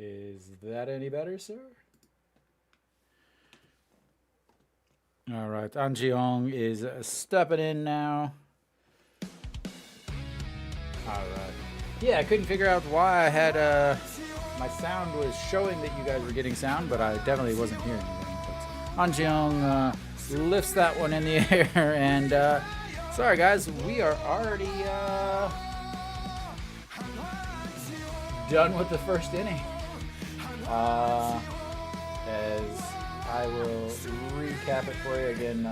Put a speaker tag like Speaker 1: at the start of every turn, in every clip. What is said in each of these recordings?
Speaker 1: Is that any better, sir? All right, An Jeong is stepping in now. All right. Yeah, I couldn't figure out why I had my sound was showing that you guys were getting sound, but I definitely wasn't hearing anything. But An Jeong lifts that one in the air, and sorry guys, we are already done with the first inning. As I will recap it for you again.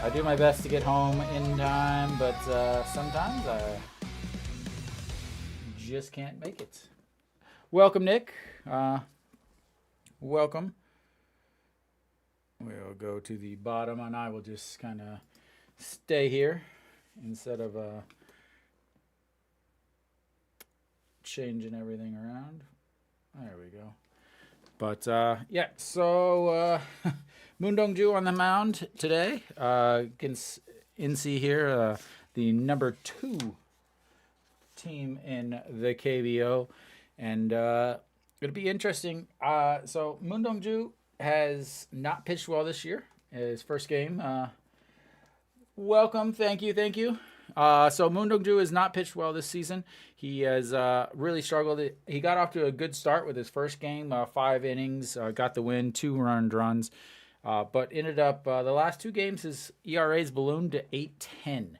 Speaker 1: I do my best to get home in time, but sometimes I just can't make it. Welcome, Nick. Welcome. We'll go to the bottom, and I will just kind of stay here instead of changing everything around. There we go. But yeah, so Moon Dong-ju on the mound today against NC here, the number 2 team in the KBO, and it'll be interesting. So Moon Dong-ju has not pitched well this year. His first game. Welcome, thank you. So Moon Dong-ju has not pitched well this season. He has really struggled. He got off to a good start with his first game, 5 innings, got the win, 2 earned runs, but ended up the last 2 games his ERA's ballooned to 8.10.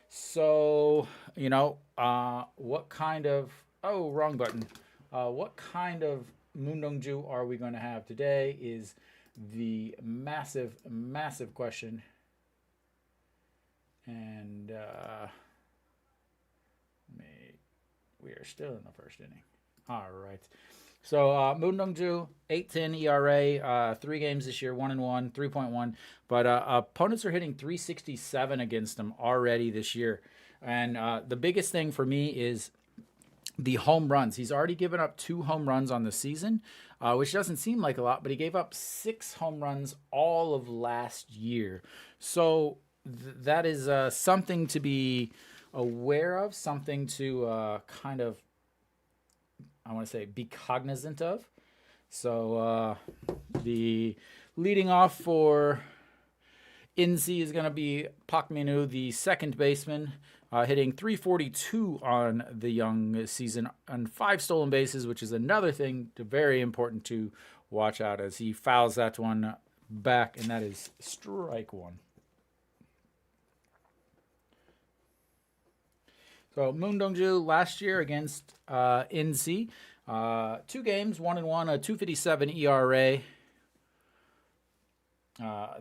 Speaker 1: So what kind of wrong button? What kind of Moon Dong-ju are we going to have today is the massive question. And we are still in the first inning. All right. So Moon Dong-ju, 8.10 ERA, 3 games this year, 1-1, 3.1. But opponents are hitting 367 against him already this year. And the biggest thing for me is the home runs. He's already given up 2 home runs on the season, which doesn't seem like a lot, but he gave up 6 home runs all of last year. So that is something to be aware of, something to kind of, I want to say, be cognizant of. So the leading off for NC is going to be Park Min-woo, the second baseman, hitting 342 on the young season on 5 stolen bases, which is another thing very important to watch out as he fouls that one back, and that is strike 1. So Moon Dong-ju last year against NC, 2 games, 1-1, a 2.57 ERA.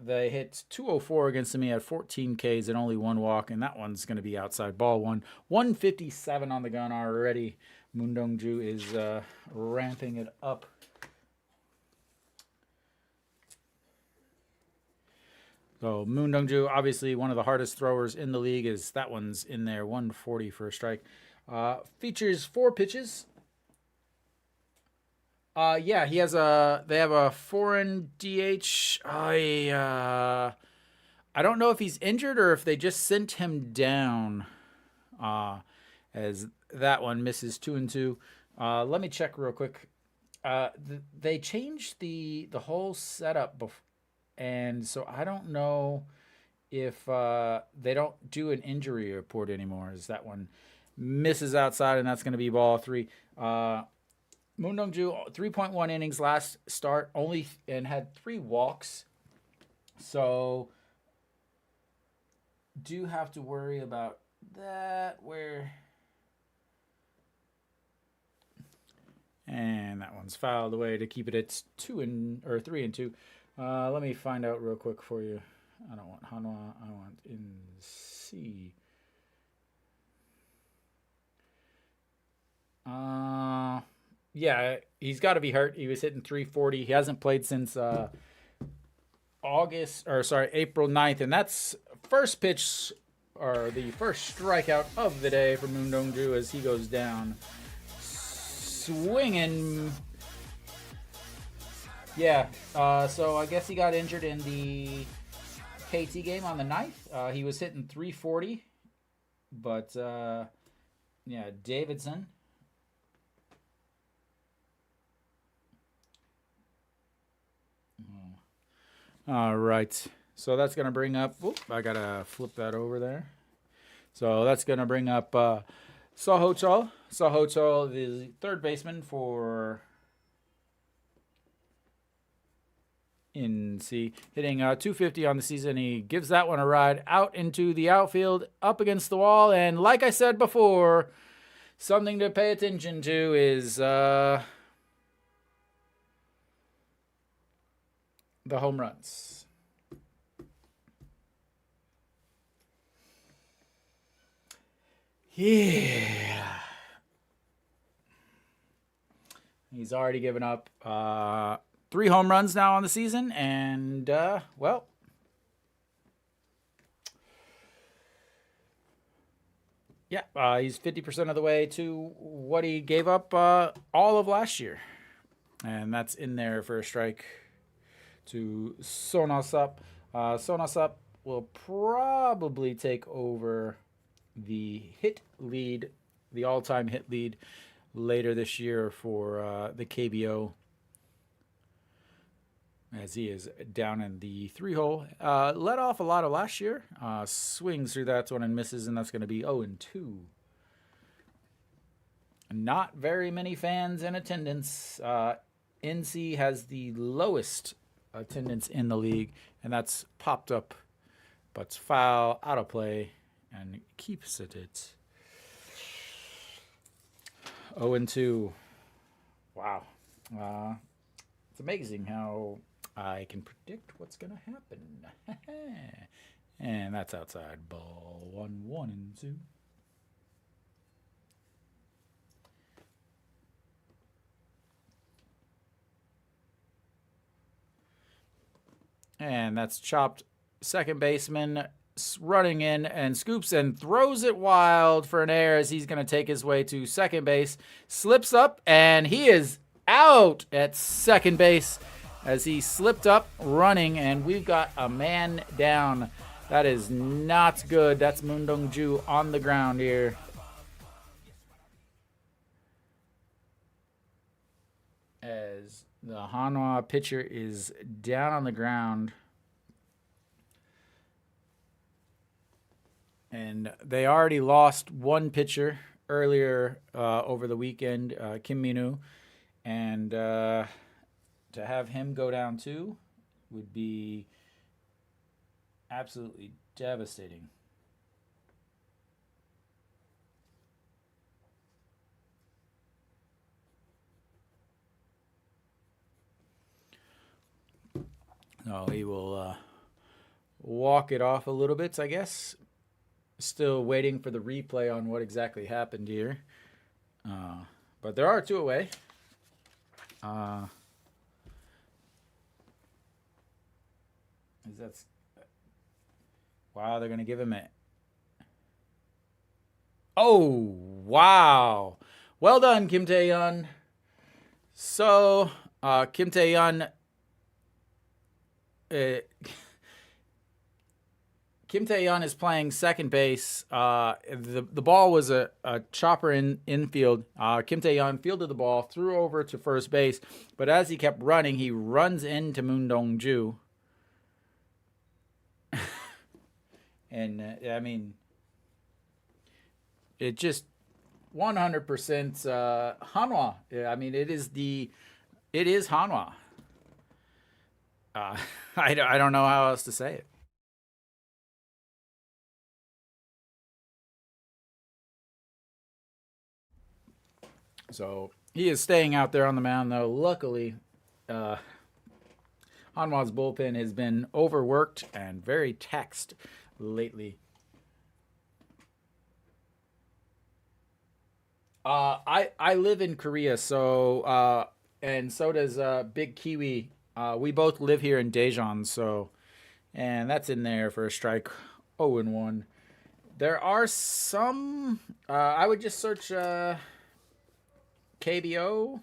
Speaker 1: They hit 204 against him. He had 14 Ks and only 1 walk, and that one's going to be outside ball 157 on the gun already. Moon Dong-ju is ramping it up. So Moon Dong-ju, obviously one of the hardest throwers in the league, is that one's in there, 140 for a strike. Features 4 pitches. Yeah, they have a foreign DH. I don't know if he's injured or if they just sent him down. As that one misses 2-2. Let me check real quick. They changed the whole setup and so I don't know if they don't do an injury report anymore. As that one misses outside, and that's going to be ball 3. Moon Dong-ju, 3.1 innings last start, and had 3 walks. So do have to worry about that. And that one's fouled away to keep it at 3-2. Let me find out real quick for you. I don't want Hanwha. I want NC. Yeah, he's got to be hurt. He was hitting 340. He hasn't played since April 9th, and that's first pitch or the first strikeout of the day for Moon Dong-ju as he goes down swinging. Yeah, so I guess he got injured in the KT game on the 9th. He was hitting 340, but yeah, Davidson All right. So that's going to bring up, I got to flip that over there. So that's going to bring up Soho-cho. Soho-cho, the third baseman for NC, hitting 250 on the season. He gives that one a ride out into the outfield, up against the wall. And like I said before, something to pay attention to is the home runs. Yeah. He's already given up 3 home runs now on the season. And, well, yeah, he's 50% of the way to what he gave up all of last year. And that's in there for a strike to Sonosap. Sonosap will probably take over the hit lead, the all-time hit lead later this year for the KBO, as he is down in the 3-hole. Let off a lot of last year. Swings through that one and misses, and that's going to be 0-2. Not very many fans in attendance. NC has the lowest attendance in the league, and that's popped up, but it's foul, out of play, and keeps it. 0-2. Wow. It's amazing how I can predict what's going to happen. And that's outside. Ball 1-2. And that's chopped. Second baseman running in and scoops and throws it wild for an error as he's going to take his way to second base. Slips up, and he is out at second base as he slipped up running, and we've got a man down. That is not good. That's Moon Dong-ju on the ground here. As the Hanwha pitcher is down on the ground. And they already lost one pitcher earlier over the weekend, Kim Minu. And to have him go down too would be absolutely devastating. No, he will walk it off a little bit, I guess. Still waiting for the replay on what exactly happened here. But there are 2 away. Wow, they're going to give him it. Oh, wow. Well done, Kim Tae-yeon. So, Kim Tae-yeon... Kim Tae-yeon is playing second base. The ball was a chopper in infield. Kim Tae-yeon fielded the ball, threw over to first base, but as he kept running, he runs into Moon Dong-ju. And I mean, it just 100% Hanwha. I mean, it is Hanwha. I don't know how else to say it. So he is staying out there on the mound, though. Luckily, Hanwha's bullpen has been overworked and very taxed lately. I live in Korea, so and so does Big Kiwi. We both live here in Daejeon, so and that's in there for a strike. 0-1. There are some. I would just search KBO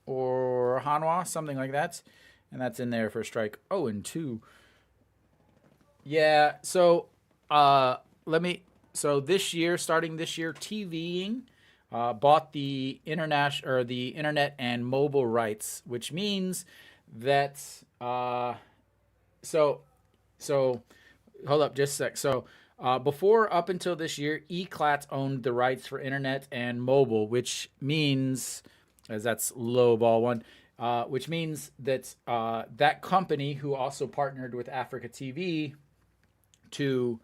Speaker 1: or Hanwha, something like that, and that's in there for a strike. 0-2. Yeah. So this year, starting this year, TVing bought the internet and mobile rights, which means that So so hold up just a sec. So before up until this year, Eclat owned the rights for internet and mobile, which means, as that's low ball one, which means that that company who also partnered with Africa TV to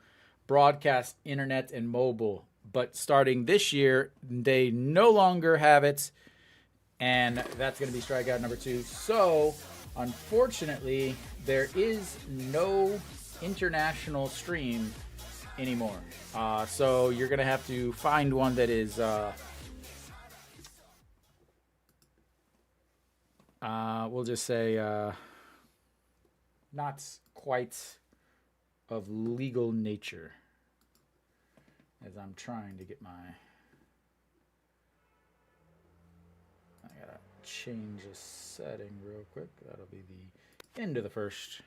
Speaker 1: broadcast internet and mobile. But starting this year, they no longer have it, and that's going to be strikeout number 2. So, unfortunately, there is no international stream anymore. So you're going to have to find one that is, we'll just say, not quite of legal nature. As I'm trying to get my, I gotta change a setting real quick. That'll be the end of the first,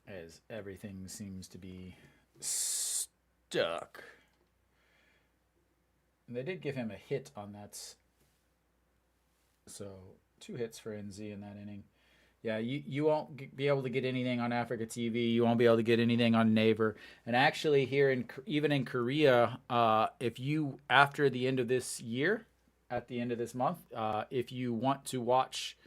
Speaker 1: as everything seems to be stuck. And they did give him a hit on that, so 2 hits for NZ in that inning. Yeah, you won't be able to get anything on Africa TV. You won't be able to get anything on Naver. And actually, here even in Korea, if you after the end of this year, at the end of this month, if you want to watch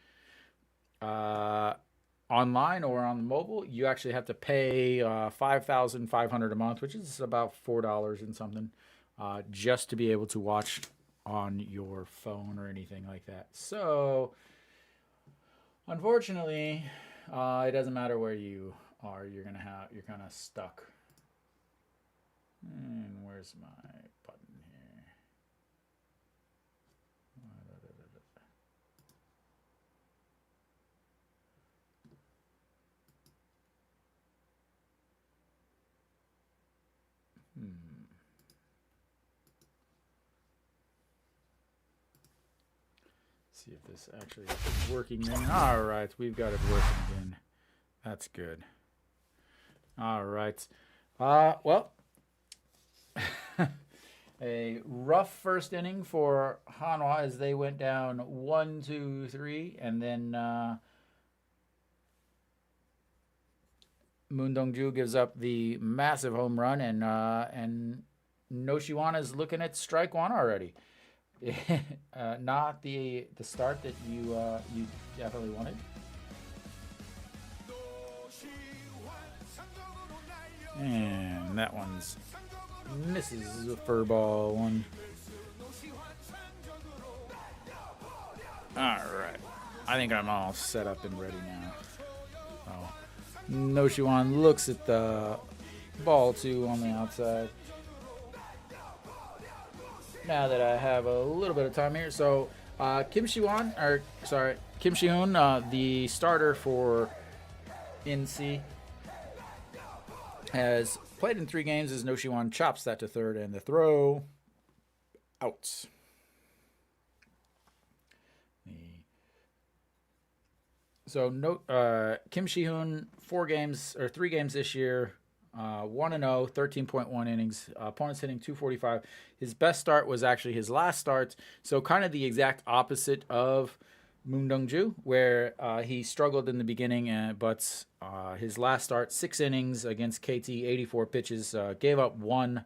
Speaker 1: online or on the mobile, you actually have to pay 5,500 a month, which is about $4 and something, just to be able to watch on your phone or anything like that. So unfortunately, it doesn't matter where you are. You're kind of stuck. And where's my button here? See if this actually is working then. All right, we've got it working again. That's good. All right. Well, a rough first inning for Hanwha as they went down 1-2-3, and then Moon Dong-ju gives up the massive home run, and Noshiwan is looking at strike 1 already. Not the start that you definitely wanted. And that one's misses the fur ball one. All right, I think I'm all set up and ready now. Oh, Noshiwan looks at the ball 2 on the outside. Now that I have a little bit of time here, so Kim Shi-hoon, the starter for NC, has played in 3 games as Noshiwan chops that to third, and the throw outs. So Kim Shi-hoon 3 games this year. 1-0, 13.1 innings. Opponent's hitting 245. His best start was actually his last start, so kind of the exact opposite of Moon Dong-ju, where he struggled in the beginning, but his last start, 6 innings against KT, 84 pitches, gave up 1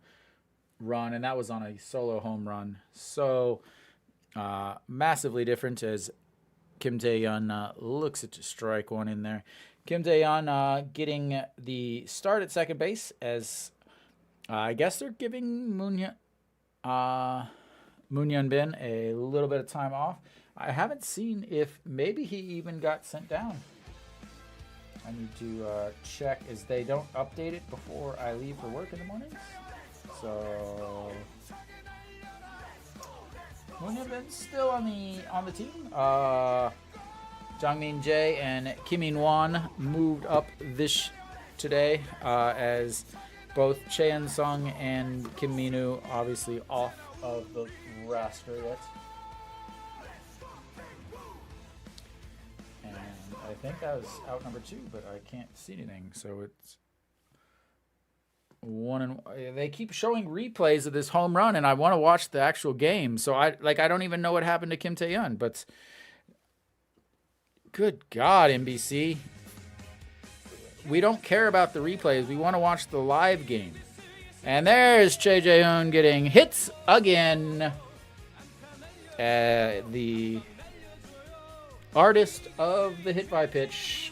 Speaker 1: run, and that was on a solo home run. So massively different as Kim Tae-yeon looks at strike 1 in there. Kim Tae-yeon getting the start at second base as I guess they're giving Moon Hyun-bin a little bit of time off. I haven't seen if maybe he even got sent down. I need to check as they don't update it before I leave for work in the mornings. So Moon Hyun-bin's still on the team. Jangmin Jae and Kim In-won moved up this today as both Chae Sung and Kim Min-woo obviously off of the roster yet. And I think that was out number 2, but I can't see anything. So it's 1-1. They keep showing replays of this home run, and I want to watch the actual game. So I don't even know what happened to Kim Tae-yeon, but good God, NBC. we don't care about the replays. We want to watch the live game. And there's Che Jae-hoon getting hits again. The artist of the hit by pitch.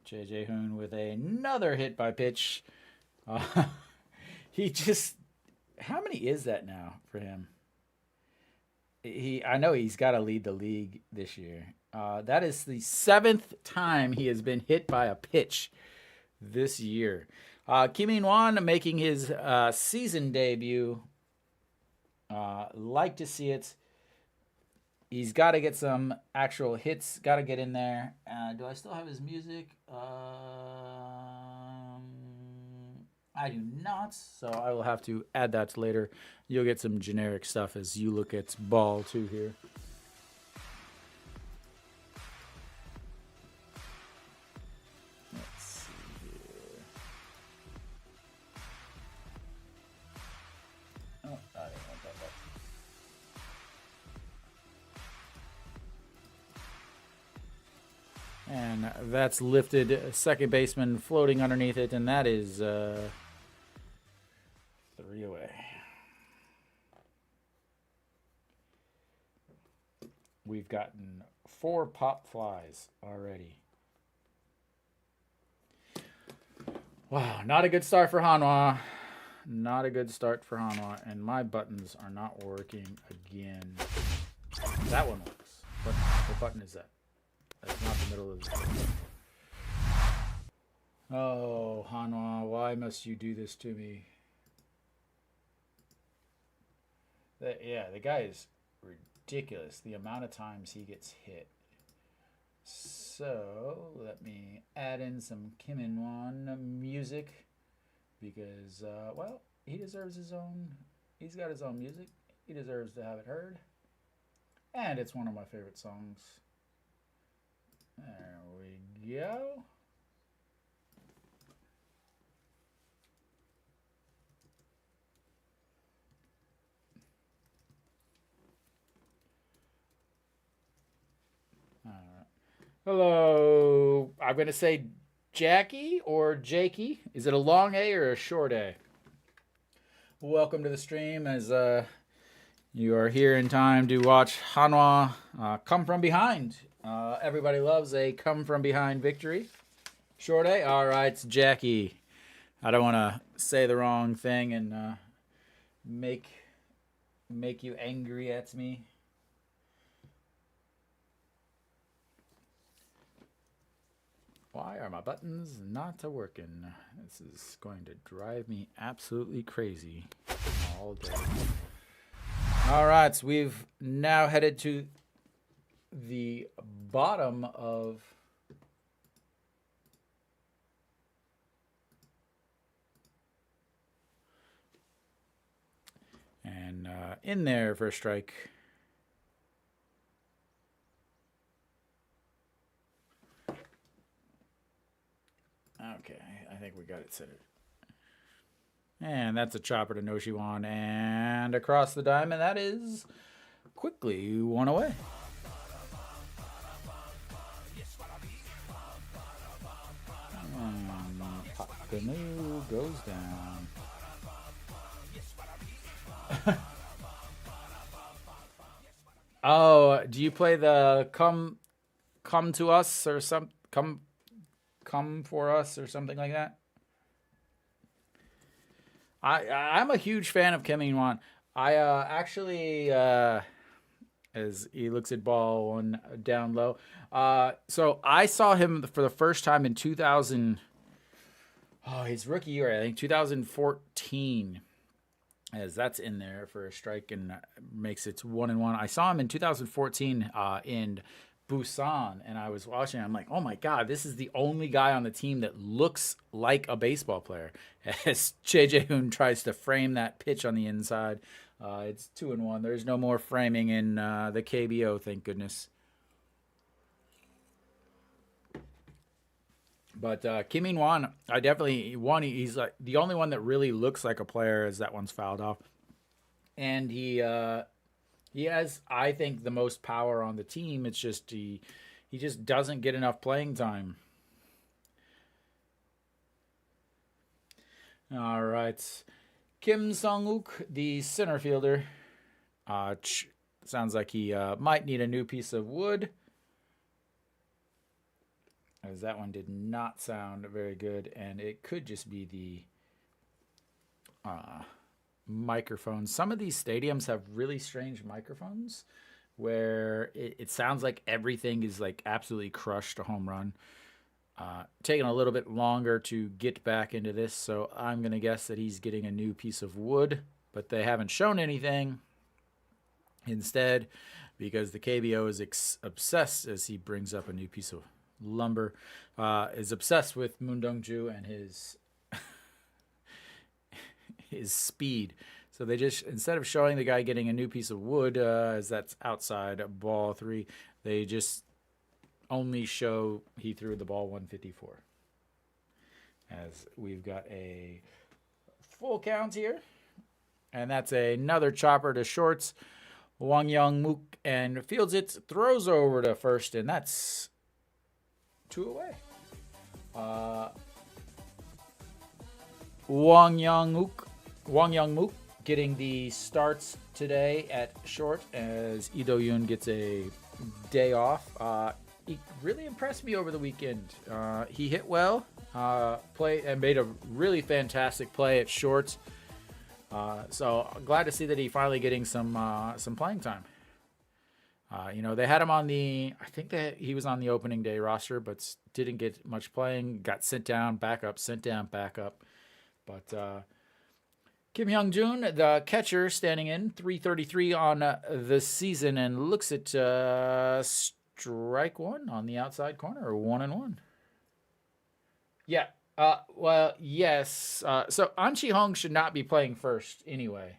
Speaker 1: Che Jae-hoon with another hit by pitch. He just, how many is that now for him? I know he's got to lead the league this year. That is the 7th time he has been hit by a pitch this year. Kim In-won making his season debut. Like to see it. He's got to get some actual hits. Got to get in there. Do I still have his music? I do not, so I will have to add that later. You'll get some generic stuff as you look at ball too here. Let's see here. Oh, I didn't want that back. And that's lifted, second baseman floating underneath it, and that is 3 away. We've gotten 4 pop flies already. Wow, not a good start for Hanwha. Not a good start for Hanwha, and my buttons are not working again. That one works. What button is that? That's not the middle of the screen. Oh, Hanwha, why must you do this to me? The guy is ridiculous. The amount of times he gets hit. So, let me add in some Kim In-won music. Because, well, he deserves his own. He's got his own music. He deserves to have it heard. And it's one of my favorite songs. There we go. All right. Hello. I'm going to say Jackie or Jakey. Is it a long A or a short A? Welcome to the stream as you are here in time to watch Hanwha come from behind. Everybody loves a come from behind victory. Short A? All right, it's Jackie. I don't want to say the wrong thing and make you angry at me. Why are my buttons not working? This is going to drive me absolutely crazy all day. All right, so we've now headed to the bottom of and in there for a strike. Okay, I think we got it set. And that's a chopper to Noshiwan. And across the diamond, that is quickly 1 away. Canoe goes down. Oh, do you play the come to us or some come for us or something like that? I'm a huge fan of Kim In-won. I actually as he looks at ball one down low. So I saw him for the first time in 2000. Oh, his rookie year, I think 2014. As that's in there for a strike and makes it 1-1. I saw him in 2014 in Busan, and I was watching. I'm like, oh my god, this is the only guy on the team that looks like a baseball player. As Che Jae-hoon tries to frame that pitch on the inside, it's 2-1. There's no more framing in the KBO, thank goodness. But Kim In-won, I definitely one. He's like the only one that really looks like a player, as that one's fouled off, and he has, I think, the most power on the team. It's just he just doesn't get enough playing time. All right, Kim Sung-uk, the center fielder. Sounds like he might need a new piece of wood, as that one did not sound very good, and it could just be the microphone. Some of these stadiums have really strange microphones where it sounds like everything is like absolutely crushed a home run. Taking a little bit longer to get back into this, so I'm going to guess that he's getting a new piece of wood, but they haven't shown anything. Instead, because the KBO is obsessed, as he brings up a new piece of lumber, is obsessed with Moon Dong-ju and his speed. So they just, instead of showing the guy getting a new piece of wood, as that's outside ball 3, they just only show he threw the ball 154. As we've got a full count here. And that's another chopper to shorts. Wang Young-mook and fields it, throws over to first, and that's 2 away. Wang Young-mook getting the starts today at short, as Lee Do-yoon gets a day off. He really impressed me over the weekend. He hit well, play and made a really fantastic play at short. So glad to see that he finally getting some playing time. They had him on I think that he was on the opening day roster, but didn't get much playing. Got sent down, back up, sent down, back up. But Kim Hyung-jun, the catcher, standing in 333 on the season, and looks at strike one on the outside corner, 1-1. Yeah. Well, yes. So An Chi-hong should not be playing first anyway.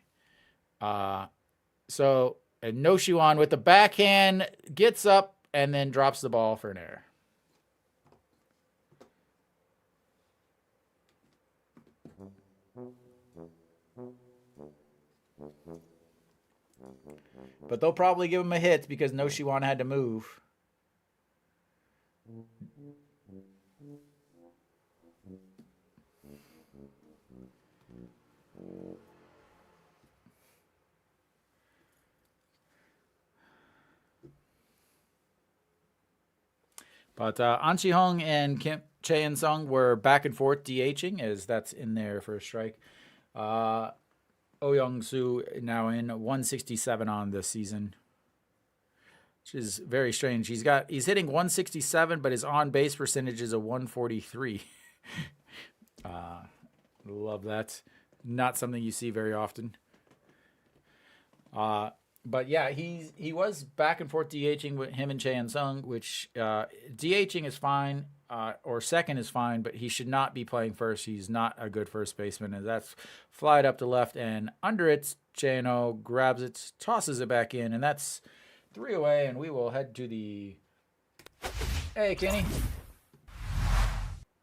Speaker 1: So No Shi-wan with the backhand gets up and then drops the ball for an error. But they'll probably give him a hit because No Shi-wan had to move. But An Chi-hong and Kim Chae-in-sung were back and forth DHing, as that's in there for a strike. Oh Young-soo now in 167 on the season, which is very strange. He's hitting 167, but his on base percentage is a 143. Love that. Not something you see very often. But yeah, he was back and forth DHing with him and Chae-in-sung, which DHing is fine, or second is fine, but he should not be playing first. He's not a good first baseman, and that's flied up to left and under it. Chae-in-oh grabs it, tosses it back in, and that's 3 away, and we will head to the... Hey, Kenny.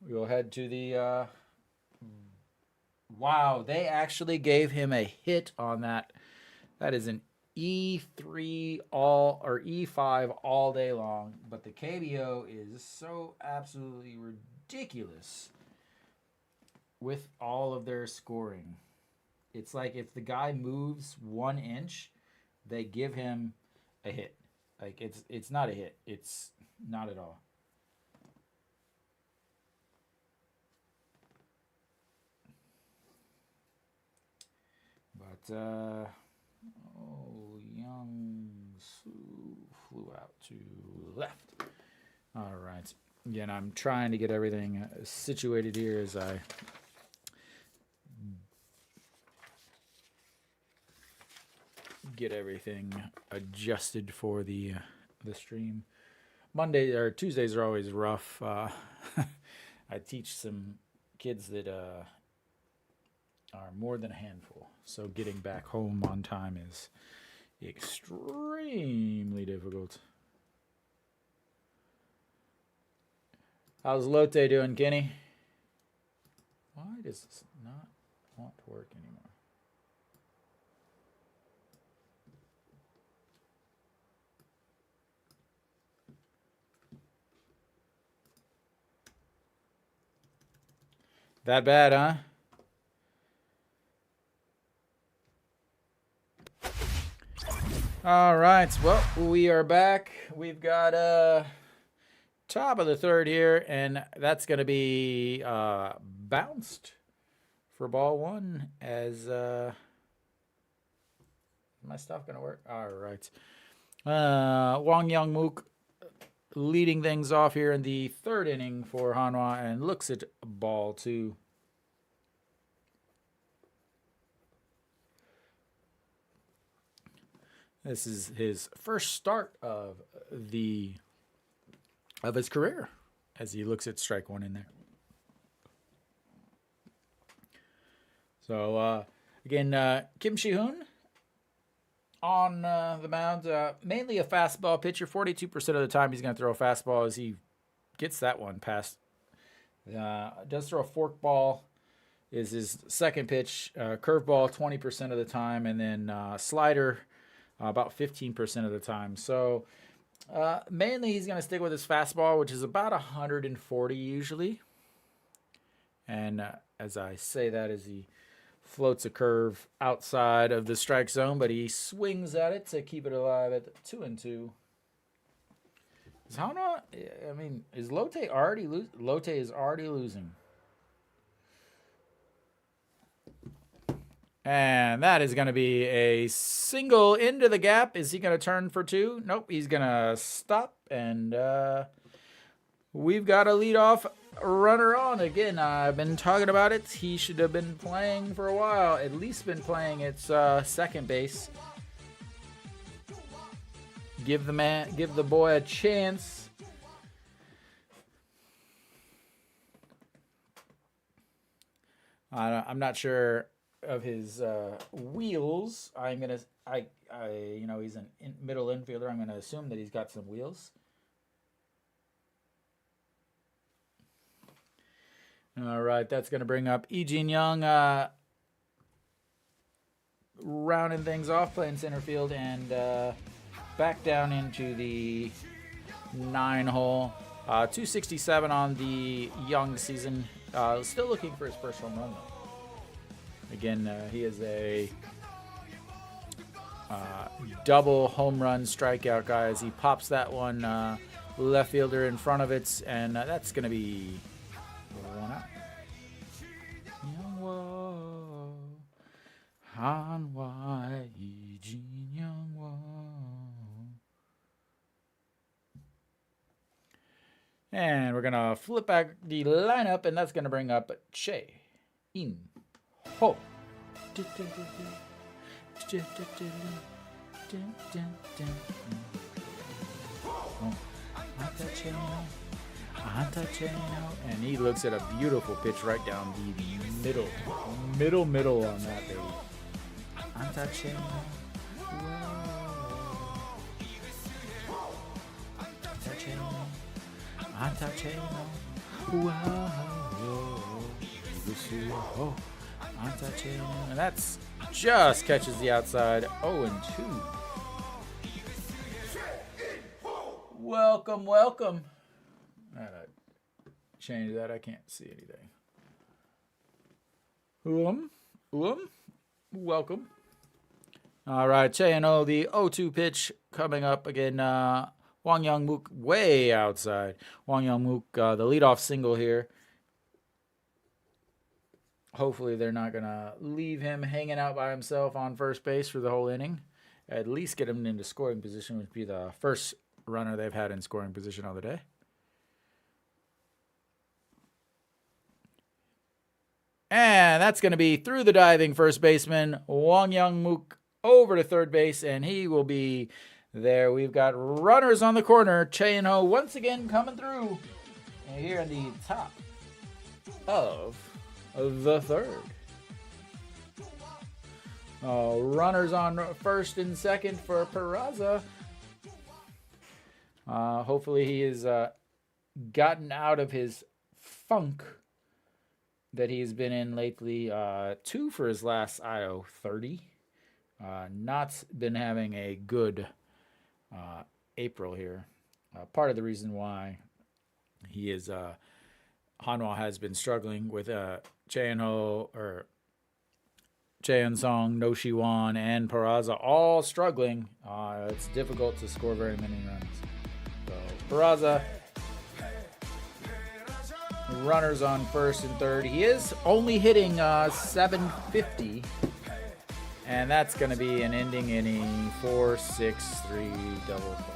Speaker 1: We will head to the... Wow, they actually gave him a hit on that. That is an E3 or E5 all day long, but the KBO is so absolutely ridiculous with all of their scoring. It's like if the guy moves 1 inch, they give him a hit. Like it's not a hit. It's not at all. But Young-soo flew out to left. All right. Again, I'm trying to get everything situated here as I get everything adjusted for the stream. Monday or Tuesdays are always rough. I teach some kids that are more than a handful, so getting back home on time is extremely difficult. How's Lotte doing, Kenny? Why does this not want to work anymore? That bad, huh? All right. Well, we are back. We've got top of the third here, and that's going to be bounced for ball one. As my stuff going to work? All right. Wang Youngmook leading things off here in the third inning for Hanwha, and looks at ball two. This is his first start of his career, as he looks at strike one in there. So again, Kim Shi-hoon on the mound, mainly a fastball pitcher. 42% of the time he's going to throw a fastball as he gets that one past. Does throw a fork ball is his second pitch. Curveball 20% of the time, and then slider about 15% of the time. So mainly he's going to stick with his fastball, which is about 140 usually. And as I say that, as he floats a curve outside of the strike zone, but he swings at it to keep it alive at 2-2. Is Hanwha? I mean, is Lotte already losing? Lotte is already losing. And that is going to be a single into the gap. Is he going to turn for two? Nope, he's going to stop. And we've got a leadoff runner on. Again, I've been talking about it. He should have been playing for a while. At least been playing at second base. Give the boy a chance. I'm not sure of his wheels. He's a middle infielder. I'm gonna assume that he's got some wheels. All right, that's gonna bring up Ejin Young, rounding things off, playing center field, and back down into the 9-hole. 267 on the Young season. Still looking for his first home run, though. Again, he is a double home run strikeout guy as he pops that one left fielder in front of it, and that's going to be one out. Hanwha Eagles. And we're going to flip back the lineup, and that's going to bring up Che In Ho. And he looks at a beautiful pitch right down the middle on that baby. And that's just catches the outside. 0-2. Welcome. I gotta change that. I can't see anything. Welcome. All right, Che-in-ho, the 0-2 pitch coming up again. Wang Youngmook way outside. Wang Youngmook, the leadoff single here. Hopefully they're not going to leave him hanging out by himself on first base for the whole inning. At least get him into scoring position, which would be the first runner they've had in scoring position of the day. And that's going to be through the diving first baseman, Wang Youngmook, over to third base, and he will be there. We've got runners on the corner. Che-in-ho once again coming through. And here in the top of the third. Runners on first and second for Peraza. Hopefully he is gotten out of his funk that he's been in lately. 2 for his last IO 30. Not been having a good April here. Part of the reason why he is Hanwha has been struggling with Cheon-ho or Cheon-song, No Shiwon, and Peraza all struggling. It's difficult to score very many runs. So Peraza, runners on first and third. He is only hitting 750, and that's going to be an ending inning 4-6-3 double play.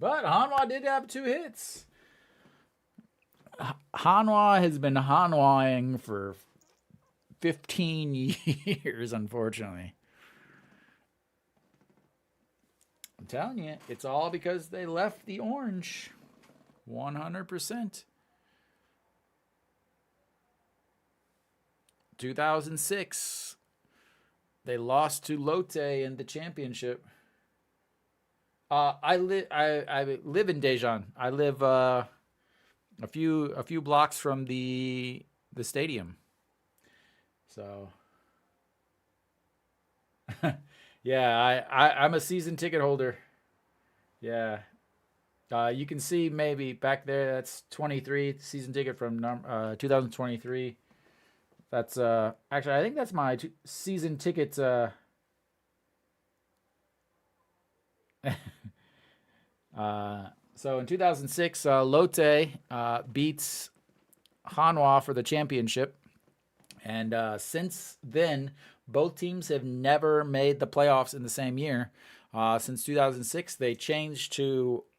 Speaker 1: But Hanwha did have 2 hits. Hanwha has been Hanwhaing for 15 years, unfortunately. I'm telling you, it's all because they left the orange. 100%. 2006, they lost to Lotte in the championship. I live in Daejeon. I live a few blocks from the stadium. So yeah, I'm a season ticket holder. Yeah. You can see maybe back there, that's 23 season ticket from 2023. That's actually, I think that's my season ticket so in 2006, Lotte beats Hanwha for the championship. And since then, both teams have never made the playoffs in the same year. Since 2006, they changed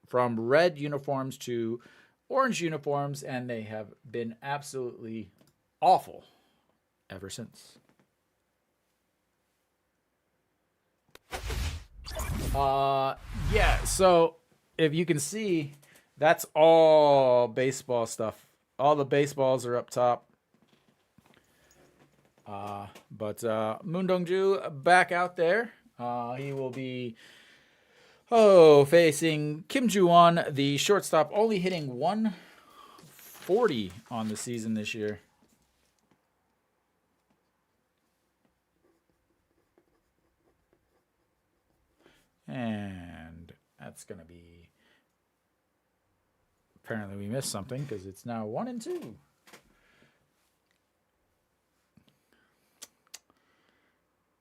Speaker 1: from red uniforms to orange uniforms, and they have been absolutely awful ever since. Yeah, so if you can see, that's all baseball stuff. All the baseballs are up top. But Moon Dong-ju back out there. He will be facing Kim Ju-won, the shortstop, only hitting 140 on the season this year. And that's going to be... Apparently we missed something because it's now 1-2.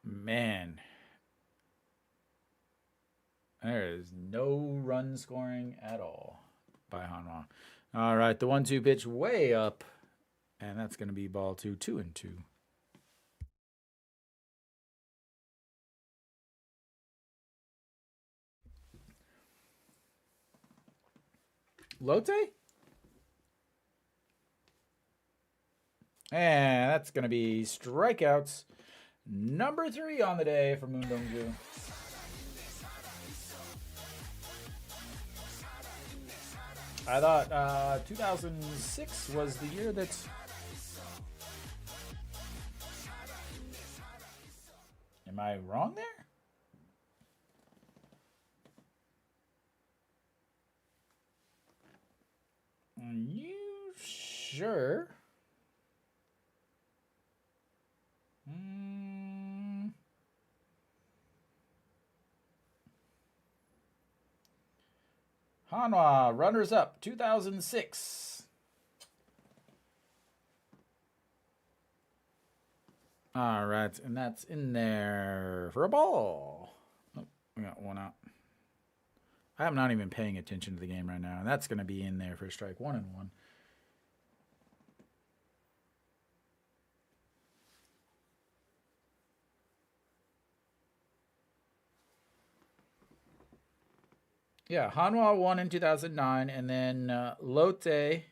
Speaker 1: Man. There is no run scoring at all by Hanwha. All right, the 1-2 pitch way up. And that's going to be ball 2, 2-2. Lotte? And that's going to be strikeouts. Number 3 on the day for Moon Dong-ju. I thought 2006 was the year that... Am I wrong there? Are you sure? Hanwha, runners up, 2006. All right, and that's in there for a ball. Oh, we got one out. I'm not even paying attention to the game right now, and that's going to be in there for a strike. 1-1. Yeah, Hanwha won in 2009, and then Lotte.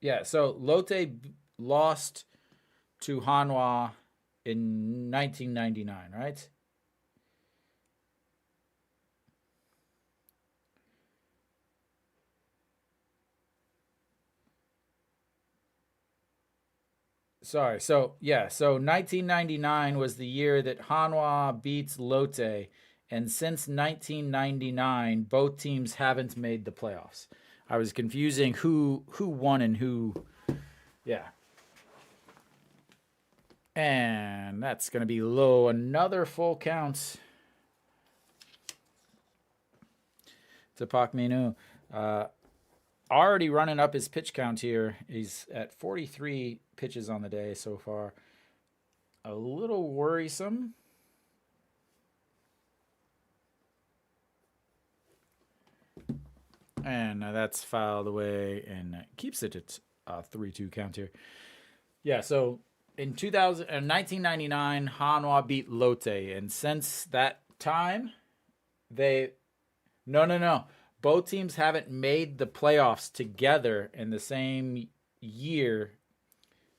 Speaker 1: Yeah, so Lotte lost to Hanwha in 1999, right? Sorry. So 1999 was the year that Hanwha beats Lotte, and since 1999, both teams haven't made the playoffs. I was confusing who won and who. Yeah, and that's gonna be low. Another full count to Pak Minu. Uh, Already running up his pitch count here. He's at 43 pitches on the day so far. A little worrisome. And that's fouled away and keeps it at 3-2 count here. Yeah, so in 1999, Hanwha beat Lotte. And since that time, they. No. Both teams haven't made the playoffs together in the same year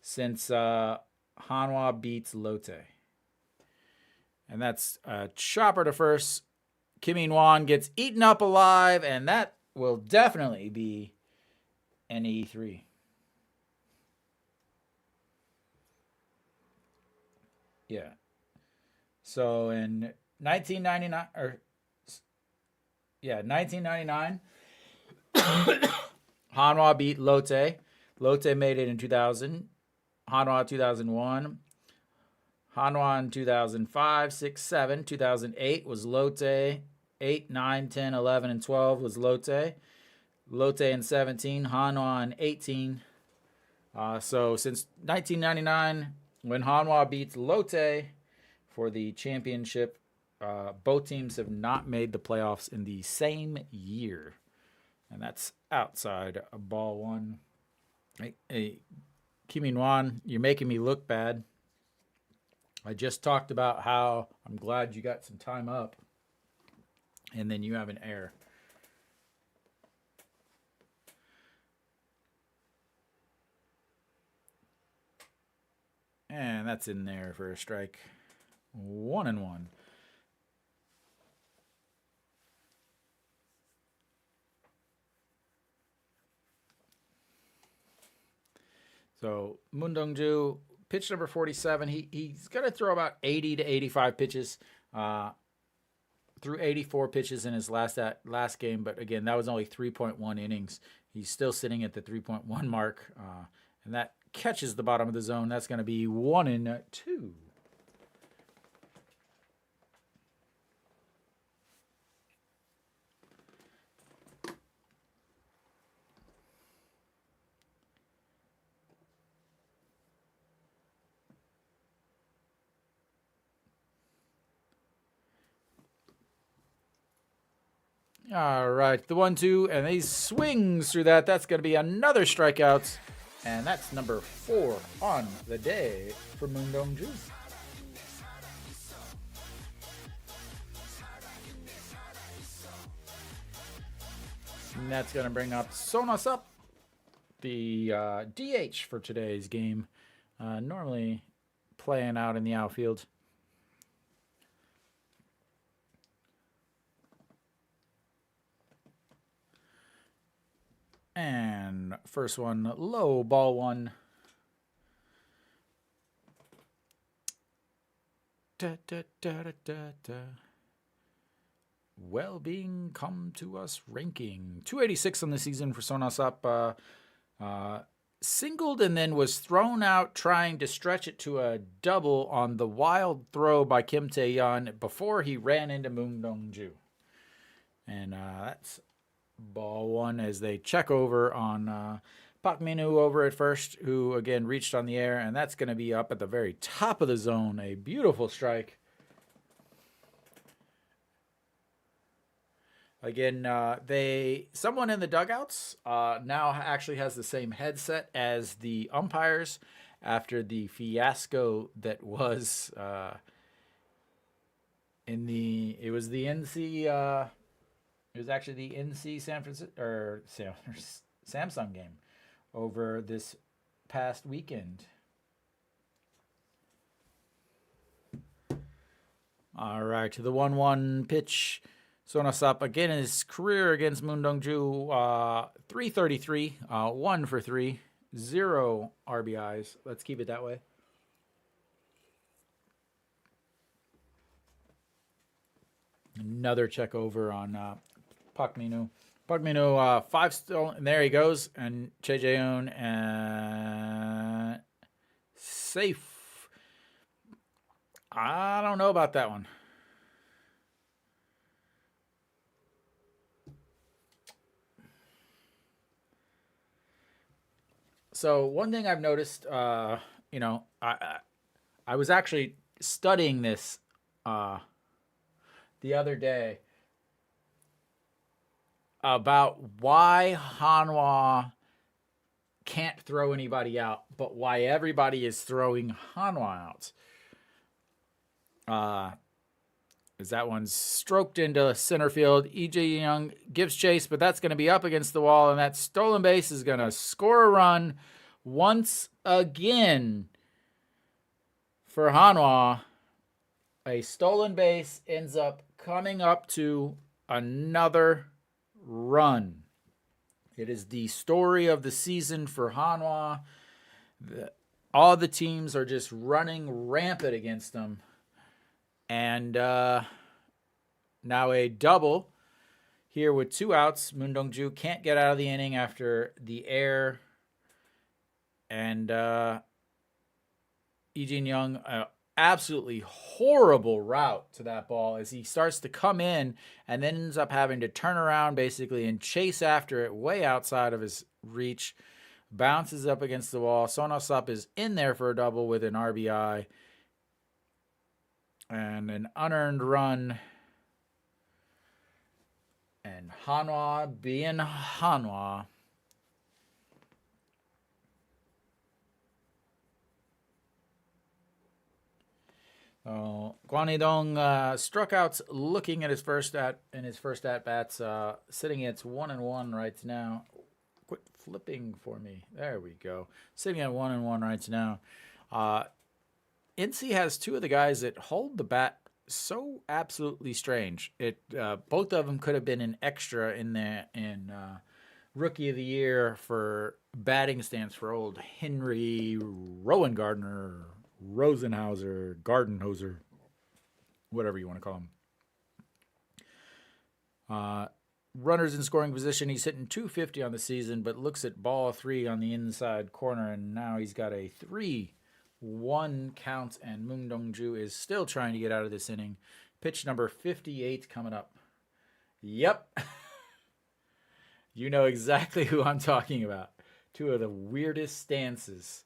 Speaker 1: since Hanwha beats Lotte. And that's a chopper to first. Kim In-won gets eaten up alive, and that will definitely be an E3. Yeah. So in 1999, 1999, Hanwha beat Lotte. Lotte made it in 2000. Hanwha 2001. Hanwha in 2005, 6, 7. 2008 was Lotte. 8, 9, 10, 11, and 12 was Lotte. Lotte in 17. Hanwha in 18. So since 1999, when Hanwha beats Lotte for the championship, both teams have not made the playoffs in the same year. And that's outside ball one. Hey, Kim In-won, you're making me look bad. I just talked about how I'm glad you got some time up. And then you have an error. And that's in there for a strike. 1-1. So Moon Dong-ju, pitch number 47. He's going to throw about 80 to 85 pitches. Threw 84 pitches in his last game, but again, that was only 3.1 innings. He's still sitting at the 3.1 mark, and that catches the bottom of the zone. That's going to be 1-2. All right, the 1-2, and he swings through that. That's going to be another strikeout, and that's number 4 on the day for Moon Dong-ju. And that's going to bring up Sonos up, the DH for today's game. Normally playing out in the outfield. And first one, low, ball one. Da, da, da, da, da, da. Well-being come to us ranking. 286 on the season for Sonasap. Singled and then was thrown out trying to stretch it to a double on the wild throw by Kim Tae-yeon before he ran into Moon Dong-ju. And that's ball one as they check over on Pak Min-woo over at first, who again reached on the air, and that's going to be up at the very top of the zone. A beautiful strike. Again, someone in the dugouts now actually has the same headset as the umpires after the fiasco that was it was the NC it was actually the NC San Francisco or Samsung game over this past weekend. All right, to the 1-1 pitch. Sonosap again in his career against Moon Dongju, 333, 1 for 3, 0 RBIs. Let's keep it that way. Another check over on Park Minu. Park Minu, 5 still, and there he goes. And Che Jae-hoon, safe. I don't know about that one. So one thing I've noticed, you know, I was actually studying this the other day about why Hanwha can't throw anybody out, but why everybody is throwing Hanwha out. As that one's stroked into center field. E.J. Young gives chase, but that's going to be up against the wall, and that stolen base is going to score a run once again for Hanwha. A stolen base ends up coming up to another run. It is the story of the season for Hanwha. All the teams are just running rampant against them. And now a double here with 2 outs. Moon Dongju can't get out of the inning after the error. And Lee Young, absolutely horrible route to that ball as he starts to come in and then ends up having to turn around basically and chase after it way outside of his reach. Bounces up against the wall. Sonosap is in there for a double with an RBI. And an unearned run. And Hanwha being Hanwha. Kwon Hee-dong struck out looking at his first at bats, sitting at 1-1 right now. Quit flipping for me. There we go. Sitting at 1-1 right now. NC has 2 of the guys that hold the bat so absolutely strange. Both of them could have been an extra in Rookie of the Year for batting stance for old Henry Rowan-Gardner. Rosenhauser, Gardenhoser, whatever you want to call him. Runners in scoring position. He's hitting .250 on the season, but looks at ball 3 on the inside corner, and now he's got a 3-1 count, and Moon Dongju is still trying to get out of this inning. Pitch number 58 coming up. Yep. You know exactly who I'm talking about. 2 of the weirdest stances.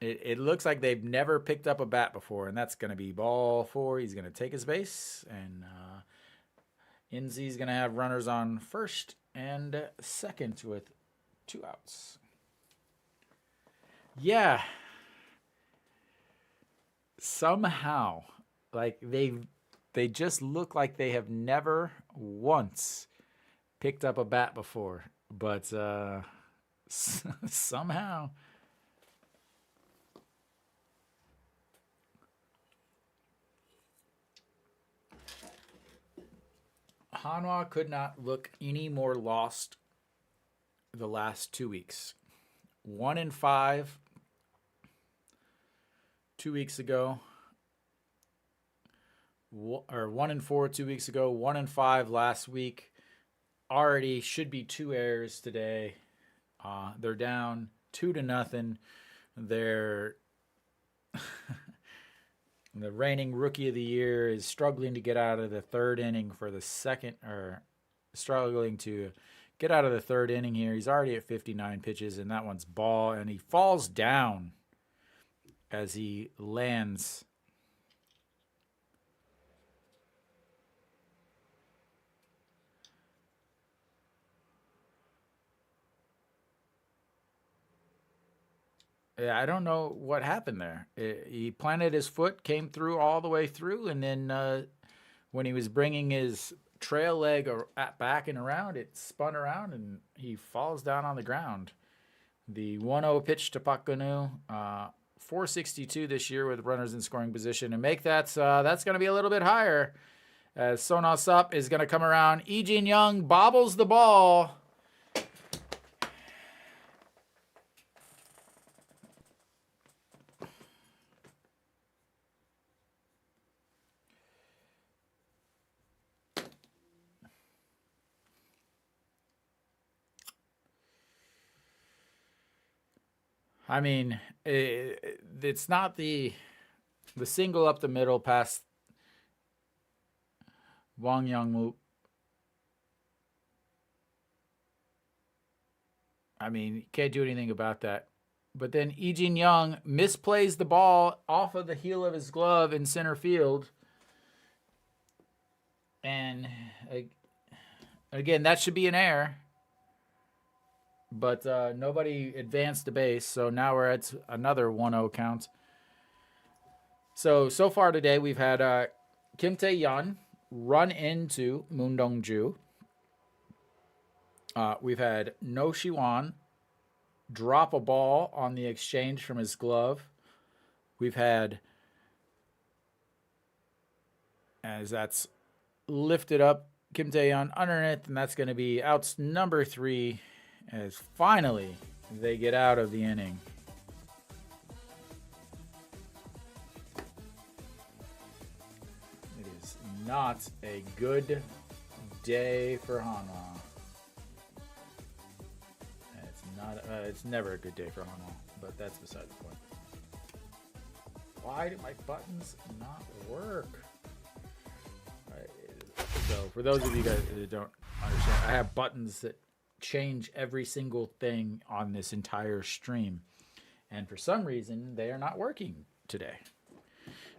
Speaker 1: It looks like they've never picked up a bat before, and that's going to be ball 4. He's going to take his base, and NZ's going to have runners on first and second with 2 outs. Yeah. Somehow, like they just look like they have never once picked up a bat before, but somehow. Hanwha could not look any more lost the last 2 weeks. 1-5 2 weeks ago, or 1-4 2 weeks ago, 1-5 last week. Already should be 2 errors today. They're down 2-0. They're the reigning Rookie of the Year is struggling to get out of the 3rd inning for the second, or struggling to get out of the 3rd inning here. He's already at 59 pitches, and that one's ball, and he falls down as he lands. I don't know what happened there. He planted his foot, came through all the way through, and then when he was bringing his trail leg back and around, it spun around and he falls down on the ground. The 1-0 pitch to Park Geun-woo, 462 this year with runners in scoring position, and make that's going to be a little bit higher as Sona Sup is going to come around. Lee Jin-young bobbles the ball. I mean, it's not the single up the middle past Wang Youngwoo. I mean, you can't do anything about that. But then Lee Jin-young misplays the ball off of the heel of his glove in center field. And again, that should be an error. But nobody advanced the base, so now we're at another 1-0 count. So far today, we've had Kim Tae-yeon run into Moon Dong-ju. We've had No Shiwon drop a ball on the exchange from his glove. We've had, as that's lifted up, Kim Tae-yeon underneath, and that's going to be outs number 3. As finally they get out of the inning. It is not a good day for Hanwha. It's never a good day for Hanwha, but that's beside the point. Why do my buttons not work? So for those of you guys that don't understand, I have buttons that change every single thing on this entire stream, and for some reason they are not working today,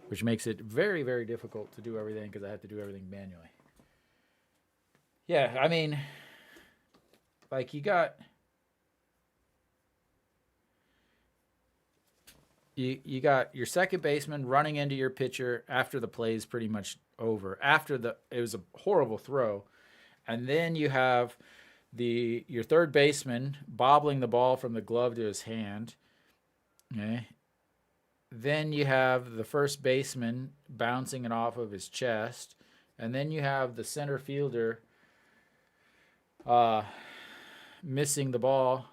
Speaker 1: which makes it very, very difficult to do everything because I have to do everything manually. Yeah, I mean, like you got your second baseman running into your pitcher after the play is pretty much over, it was a horrible throw, and then you have your third baseman bobbling the ball from the glove to his hand. Okay. Then you have the first baseman bouncing it off of his chest. And then you have the center fielder missing the ball.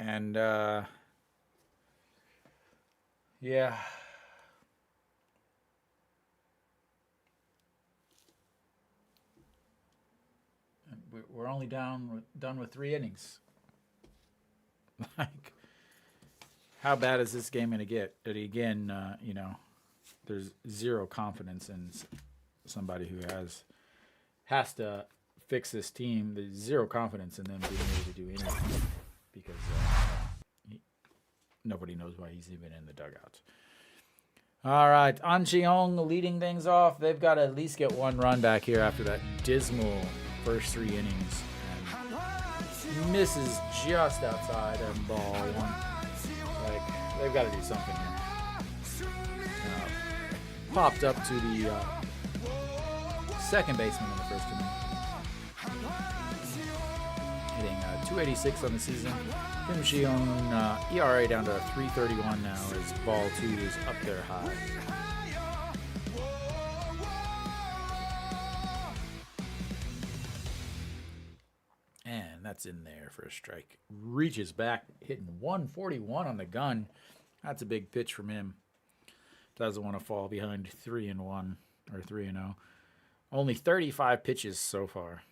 Speaker 1: And yeah. We're only done with 3 innings. Like, how bad is this game going to get? And again, there's zero confidence in somebody who has to fix this team. There's zero confidence in them being able to do anything because nobody knows why he's even in the dugout. All right, An Ji-hong leading things off. They've got to at least get 1 run back here after that dismal first 3 innings, and misses just outside of ball 1. Like, they've got to do something here. Popped up to the second baseman in the first inning, hitting 286 on the season. Kim Ji-young ERA down to 3.31 now as ball 2 is up there high. And that's in there for a strike. Reaches back, hitting 141 on the gun. That's a big pitch from him. Doesn't want to fall behind 3-1 or 3-0. Only 35 pitches so far.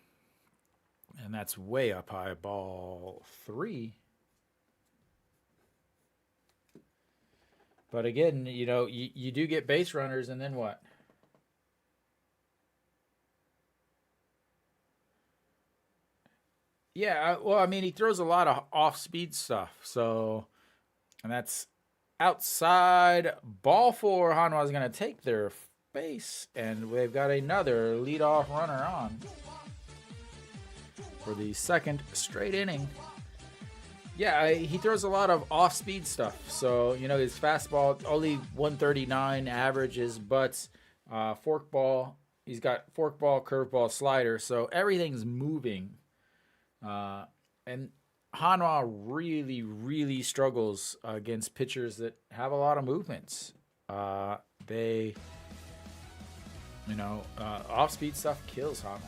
Speaker 1: And that's way up high. Ball 3. But again, you do get base runners, and then what? Yeah, well, I mean, he throws a lot of off-speed stuff. So, and that's outside. Ball 4, Hanwha is going to take their base, and we've got another leadoff runner on. for the second straight inning. Yeah, he throws a lot of off-speed stuff. So, you know, his fastball, only 139 averages, but forkball, he's got forkball, curveball, slider. So everything's moving. And Hanwha really, really struggles against pitchers that have a lot of movements. They, you know, off-speed stuff kills Hanwha.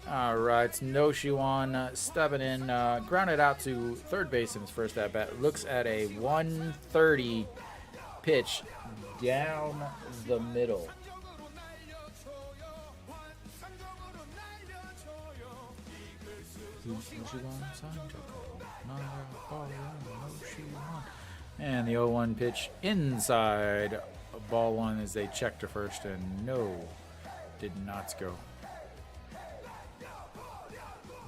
Speaker 1: All right, No Shiwan stepping in, grounded out to third base in his first at bat. Looks at a 130 pitch down the middle. And the 0-1 pitch inside ball one as they check to first, and no, did not go.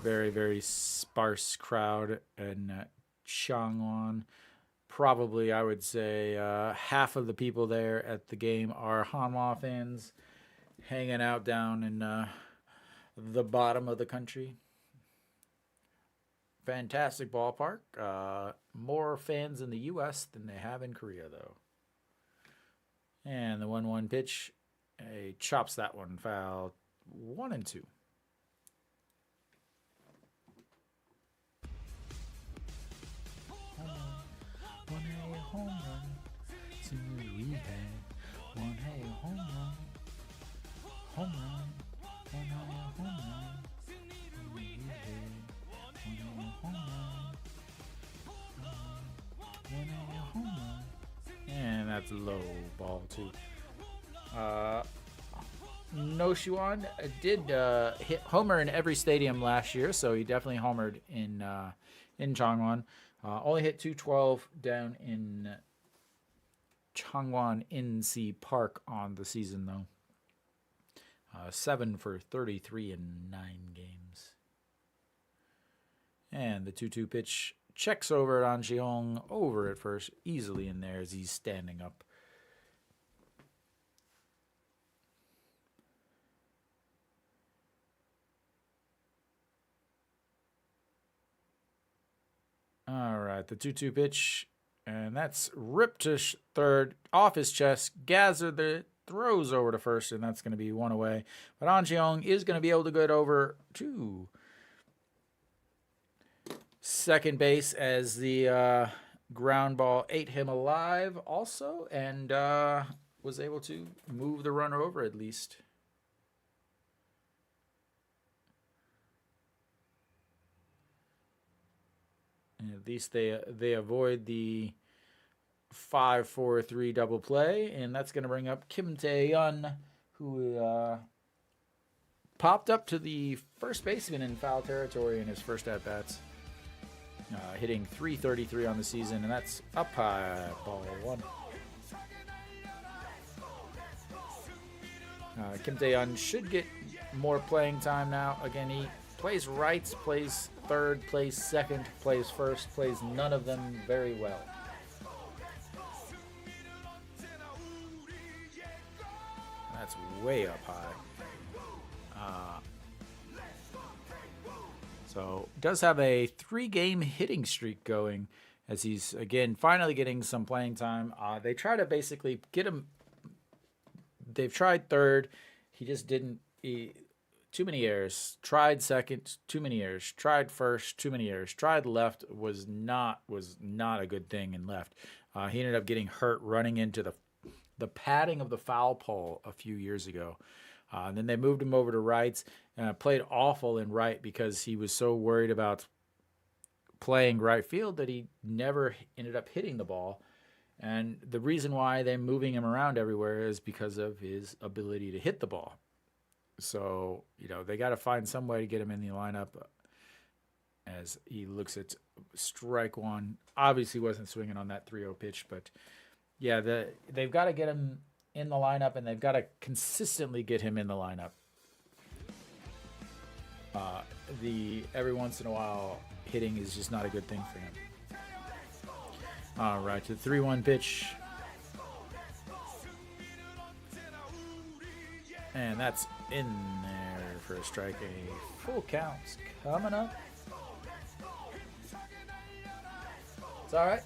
Speaker 1: Very, very sparse crowd in Changwon. Probably, I would say, half of the people there at the game are Hanwha fans hanging out down in the bottom of the country. Fantastic ballpark. More fans in the U.S. than they have in Korea, though. And the 1-1 pitch, he chops that one foul. 1-2. Home run, since we had one home run, home run, one home run, we had one home run, and that's a low ball too. No Shiwan did hit homer in every stadium last year, so he definitely homered in Changwon. Only hit 212 down in Changwon NC Park on the season, though. 7 for 33 in 9 games. And the 2-2 pitch checks over at Anjiong, over at first, easily in there as he's standing up. All right, the 2-2 pitch, and that's ripped to third, off his chest. Gazzer throws over to first, and that's going to be one away. But Anjiong is going to be able to get over to second base as the ground ball ate him alive also, and was able to move the runner over at least. At least they avoid the 5-4-3 double play, and that's going to bring up Kim Tae-yeon, who popped up to the first baseman in foul territory in his first at-bats, hitting .333 on the season, and that's up high, ball one. Kim Tae-yeon should get more playing time now. Again, he plays right, plays third, plays second, plays first, plays none of them very well. That's way up high. So does have a 3-game hitting streak going as he's, again, finally getting some playing time. They try to basically get him. They've tried third. He just didn't. Too many errors. Tried second, too many errors. Tried first, too many errors. Tried left, was not a good thing in left. He ended up getting hurt running into the padding of the foul pole a few years ago. And then they moved him over to rights. Played awful in right because he was so worried about playing right field that he never ended up hitting the ball. And the reason why they're moving him around everywhere is because of his ability to hit the ball. So, you know, they got to find some way to get him in the lineup as he looks at strike one. Obviously wasn't swinging on that 3-0 pitch, but yeah, they've got to get him in the lineup, and they've got to consistently get him in the lineup. Every once in a while, hitting is just not a good thing for him. All right, the 3-1 pitch. And that's in there for a strike. A full count coming up. It's all right.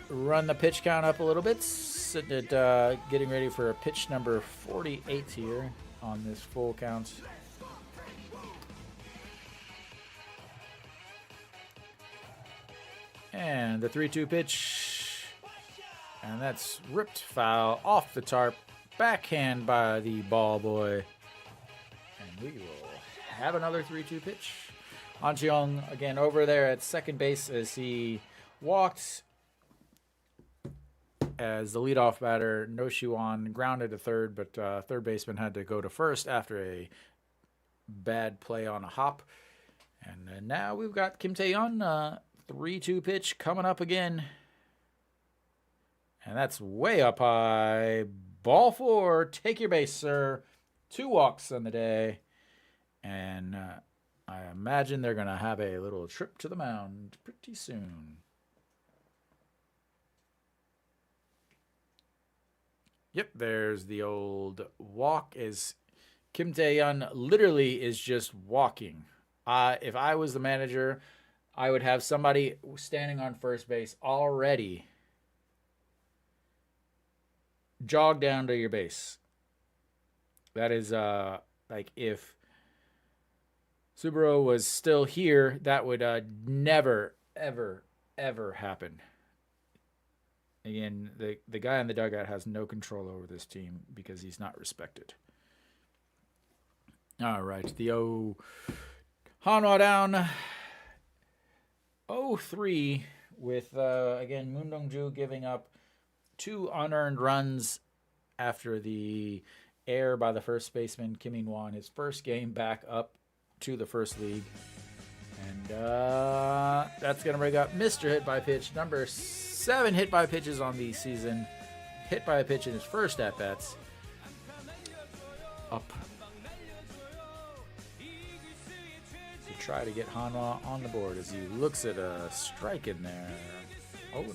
Speaker 1: Run the pitch count up a little bit. Sitting at getting ready for a pitch number 48 here on this full count. And the 3-2 pitch. And that's ripped foul off the tarp. Backhand by the ball boy. And we will have another 3-2 pitch. An Cheong again over there at second base as he walked as the leadoff batter. No Shiwan grounded to third, but third baseman had to go to first after a bad play on a hop. And now we've got Kim Tae-yeon, 3-2 pitch coming up again. And that's way up high. Ball 4. Take your base, sir. 2 walks on the day. And I imagine they're going to have a little trip to the mound pretty soon. Yep, there's the old walk as Kim Tae-yeon literally is just walking. If I was the manager, I would have somebody standing on first base already jog down to your base. That is like if Subaru was still here, that would never, ever, ever happen. Again, the guy in the dugout has no control over this team because he's not respected. All right, the Hanwha down 0-3 with, again, Moon Dong-ju giving up 2 unearned runs after the error by the first baseman, Kim In-won, his first game back up to the first league. And that's going to bring up Mr. Hit by Pitch, number 7 hit by pitches on the season. Hit by a pitch in his first at-bats. Up. To try to get Hanwha on the board as he looks at a strike in there. 0-1.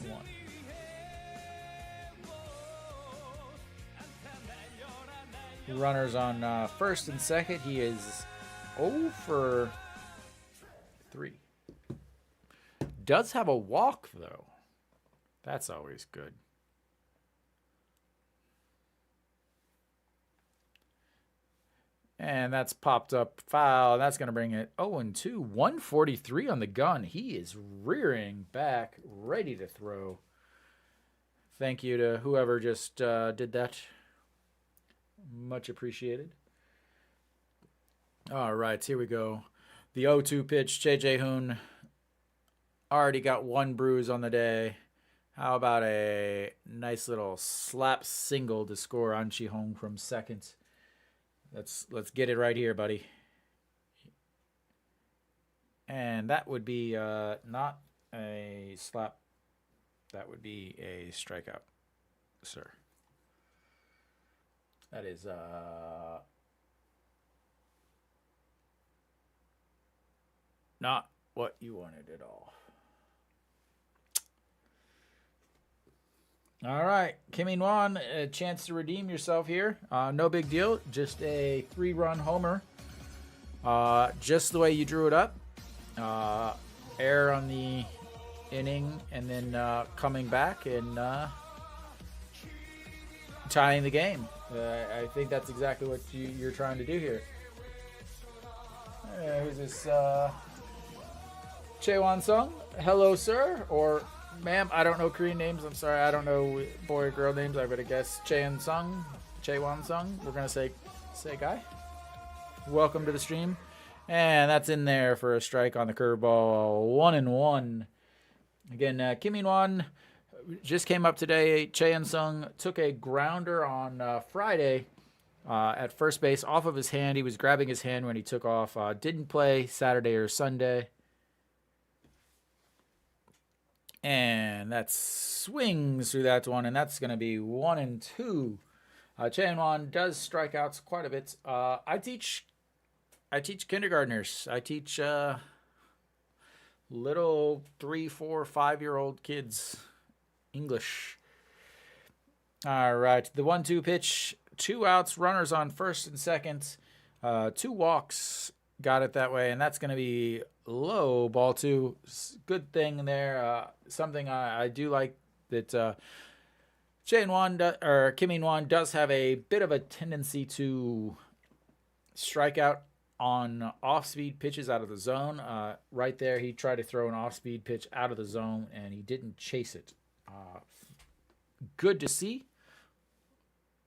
Speaker 1: Runners on first and second. He is 0 for 3. Does have a walk, though. That's always good. And that's popped up foul. That's going to bring it 0-2. 143 on the gun. He is rearing back, ready to throw. Thank you to whoever just did that. Much appreciated. All right, here we go. The 0-2 pitch. J.J. Hoon already got 1 bruise on the day. How about a nice little slap single to score An Chi-hong from second? Let's get it right here, buddy. And that would be not a slap. That would be a strikeout, sir. That is not what you wanted at all. All right, Kim In-won, a chance to redeem yourself here. No big deal, just a 3-run homer. Just the way you drew it up. Error on the inning, and then coming back and tying the game. I think that's exactly what you're trying to do here. Who's this? Chaewon Sung. Hello, sir, or ma'am. I don't know Korean names. I'm sorry. I don't know boy or girl names. I would have guessed Chaewon Sung. We're gonna say guy. Welcome to the stream. And that's in there for a strike on the curveball. 1-1. Again, Kim In-won just came up today. Chaeun Sung took a grounder on Friday at first base off of his hand. He was grabbing his hand when he took off. Didn't play Saturday or Sunday. And that swings through that one, and that's going to be 1-2. Changwon does strikeouts quite a bit. I teach kindergartners. I teach little 3, 4, 5-year-old kids English. All right, the 1-2 pitch, 2 outs, runners on first and second. 2 walks, got it that way, and that's going to be low, ball 2. Good thing there. Something I do like that Changwon or Kim In-won does have a bit of a tendency to strike out on off-speed pitches out of the zone. Right there, he tried to throw an off-speed pitch out of the zone, and he didn't chase it. Good to see.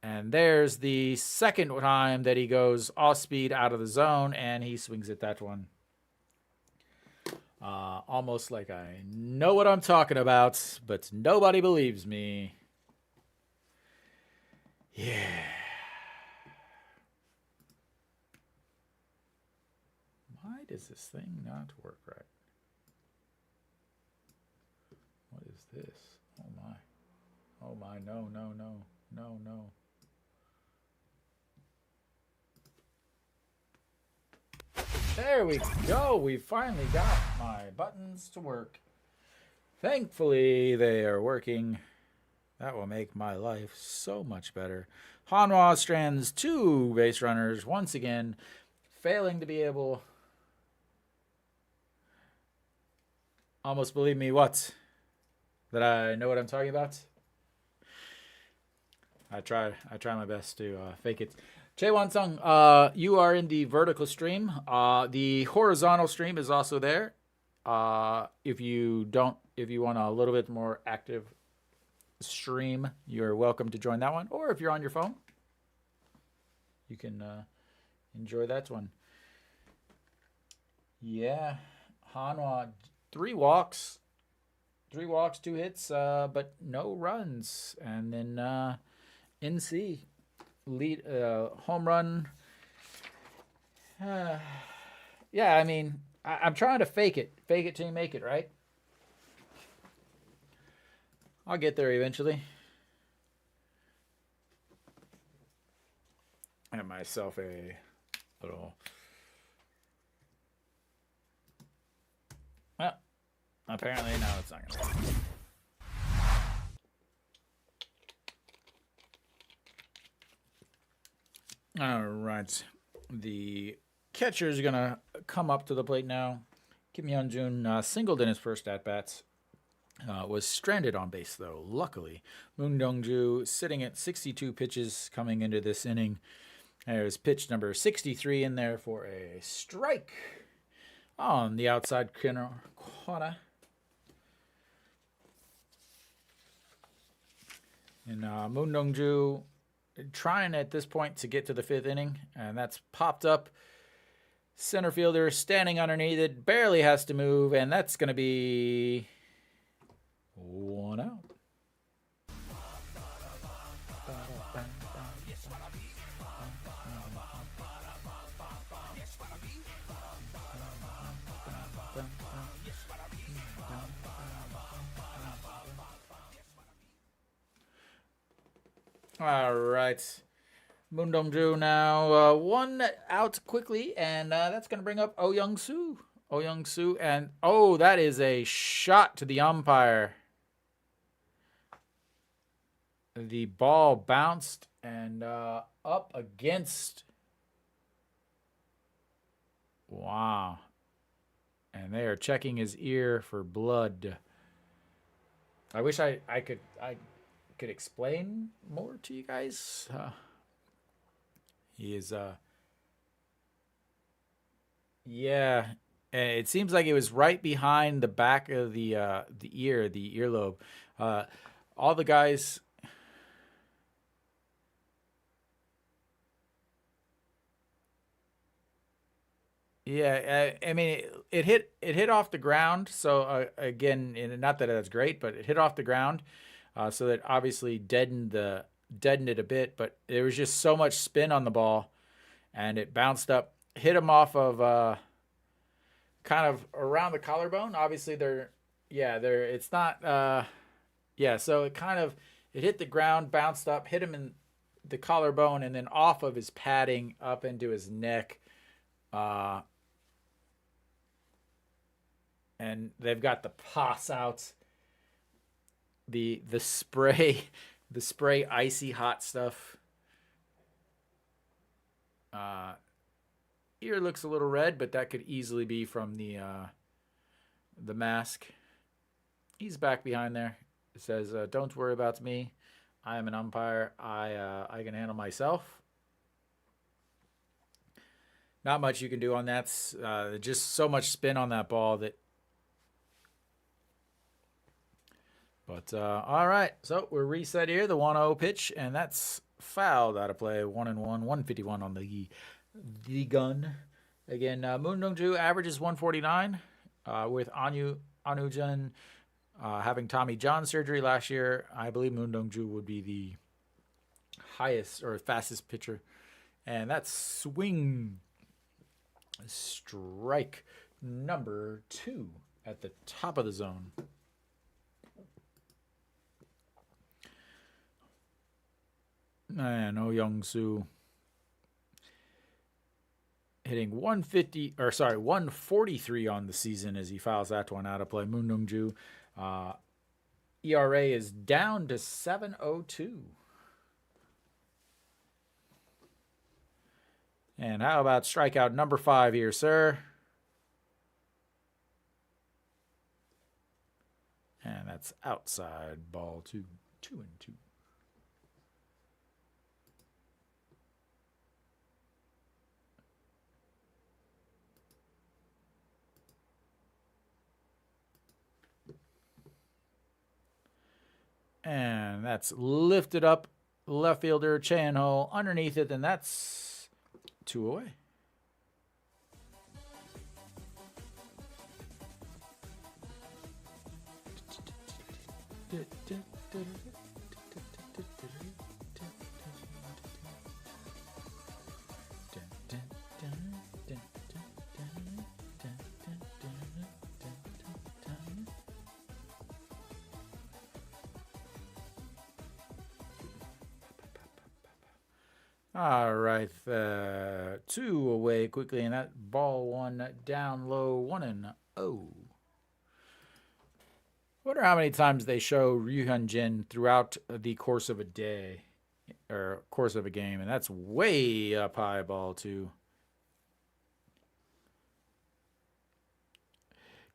Speaker 1: And there's the second time that he goes off-speed out of the zone, and he swings at that one. Almost like I know what I'm talking about, but nobody believes me. Yeah. Why does this thing not work right? What is this? Oh my. Oh my, no, no, no, no, no. There we go. We finally got my buttons to work. Thankfully, they are working. That will make my life so much better. Hanwha strands 2 base runners once again, failing to be able. Almost believe me, what? That I know what I'm talking about? I try my best to fake it. Chaewon Sung, you are in the vertical stream. The horizontal stream is also there. If you want a little bit more active stream, you're welcome to join that one. Or if you're on your phone, you can enjoy that one. Yeah, Hanwha, 3 walks, 2 hits, but no runs. And then NC lead home run. Yeah, I mean, I'm trying to fake it till you make it, right? I'll get there eventually. I have myself a little. Well, apparently no, it's not gonna work. All right, the catcher is gonna come up to the plate now. Kim Hyun-jun singled in his first at bats. Was stranded on base though. Luckily, Moon Dong-ju sitting at 62 pitches coming into this inning. There's pitch number 63 in there for a strike on the outside corner. And Moon Dong-ju trying at this point to get to the 5th inning, and that's popped up. Center fielder standing underneath it, barely has to move, and that's going to be 1 out. All right. Moon Dong-ju now 1 out quickly, and that's going to bring up Oh Young-soo. Oh Young-soo, and that is a shot to the umpire. The ball bounced and up against. Wow. And they are checking his ear for blood. I wish I could explain more to you guys. He is yeah, it seems like it was right behind the back of the earlobe. All the guys. Yeah, I mean it hit off the ground. So again, not that that's great, but it hit off the ground, so that obviously deadened it a bit. But there was just so much spin on the ball, and it bounced up, hit him off of kind of around the collarbone. Obviously, it's not. So it hit the ground, bounced up, hit him in the collarbone, and then off of his padding up into his neck. And they've got the pus out, the spray, icy hot stuff. ear looks a little red, but that could easily be from the mask. He's back behind there. It says, "Don't worry about me. I am an umpire. I can handle myself." Not much you can do on that. Just so much spin on that ball that. But all right, so we're reset here. The 1-0 pitch, and that's fouled out of play. 1-1, 151 on the gun. Again, Moon Dong-ju averages 149 with Anujun having Tommy John surgery last year. I believe Moon Dong-ju would be the highest or fastest pitcher. And that's swing strike number 2 at the top of the zone. And Oh Young-soo hitting 143 on the season as he fouls that one out of play. Moon Dong-ju ERA is down to 7.02. And how about strikeout number 5 here, sir? And that's outside, ball 2, 2-2. And that's lifted up, left fielder Changwon underneath it, and that's 2 away. All right, 2 away quickly, and that ball 1 down low, 1-0. Wonder how many times they show Ryuhyun Jin throughout the course of a day or course of a game, and that's way up high, ball 2.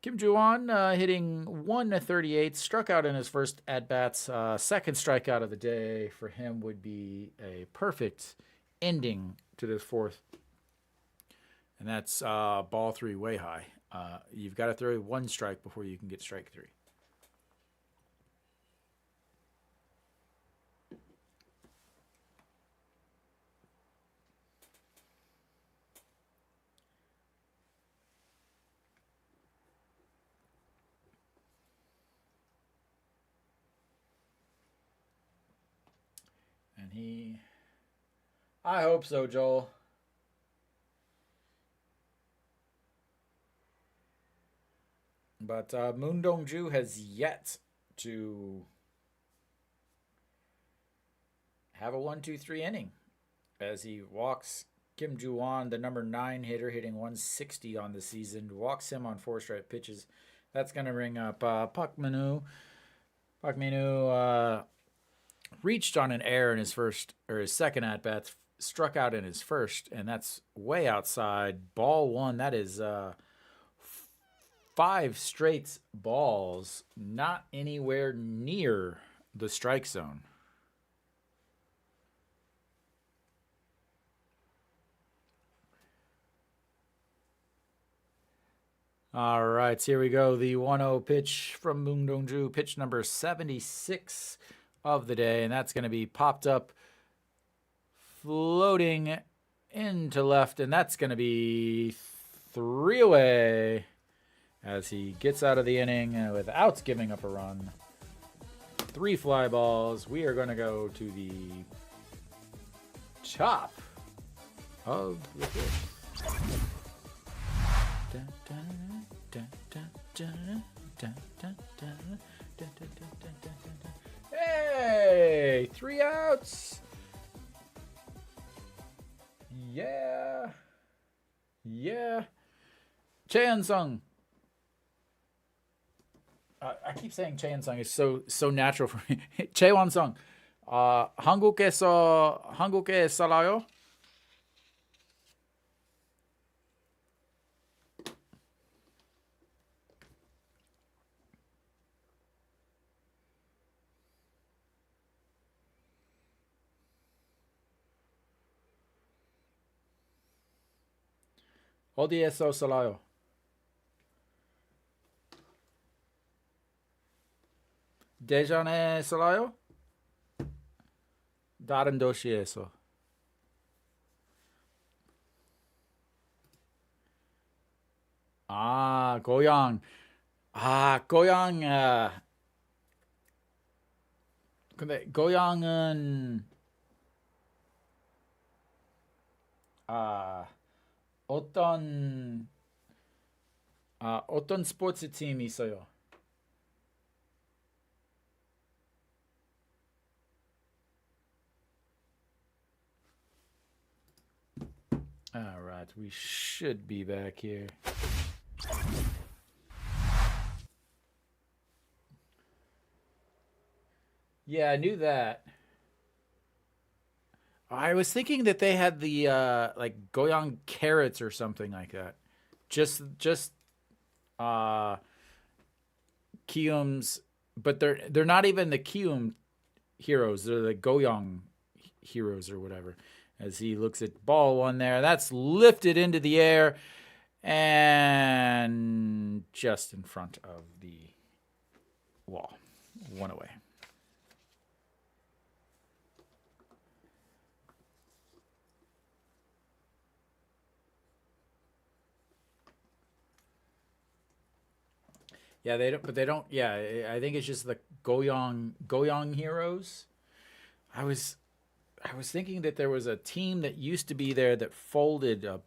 Speaker 1: Kim Joo-won hitting 138, struck out in his first at-bats. Second strikeout of the day for him would be a perfect ending to this 4th. And that's ball 3 way high. You've got to throw 1 strike before you can get strike 3. And I hope so, Joel. But Moon Dong-ju has yet to have a 1-2-3 inning as he walks Kim Joo-won, the number 9 hitter, hitting 160 on the season, walks him on 4 straight pitches. That's going to bring up Park Min-woo. Park Min-woo reached on an error in his second at bat, struck out in his first, and that's way outside. Ball 1. That is 5 straight balls, not anywhere near the strike zone. All right, here we go. The 1-0 pitch from Moon Dong-ju, pitch number 76 of the day, and that's going to be popped up, floating into left, and that's going to be 3 away as he gets out of the inning without giving up a run. 3 fly balls. We are going to go to the top of the pitch. Hey, 3 outs. Yeah. Chaehyun-sung. I keep saying Chaehyun-sung. It's so natural for me. Chaehyun-sung. 한국에 살아요? 어디에서 살아요? 대전에 살아요? 다른 도시에서. 아, 고향. 아, 고향. 근데 고향은 아, 어떤 어떤 스포츠 팀이 있어요? All right, we should be back here. Yeah, I knew that. I was thinking that they had the like goyang carrots or something like that. Just uh Kium's, but they're not even the Kium heroes. They're the goyang heroes or whatever. As he looks at ball one there, that's lifted into the air and just in front of the wall. One away. Yeah, they don't. But they don't. Yeah, I think it's just the Goyong heroes. I was I was thinking that there was a team that used to be there that folded a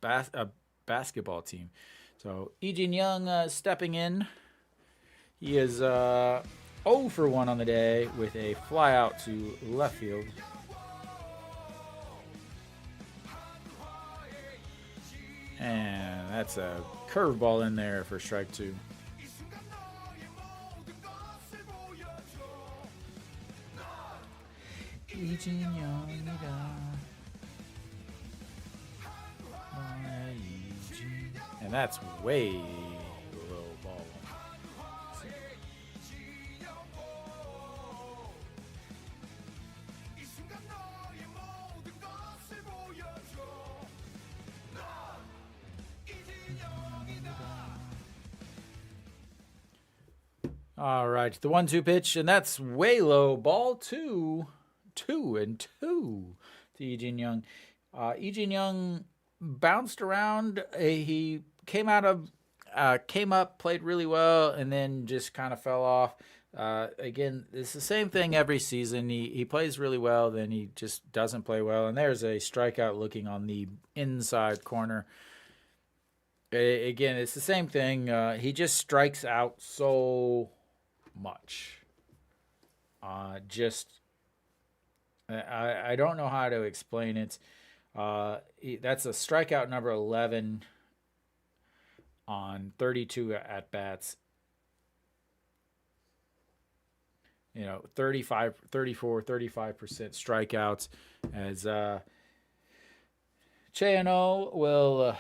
Speaker 1: basketball team. So Lee Jin Young stepping in. He is 0 for 1 on the day with a fly out to left field. And that's a curveball in there for strike 2. And that's way low ball. All right, the 1-2 pitch, and that's way low. Ball 2, 2-2 to Lee Jin Young. Lee Jin Young bounced around. He came up, played really well, and then just kind of fell off. Again, it's the same thing every season. He plays really well, then he just doesn't play well. And there's a strikeout looking on the inside corner. Again, it's the same thing. He just strikes out so much. I don't know how to explain it. That's a strikeout number 11 on 32 at bats. 35 35% strikeouts as Chano will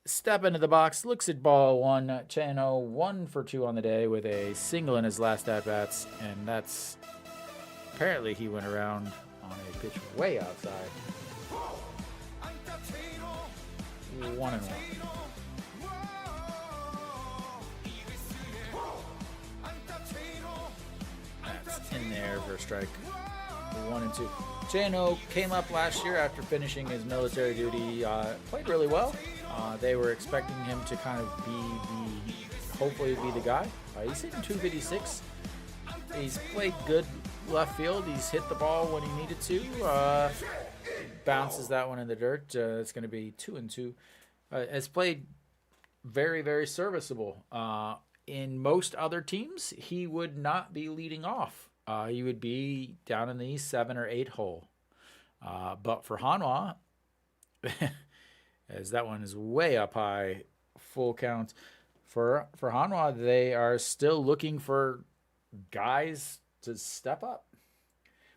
Speaker 1: step into the box, looks at ball 1. Chano 1 for 2 on the day with a single in his last at bats, and that's apparently he went around on a pitch way outside. 1-1. That's in there for a strike. 1-2. Chano came up last year after finishing his military duty. Played really well. They were expecting him to kind of hopefully be the guy. He's hitting 256. He's played good left field. He's hit the ball when he needed to. Bounces that one in the dirt. It's going to be 2-2. Has played very, very serviceable. In most other teams, he would not be leading off. He would be down in the 7 or 8 hole. But for Hanwha, as that one is way up high, full count. For Hanwha, they are still looking for guys to step up.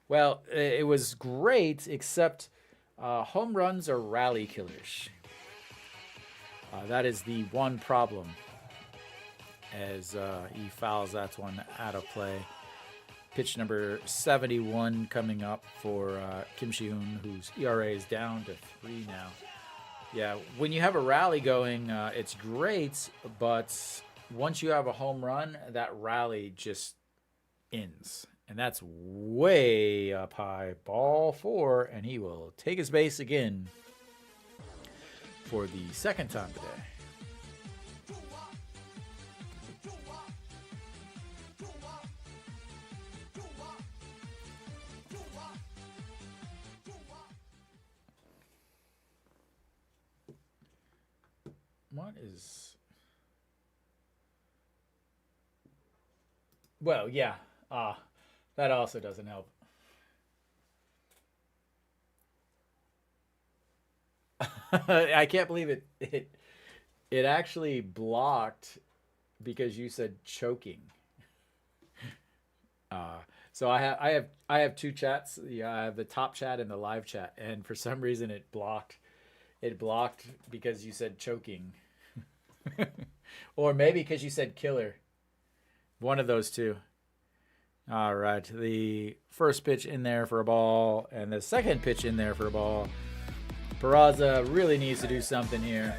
Speaker 1: Well, it was great, except home runs are rally killers. That is the one problem, as he fouls that one out of play. Pitch number 71 coming up for Kim Si-hoon, whose ERA is down to 3 now. Yeah, when you have a rally going, it's great, but once you have a home run, that rally just ends. And that's way up high. Ball four, and he will take his base again for the second time today. What is... Well, yeah. That also doesn't help. I can't believe it actually blocked because you said choking. So I have two chats. Yeah, I have the top chat and the live chat, and for some reason it blocked. It blocked because you said choking, or maybe because you said killer. One of those two. All right, the first pitch in there for a ball, and the second pitch in there for a ball. Peraza really needs to do something here.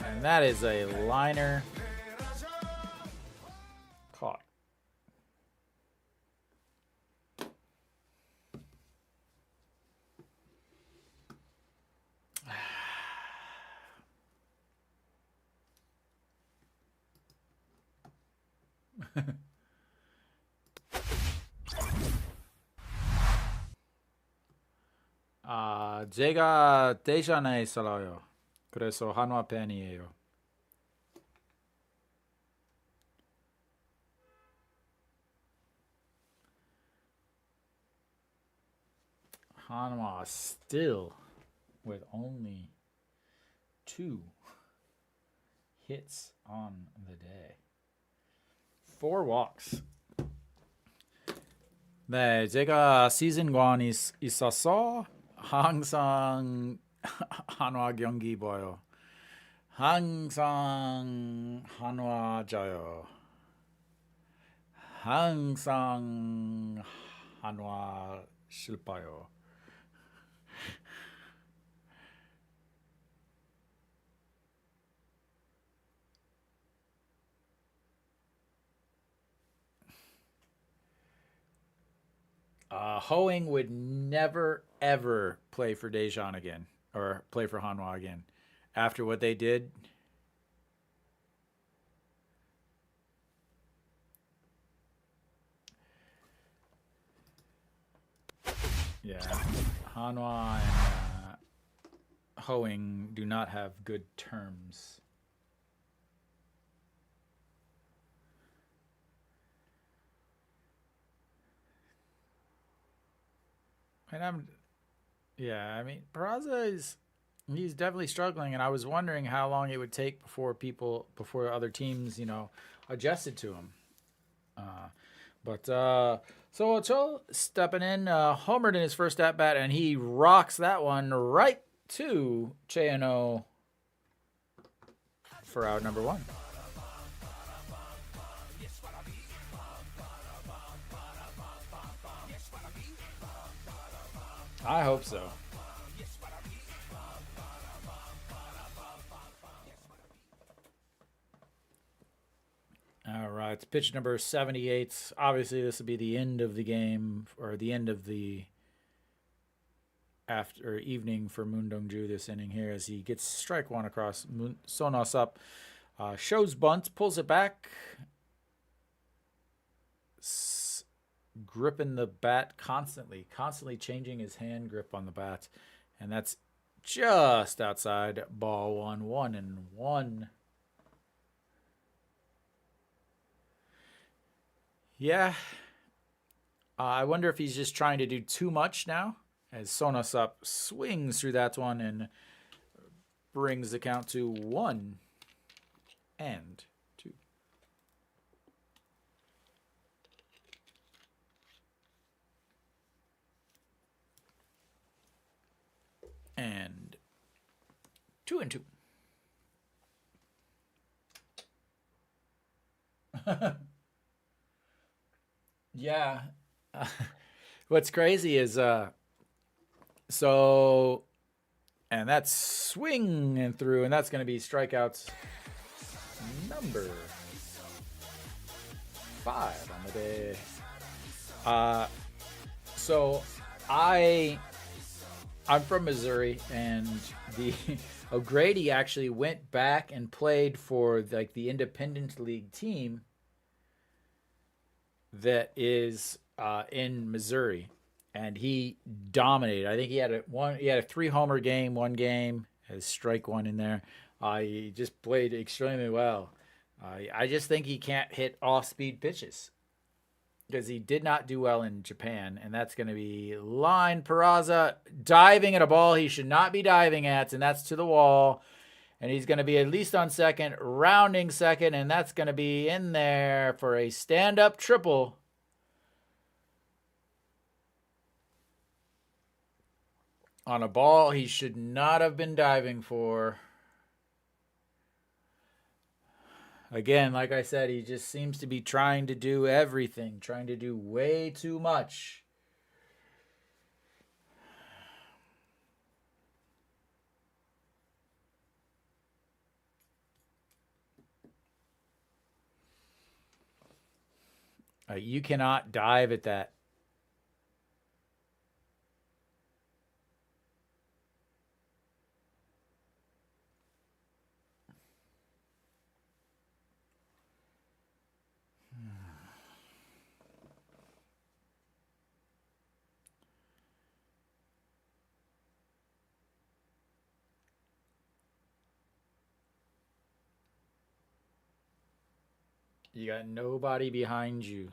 Speaker 1: And that is a liner. Caught. 제가 대전에 살아요. 그래서 한화 팬이에요. Hanwha still with only 2 hits on the day. 4 walks. 네, 제가 시즌1 있어서 항상 한화 경기 봐요. 항상 한화 져요. 항상 한화 실패요. Hoeing would never, ever play for Daejeon again, or play for Hanwha again. After what they did, yeah, Hanwha and Hoeing do not have good terms. And I mean, Peraza he's definitely struggling, and I was wondering how long it would take before other teams, adjusted to him. So Cho stepping in, homered in his first at bat, and he rocks that one right to Cheano for out number 1. I hope so. All right, pitch number 78. Obviously, this will be the end of the game, or the end of the after evening for Moon Dong-ju this inning here, as he gets strike 1 across. Sonos up, shows bunt, pulls it back, gripping the bat constantly changing his hand grip on the bat, and that's just outside. Ball 1-1. Yeah, I wonder if he's just trying to do too much now, as Sonos up swings through that one and brings the count to 1-2. And 2-2. Yeah. What's crazy is so and that's swing and through, and that's going to be strikeouts number 5 on the day. So I'm from Missouri, and the O'Grady actually went back and played for like the Independent League team that is in Missouri, and he dominated. I think he had a 3-homer game, one game, has strike one in there. He just played extremely well. I just think he can't hit off-speed pitches because he did not do well in Japan, and that's going to be line Peraza diving at a ball he should not be diving at, and that's to the wall. And he's going to be at least on second, rounding second, and that's going to be in there for a stand-up triple. On a ball he should not have been diving for. Again, like I said, he just seems to be trying to do everything, trying to do way too much. You cannot dive at that. You got nobody behind you.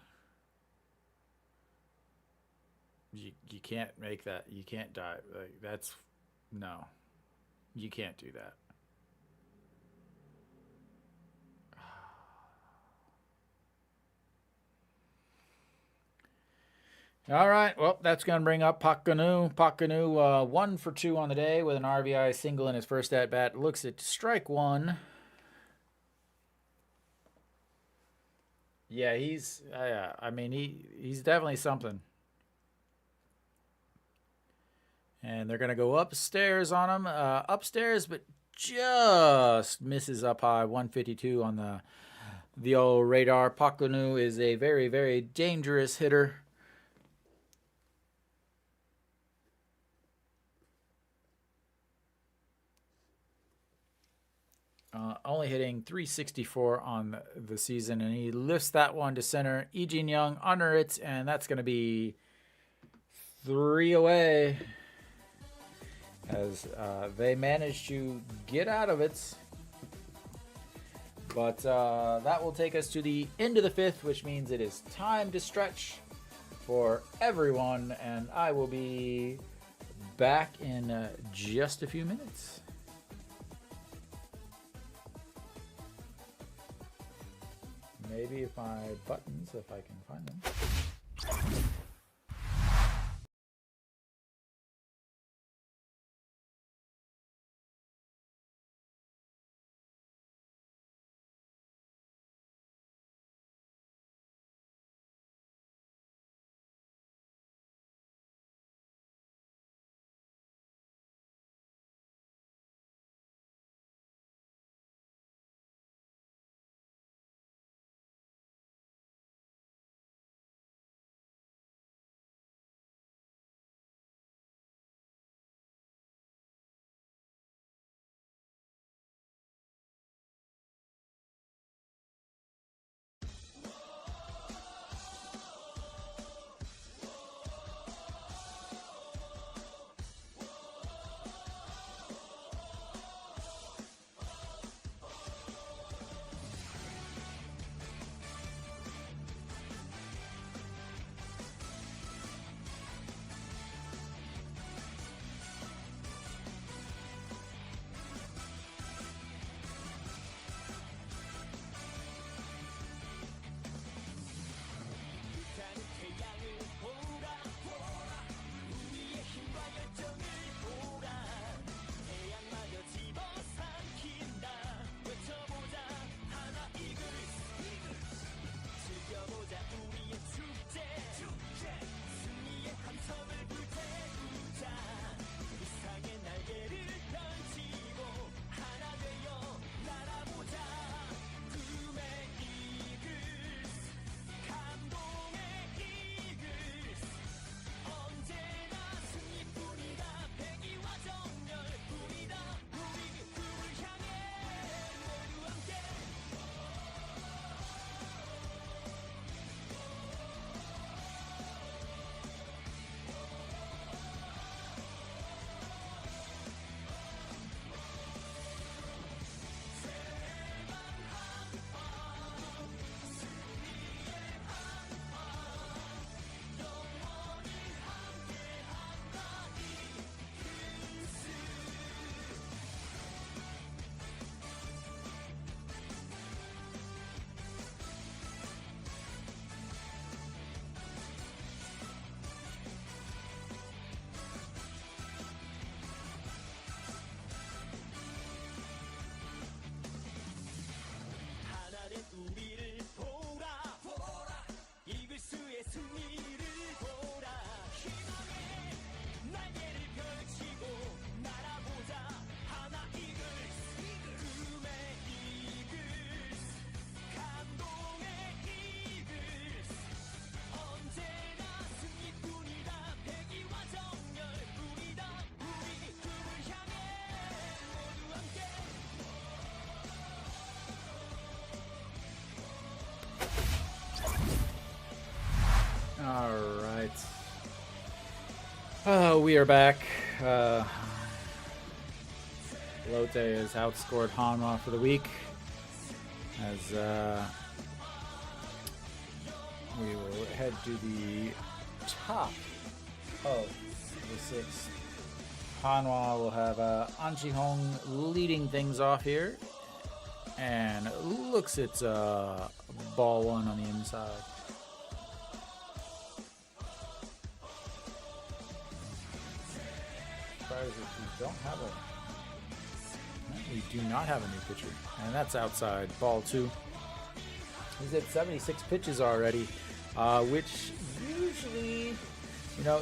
Speaker 1: You can't make that. You can't dive. Like, that's no. You can't do that. All right. Well, that's going to bring up Pak Ganu. Pak Ganu, 1 for 2 on the day with an RBI single in his first at bat. Looks at strike one. Yeah, he's. I mean, he's definitely something. And they're going to go upstairs on him. Upstairs, but just misses up high. 152 on the old radar. Pak Ganu is a very, very dangerous hitter. Only hitting 364 on the season, and he lifts that one to center. Lee Jin Young under it, and that's going to be 3 away as they managed to get out of it. But that will take us to the end of the 5th, which means it is time to stretch for everyone, and I will be back in just a few minutes. Maybe if my buttons, if I can find them. So we are back. Lotte has outscored Hanwha for the week. As we will head to the top of the sixth. Hanwha will have An Ji-hong leading things off here. And looks it's ball one on the inside. Surprised if we don't have we do not have a new pitcher. And that's outside. Ball two. He's at 76 pitches already, which usually,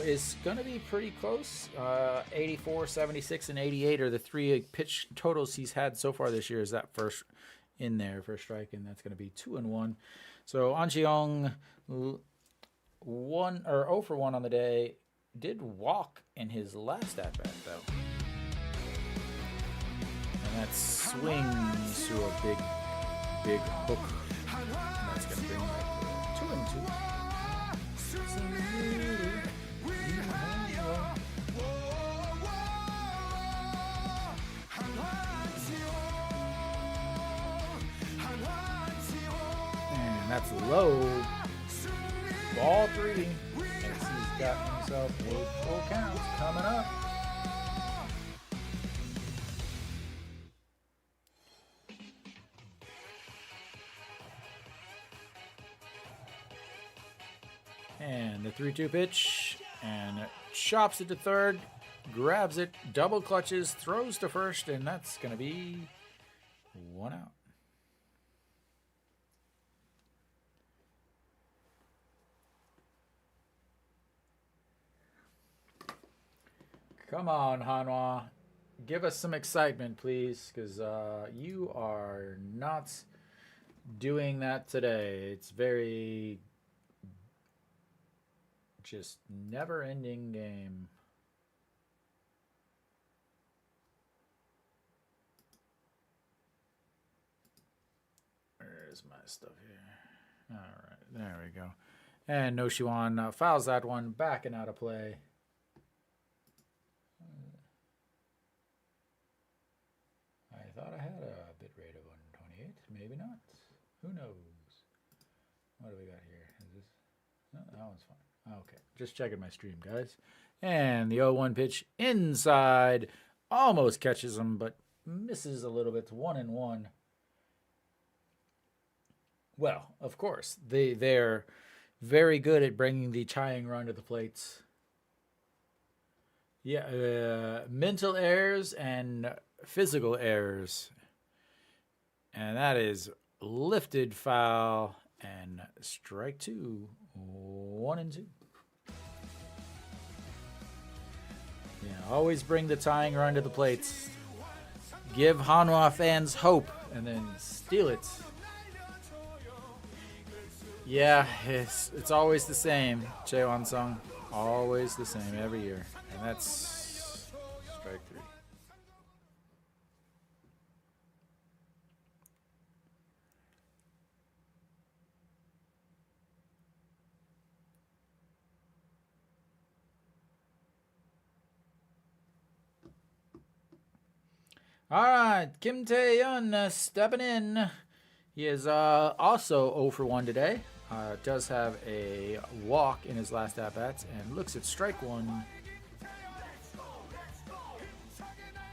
Speaker 1: is going to be pretty close. 84, 76, and 88 are the three pitch totals he's had so far this year. Is that first in there for strike, and that's going to be 2-1. So An Ji-hong, 0 for 1 on the day. Did walk in his last at bat though. And that swings to a big hook. And that's going to bring back 2-2. And that's low. Ball three. As he's got himself a full count coming up. And the 3-2 pitch, and chops it to third, grabs it, double clutches, throws to first, and that's going to be 1 out. Come on, Hanwha. Give us some excitement, please, because you are not doing that today. It's very just never-ending game. Where's my stuff here? All right, there we go. And No Shiwan fouls that one, backing out of play. I thought I had a bit rate of 128. Maybe not. Who knows? What do we got here? Is this? No, that one's fine. Okay, just checking my stream, guys. And the 0-1 pitch inside. Almost catches him, but misses a little bit. 1-1. Well, of course, they're very good at bringing the tying run to the plates. Yeah, mental errors and physical errors. And that is lifted foul and strike two. 1-2. Yeah, always bring the tying run to the plates. Give Hanwha fans hope and then steal it. Yeah, it's always the same, Changwon Sung. Always the same every year. And that's strike three. All right, Kim Tae-yeon stepping in. He is also 0 for 1 today. Does have a walk in his last at-bats and looks at strike one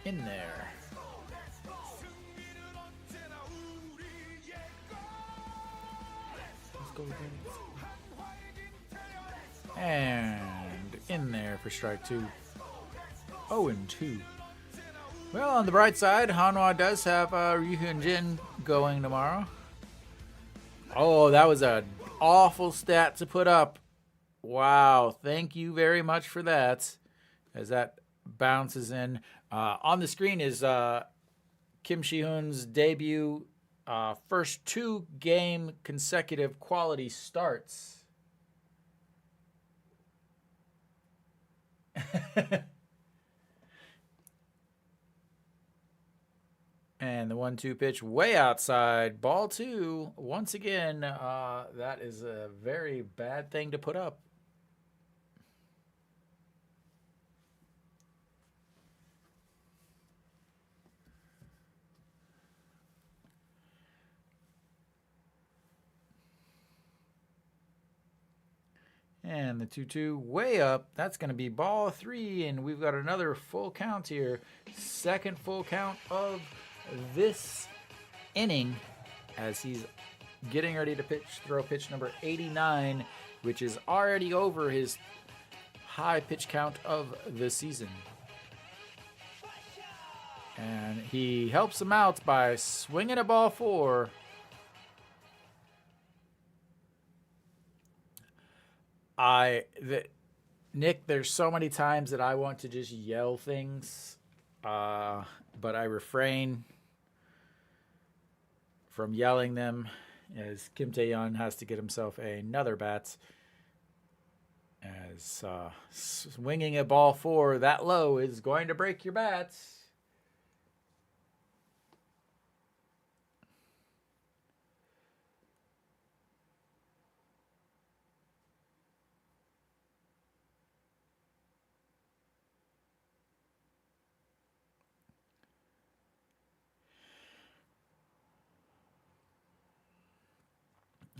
Speaker 1: in there. Let's go again. And in there for strike two. 0-2. Well, on the bright side, Hanwha does have Ryu Hyun-jin going tomorrow. Oh, that was an awful stat to put up. Wow, thank you very much for that. As that bounces in. On the screen is Kim Shi-hoon's debut. First 2-game consecutive quality starts. And the 1-2 pitch way outside. Ball two. Once again, that is a very bad thing to put up. And the 2-2 way up. That's going to be ball 3, and we've got another full count here. Second full count of this inning as he's getting ready to throw pitch number 89, which is already over his high pitch count of the season. And he helps him out by swinging at ball 4. Nick, there's so many times that I want to just yell things, but I refrain from yelling them as Kim Tae-yeon has to get himself another bat. As swinging a ball 4 that low is going to break your bats.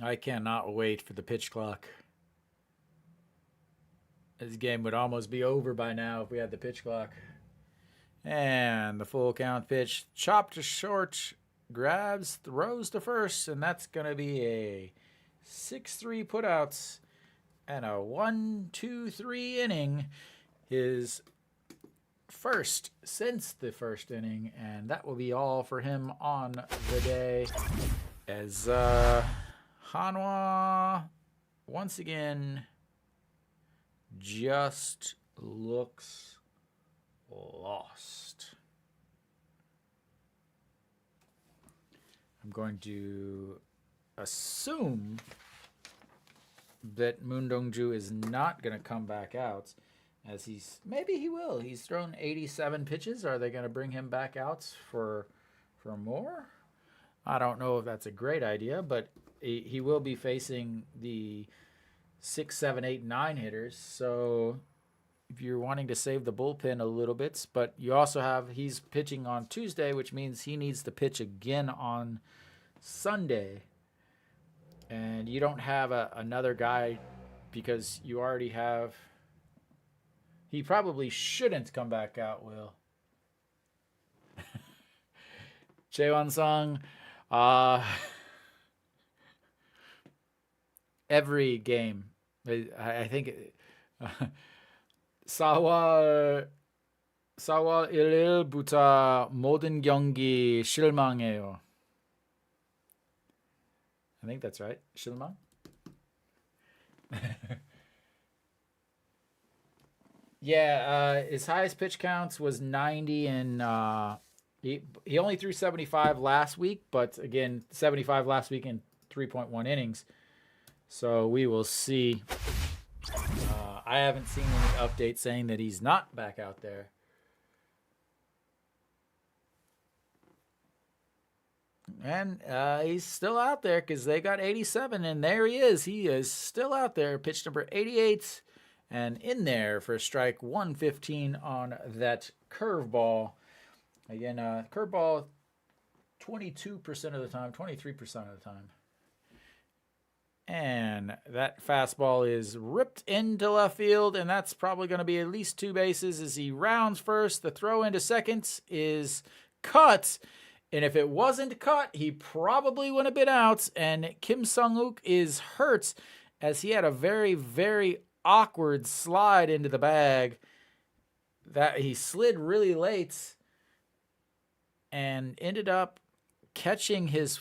Speaker 1: I cannot wait for the pitch clock. This game would almost be over by now if we had the pitch clock. And the full count pitch, chopped to short, grabs, throws to first, and that's going to be a 6-3 putouts and a 1-2-3 inning. His first since the first inning, and that will be all for him on the day. As Hanwha, once again, just looks lost. I'm going to assume that Moon Dong-ju is not going to come back out, as maybe he will. He's thrown 87 pitches. Are they going to bring him back out for more? I don't know if that's a great idea, but he will be facing the 6, 7, 8, 9 hitters. So if you're wanting to save the bullpen a little bit, but you also he's pitching on Tuesday, which means he needs to pitch again on Sunday. And you don't have another guy because you already have. He probably shouldn't come back out, Will. Changwon-sung. Every game, I think 사월 1일부터 모든 경기 실망해요. I think that's right. 실망? Yeah, his highest pitch counts was 90, and he only threw 75 last week, but again, 75 last week in 3.1 innings. So we will see. I haven't seen any updates saying that he's not back out there. And he's still out there because they got 87, and there he is. He is still out there. Pitch number 88, and in there for strike 115 on that curveball. Again, curveball 22% of the time, 23% of the time. And that fastball is ripped into left field, and that's probably going to be at least 2 bases as he rounds first. The throw into second is cut, and if it wasn't cut, he probably would have been out. And Kim Sung-wook is hurt as he had a very, very awkward slide into the bag. That he slid really late and ended up catching his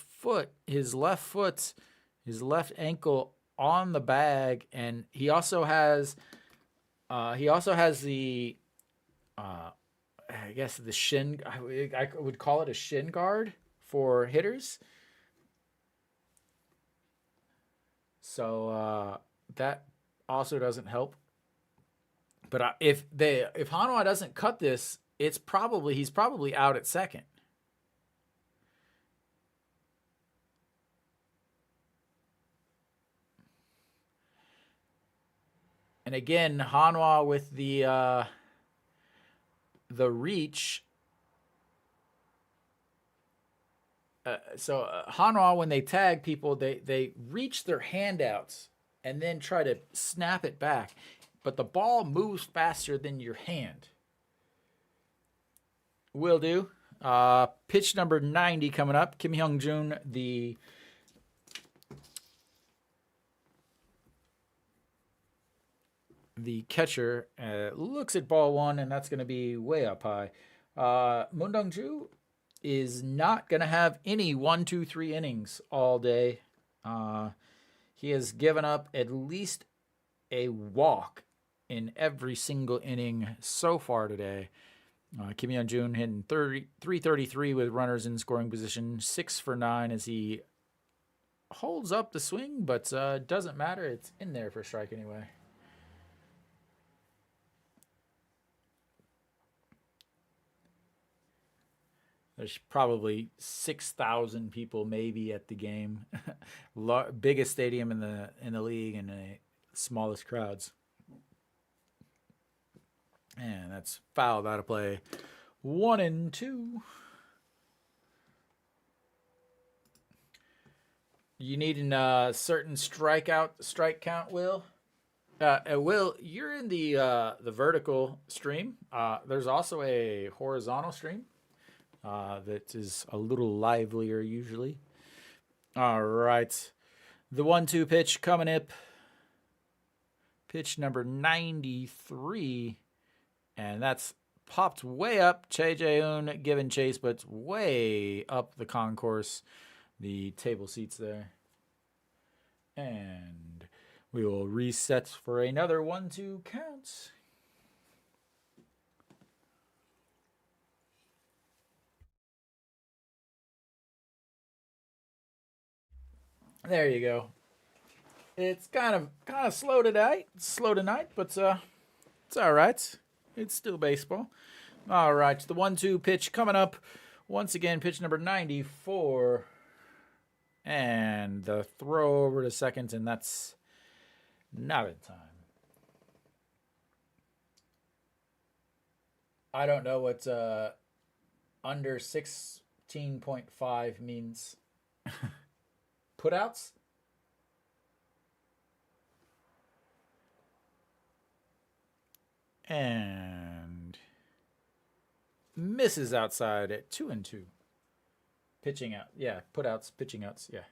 Speaker 1: left ankle on the bag, and he also has the I guess the shin. I would call it a shin guard for hitters. So that also doesn't help. But if Hanwha doesn't cut this, he's probably out at second. And again, Hanwha with the reach. So Hanwha, when they tag people, they reach their handouts and then try to snap it back. But the ball moves faster than your hand. Will do. Pitch number 90 coming up. Kim Hyung-jun, the catcher, looks at ball one, and that's going to be way up high. Moon Dong-ju is not going to have any 1, 2, 3 innings all day. He has given up at least a walk in every single inning so far today. Kim Hyun-jun hitting 333 with runners in scoring position, 6 for 9 as he holds up the swing, but doesn't matter. It's in there for a strike anyway. There's probably 6,000 people maybe at the game. Biggest stadium in the league and the smallest crowds. And that's fouled out of play. 1-2. You need a certain strike count, Will? Will, you're in the vertical stream. There's also a horizontal stream that is a little livelier usually. All right. The 1-2 pitch coming up. Pitch number 93. And that's popped way up. Choi Jae-hoon giving chase, but it's way up the concourse, the table seats there. And we will reset for another 1-2 count. There you go. It's kind of slow tonight. But it's all right. It's still baseball. All right, the 1-2 pitch coming up. Once again, pitch number 94. And the throw over to second, and that's not in time. I don't know what under 16.5 means. Putouts? And misses outside at 2-2. Pitching out. Yeah, putouts, pitching outs. Yeah.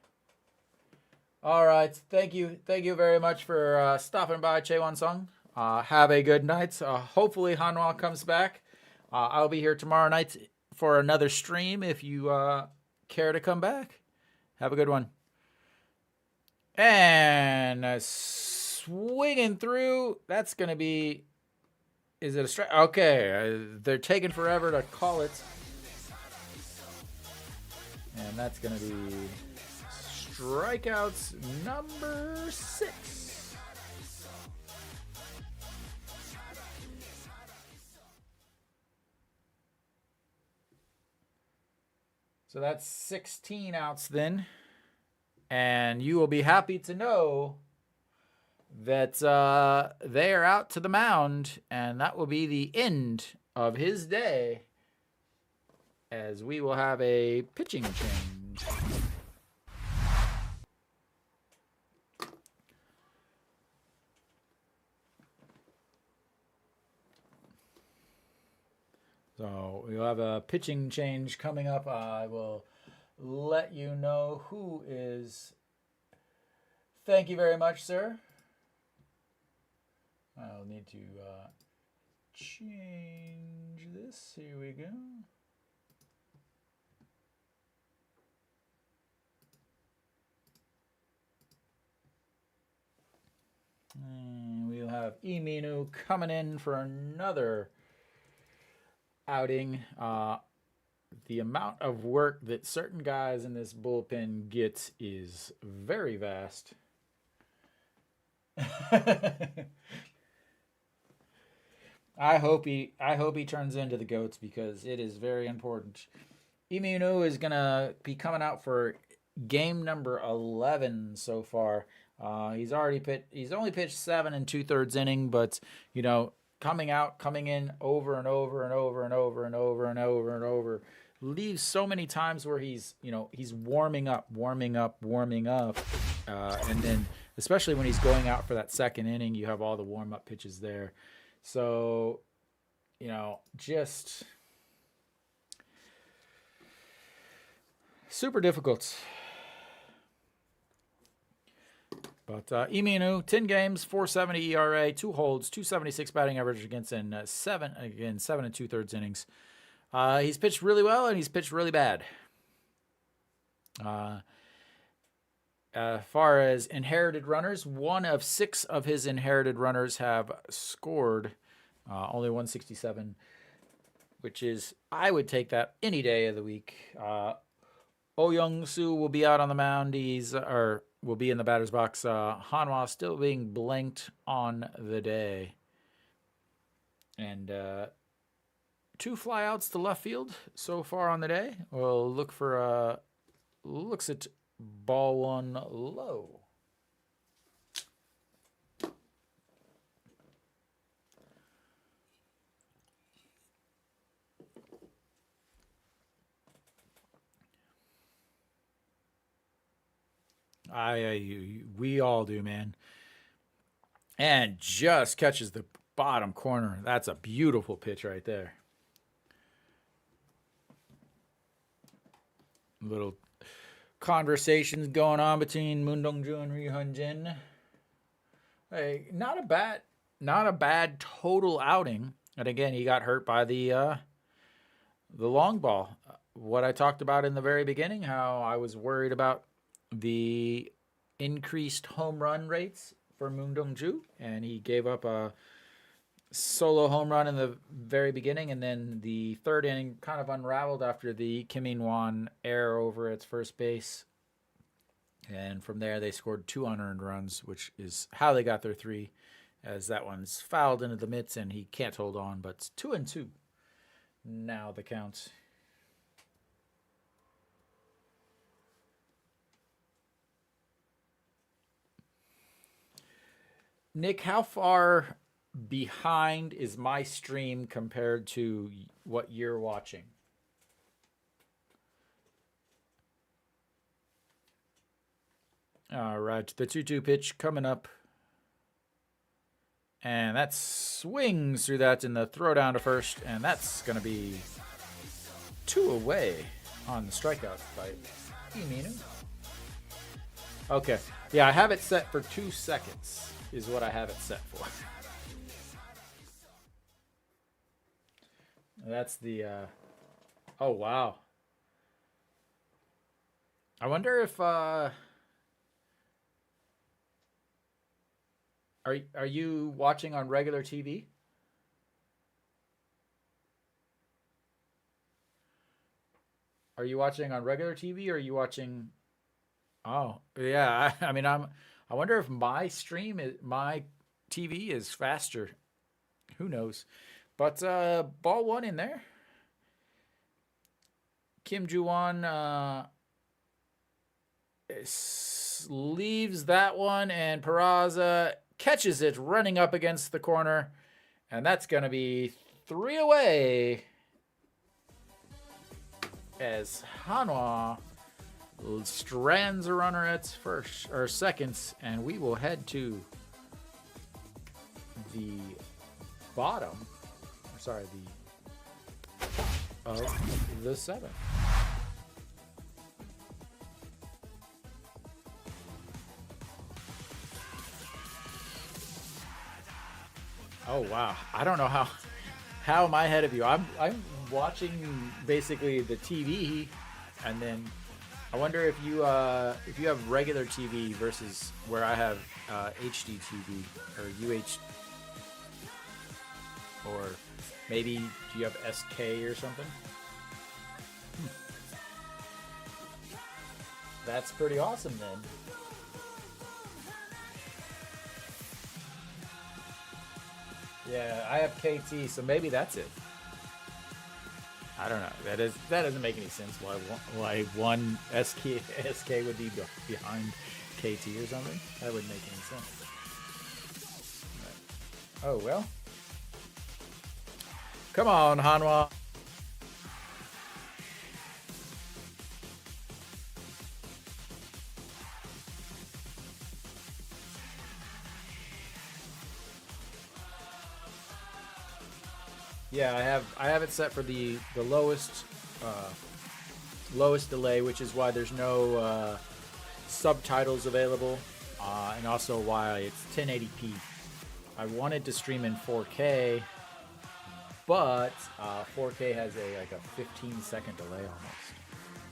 Speaker 1: All right. Thank you. Thank you very much for stopping by, Changwon Sung. Have a good night. Hopefully Hanwha comes back. I'll be here tomorrow night for another stream if you care to come back. Have a good one. And swinging through. That's going to be... Is it a strike? Okay. They're taking forever to call it. And that's going to be strikeouts number 6. So that's 16 outs then. And you will be happy to know that they are out to the mound. And that will be the end of his day, as we will have a pitching change. So we'll have a pitching change coming up. I will let you know who is. Thank you very much, sir. I'll need to change this. Here we go. And we'll have Iminu coming in for another outing. The amount of work that certain guys in this bullpen get is very vast. I hope he turns into the GOATs, because it is very important. Iminu is gonna be coming out for game number 11 so far. He's only pitched 7 2/3 inning, but coming in over and over and over and over and over and over and over, leaves so many times where he's warming up, and then especially when he's going out for that second inning. You have all the warm-up pitches there. So, just super difficult. But Iminu, 10 games, 4.70 ERA, 2 holds, 2.76 batting average against in 7 and 2/3 innings. He's pitched really well and he's pitched really bad. As far as inherited runners, 1 of 6 of his inherited runners have scored. Only 167, which is, I would take that any day of the week. Oh Young-soo will be out on the mound. Will be in the batter's box. Hanwha still being blanked on the day. And 2 flyouts to left field so far on the day. We'll look for looks at ball 1 low. We all do, man. And just catches the bottom corner. That's a beautiful pitch right there. Little conversations going on between Moon Dong-ju and Ri Hyun-jin. Hey, not a bad total outing. And again, he got hurt by the long ball. What I talked about in the very beginning, how I was worried about the increased home run rates for Moon Dong-ju, and he gave up a solo home run in the very beginning, and then the 3rd inning kind of unraveled after the Kim In-won error over at first base. And from there, they scored 2 unearned runs, which is how they got their 3, as that one's fouled into the mitts, and he can't hold on, but it's 2-2. Now the count. Nick, how far behind is my stream compared to what you're watching? All right, the 2-2 pitch coming up. And that swings through that in the throw down to first, and that's going to be 2 away on the strikeout by Iminu. Okay, yeah, I have it set for 2 seconds. Is what I have it set for. That's the oh wow. I wonder if are you watching on regular TV? Are you watching on regular TV or are you watching? Oh, yeah, I mean I wonder if my TV is faster. Who knows? But ball 1 in there. Kim Ju-won leaves that one, and Peraza catches it running up against the corner, and that's going to be 3 away as Hanwha strands a runner at first or seconds, and we will head to the bottom. Sorry, of the 7th. Oh wow! I don't know how am I ahead of you? I'm watching basically the TV, and then I wonder if you have regular TV versus where I have HD TV or UH, or maybe do you have SK or something? That's pretty awesome then. Yeah, I have KT, so maybe that's it. I don't know. That doesn't make any sense. Why one SK would be behind KT or something? That wouldn't make any sense. Right. Oh well. Come on, Hanwha. Yeah, I have it set for the lowest delay, which is why there's no subtitles available, and also why it's 1080p. I wanted to stream in 4K, but 4K has a 15-second delay almost.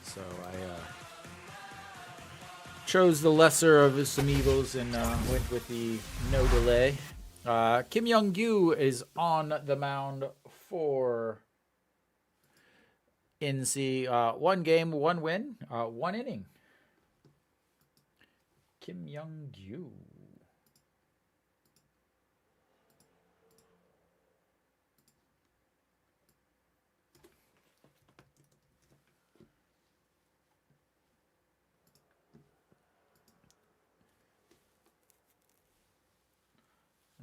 Speaker 1: So I chose the lesser of some evils and went with the no delay. Kim Young-gyu is on the mound for NC. 1 game, 1 win, 1 inning. Kim Young-gyu.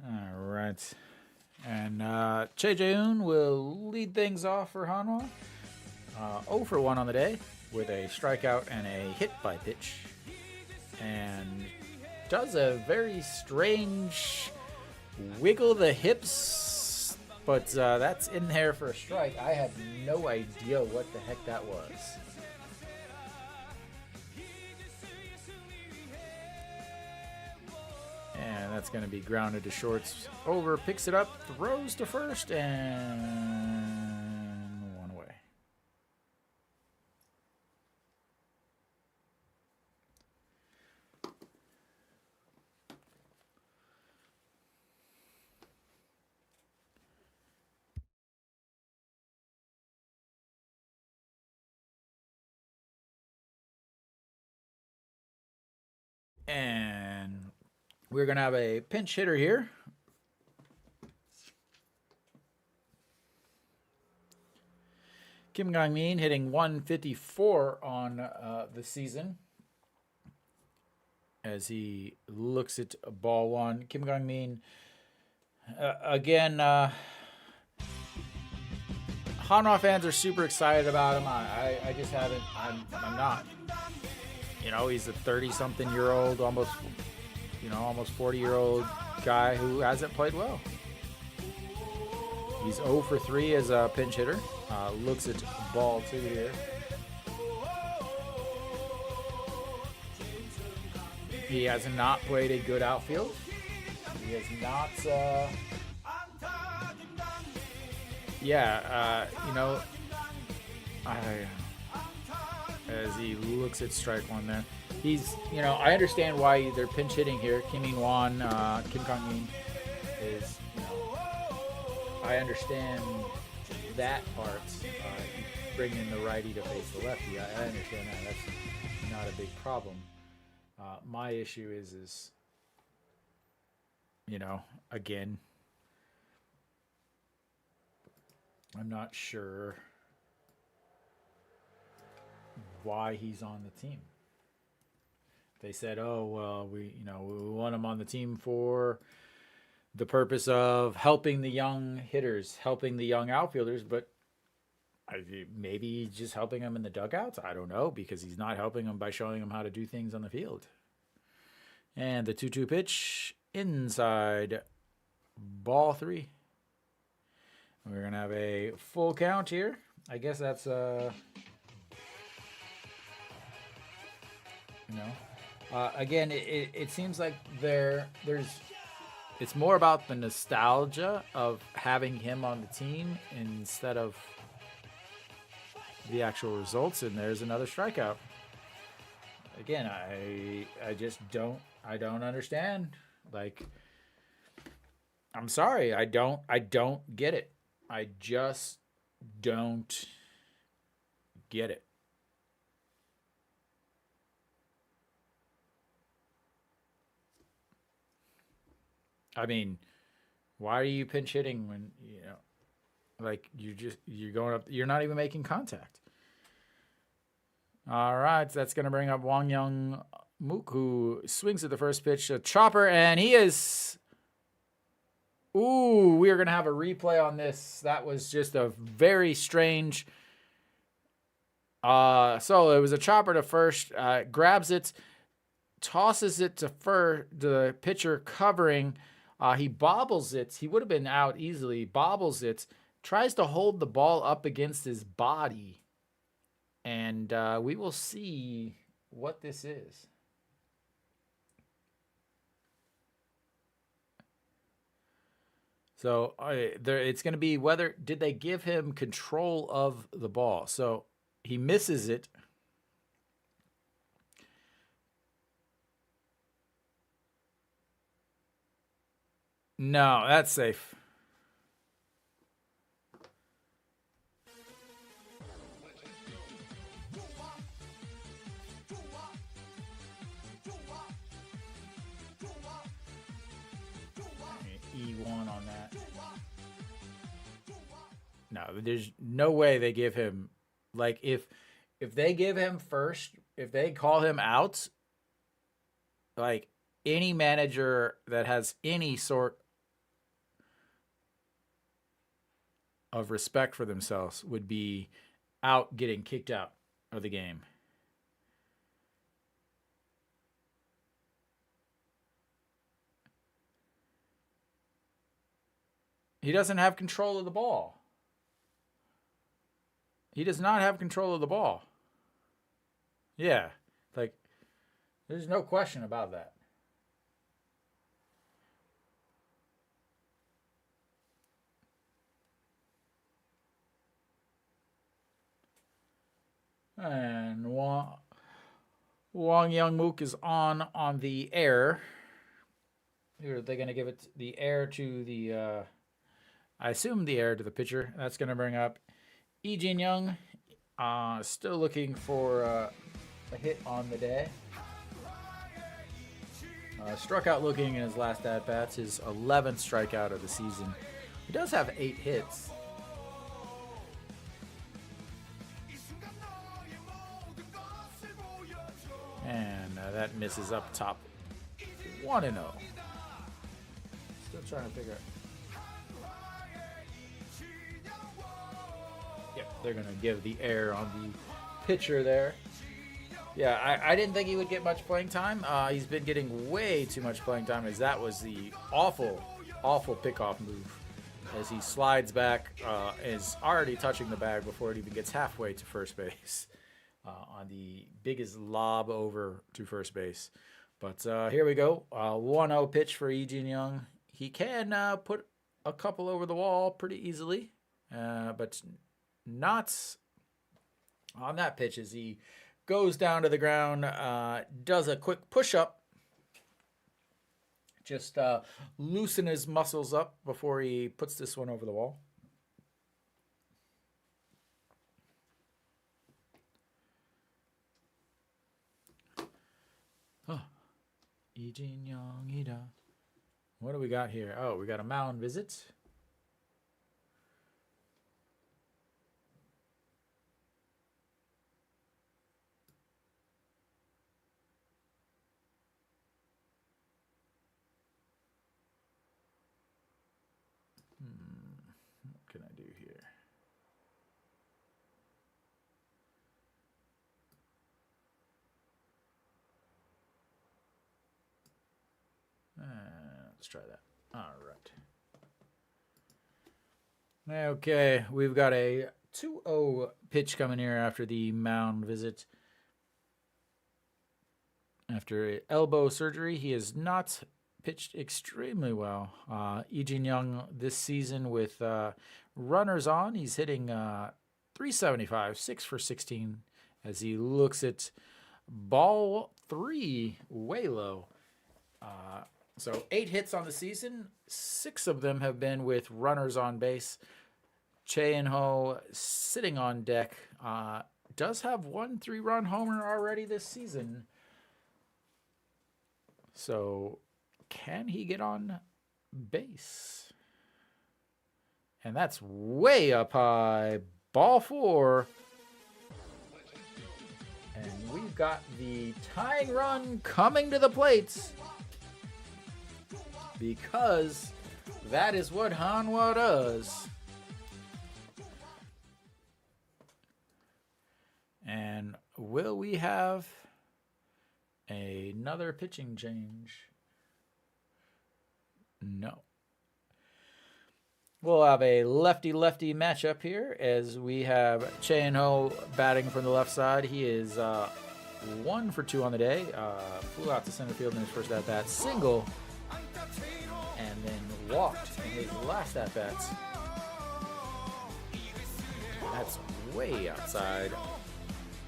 Speaker 1: All right. And Che Jae-eun will lead things off for Hanwha. 0 for 1 on the day with a strikeout and a hit by pitch. And does a very strange wiggle the hips, but that's in there for a strike. I had no idea what the heck that was. And that's going to be grounded to shorts. Over, picks it up, throws to first, and 1 away. And we're going to have a pinch hitter here. Kim Gang-min hitting 154 on the season as he looks at ball 1. Kim Gang-min, again, Hanwha fans are super excited about him. I just haven't. I'm not. You know, he's a 30-something-year-old, almost 40-year-old guy who hasn't played well. He's 0 for 3 as a pinch hitter. Looks at ball 2 here. He has not played a good outfield. He has not. As he looks at strike 1 there. He's, I understand why they're pinch hitting here. Kim Gang-min is, I understand that part. Bringing in the righty to face the lefty. I understand that. That's not a big problem. My issue is, again, I'm not sure why he's on the team. They said, "Oh, well, we want him on the team for the purpose of helping the young hitters, helping the young outfielders," but maybe just helping them in the dugouts. I don't know, because he's not helping them by showing them how to do things on the field. And the 2-2 pitch inside, ball 3. We're going to have a full count here. I guess that's, again, it seems like it's more about the nostalgia of having him on the team instead of the actual results. And there's another strikeout. Again, I just don't understand. Like, I'm sorry, I don't get it. I just don't get it. I mean, why are you pinch hitting when, you're going up, you're not even making contact. All right, that's going to bring up Wang Young Mook, who swings at the first pitch, a chopper, and he is... Ooh, we are going to have a replay on this. That was just a very strange... So it was a chopper to first, grabs it, tosses it to the pitcher covering... he bobbles it. He would have been out easily. Bobbles it, tries to hold the ball up against his body. And we will see what this is. So it's going to be whether did they give him control of the ball. So he misses it. No, that's safe. E1 on that. No, there's no way they give him, like, if they give him first, if they call him out, like, any manager that has any sort of respect for themselves would be out getting kicked out of the game. He doesn't have control of the ball. He does not have control of the ball. Yeah, like, there's no question about that. And Wang Youngmook is on the air. Are they going to give it the air to the, I assume the air to the pitcher. That's going to bring up Lee Jin Young. Still looking for a hit on the day. Struck out looking in his last at-bats, his 11th strikeout of the season. He does have 8 hits. And that misses up top. 1-0. Still trying to figure out. Yep, they're going to give the air on the pitcher there. Yeah, I didn't think he would get much playing time. He's been getting way too much playing time, as that was the awful pickoff move. As he slides back, is already touching the bag before it even gets halfway to first base. On the biggest lob over to first base. But here we go. 1-0 pitch for Lee Jin Young. He can put a couple over the wall pretty easily, but not on that pitch as he goes down to the ground, does a quick push-up, just loosen his muscles up before he puts this one over the wall. Lee Jin Young, Ida. What do we got here? Oh, we got a mound visit. What can I do here? Let's try that. All right. Okay, we've got a 2-0 pitch coming here after the mound visit. After elbow surgery, he has not pitched extremely well. Lee Jin Young this season with runners on, he's hitting 375, 6 for 16, as he looks at ball 3, way low. So 8 hits on the season, 6 of them have been with runners on base. Changwon sitting on deck, does have 1 3-run homer already this season. So can he get on base? And that's way up high. Ball 4. And we've got the tying run coming to the plate, because that is what Hanwha does. And will we have another pitching change? No. We'll have a lefty-lefty matchup here as we have Changwon batting from the left side. He is 1 for 2 on the day. Flew out to center field in his first at-bat, single, and then walked in his last at-bats. That's way outside.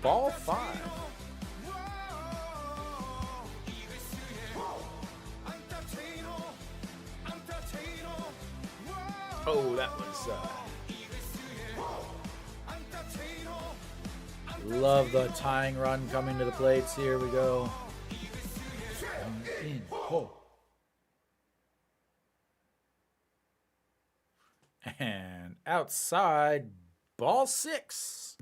Speaker 1: Ball 5. Oh, that was... love the tying run coming to the plates. Here we go. In. Oh. And outside, ball 6.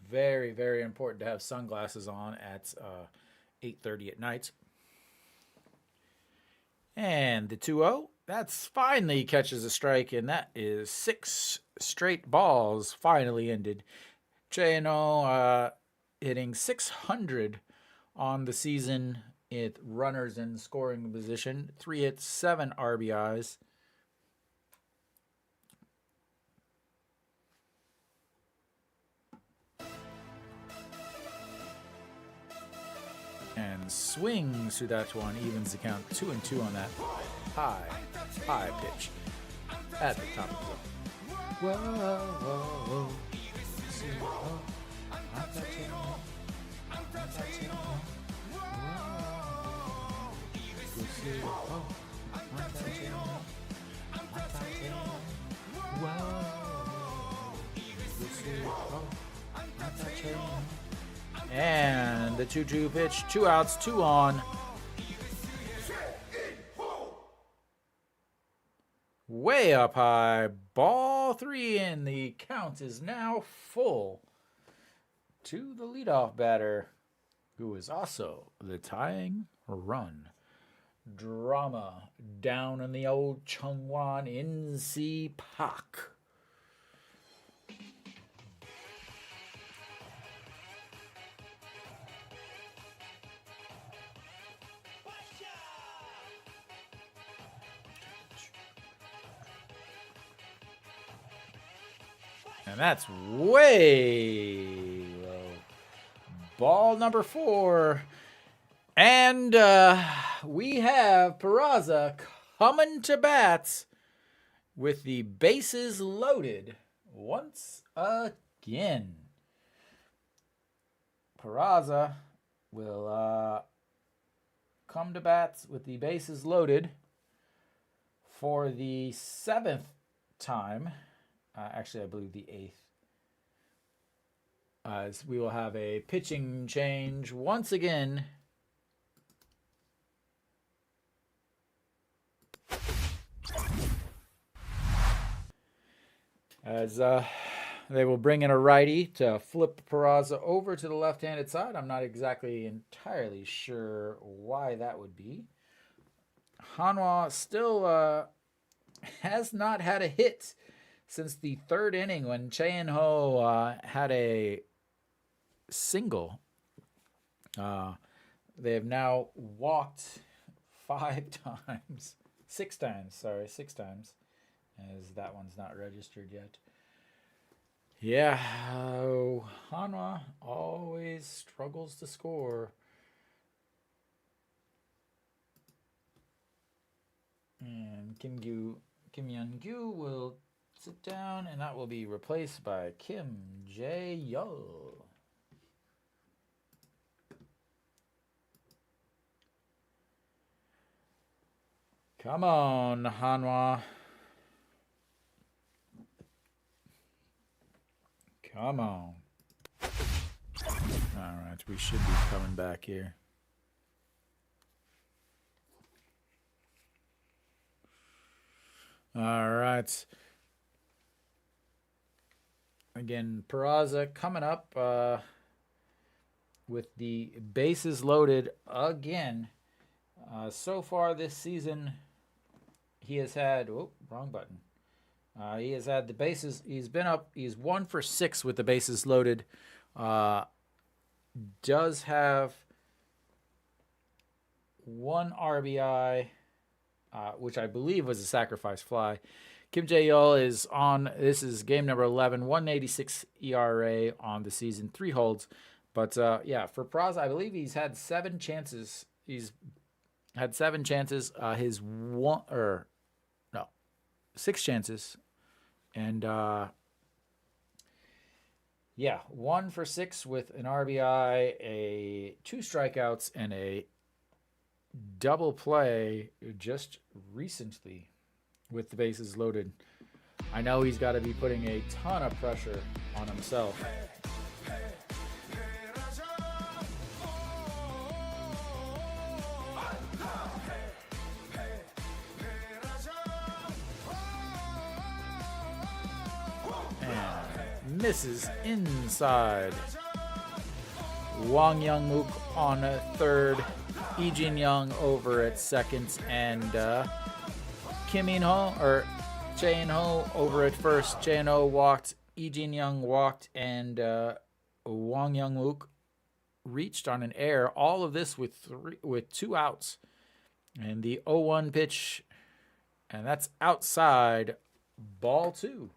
Speaker 1: Very, very important to have sunglasses on at 8:30 at night. And the 2-0, that's finally catches a strike, and that is 6 straight balls finally ended. Changwon hitting 600 on the season with runners in scoring position. 3 hits, 7 RBIs. And swings through that one, evens the count. 2-2 on that high pitch at the top of the zone. Whoa, whoa, whoa. And the 2-2 pitch, 2 outs, 2 on. Way up high, ball 3 in. The count is now full to the leadoff batter, who is also the tying run. Drama down in the old Changwon NC Park. And that's way low. Ball number 4. And we have Peraza coming to bats with the bases loaded once again. Peraza will come to bats with the bases loaded for the 7th time. Actually, I believe the 8th. As we will have a pitching change once again. As they will bring in a righty to flip Peraza over to the left-handed side. I'm not exactly entirely sure why that would be. Hanwha still has not had a hit since the 3rd inning when Changwon had a single. They have now walked 5 times. 6 times, sorry, 6 times. As that one's not registered yet. Yeah, Hanwha always struggles to score. And Kim Young-gyu will sit down, and that will be replaced by Kim Jae-yeol. Come on, Hanwha. Come on. All right, we should be coming back here. All right. Again, Peraza coming up with the bases loaded again. So far this season, he has had, oh, wrong button. He has had the bases, he's 1 for 6 with the bases loaded. Does have 1 RBI, which I believe was a sacrifice fly. Kim Jae-yeol is on, this is game number 11, 186 ERA on the season, 3 holds. But yeah, for Praz, I believe he's had 7 chances. He's had 7 chances. 6 chances. And yeah, 1 for 6 with an RBI, 2 strikeouts, and a double play just recently with the bases loaded. I know he's got to be putting a ton of pressure on himself. And misses inside. Wang Young-mook on third. Lee Jin-young over at second, and Kim In-ho or Chae In-ho over at first. Chae In-ho walked, Lee Jin-young walked, and Wang Young-mook reached on an error. All of this with 2 outs, and the 0-1 pitch, and that's outside, ball 2.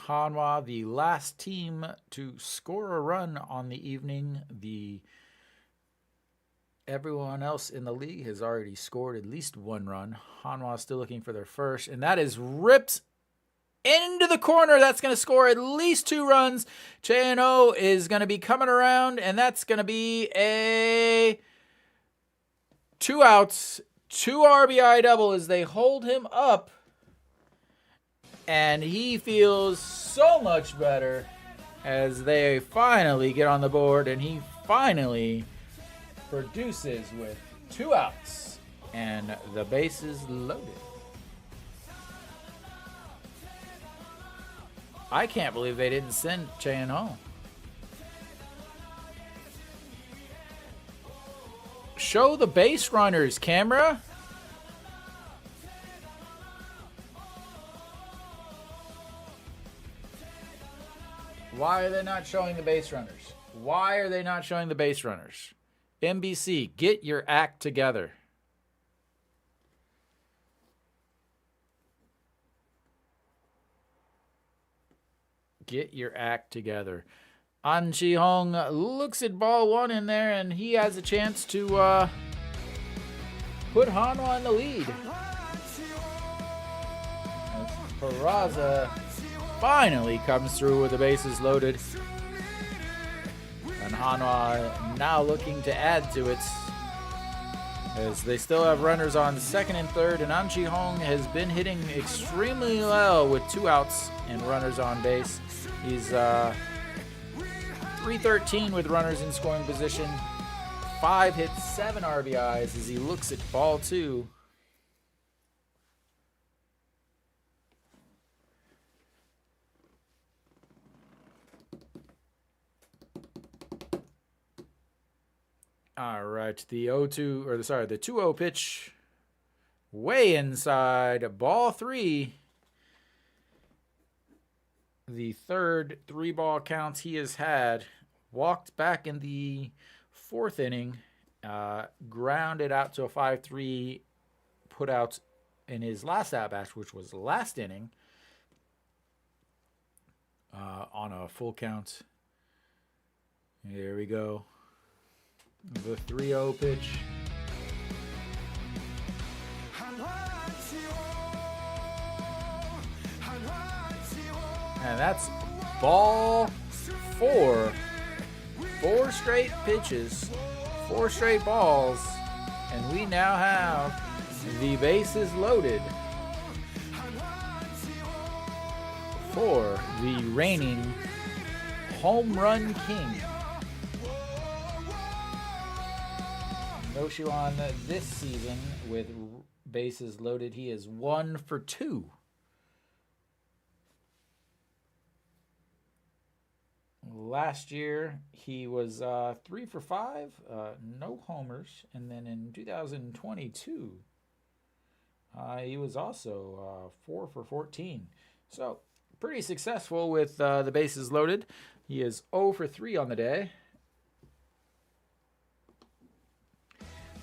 Speaker 1: Hanwha, the last team to score a run on the evening. Everyone else in the league has already scored at least 1 run. Hanwha still looking for their first, and that is ripped into the corner. That's going to score at least 2 runs. Chae In-ho is going to be coming around, and that's going to be a 2 outs, 2 RBI double as they hold him up. And he feels so much better as they finally get on the board, and he finally produces with 2 outs and the bases loaded. I can't believe they didn't send Chae In-ho. Show the base runners, camera. Why are they not showing the base runners? Why are they not showing the base runners? NBC, get your act together. Get your act together. An Ji-hong looks at ball 1 in there, and he has a chance to put Hanwha in the lead. As Peraza finally comes through with the bases loaded. And Hanwha now looking to add to it, as they still have runners on second and third, and An Ji-hong has been hitting extremely well with 2 outs and runners on base. He's 313 with runners in scoring position, 5 hits, 7 RBIs as he looks at ball 2. All right, the 2-0 pitch, way inside, ball 3. The third 3-ball counts he has had. Walked back in the 4th inning, grounded out to a 5-3, put out in his last at-bat, which was the last inning, on a full count. Here we go. The 3-0 pitch. And that's ball 4. 4 straight pitches, 4 straight balls, and we now have the bases loaded for the reigning home run king. No shoe on this season with bases loaded. He is 1 for 2. Last year, he was 3 for 5, no homers. And then in 2022, he was also 4 for 14. So, pretty successful with the bases loaded. He is 0 for 3 on the day,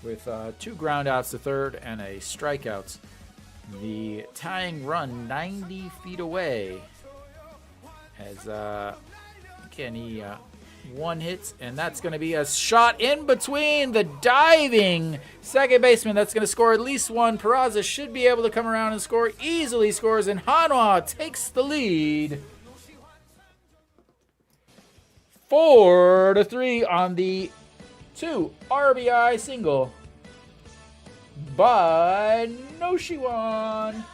Speaker 1: with 2 groundouts to third and a strikeout. The tying run 90 feet away as Kenny 1 hit, and that's going to be a shot in between the diving second baseman. That's going to score at least 1. Peraza should be able to come around and score. Easily scores, and Hanwha takes the lead 4-3 on the 2 RBI single by Changwon.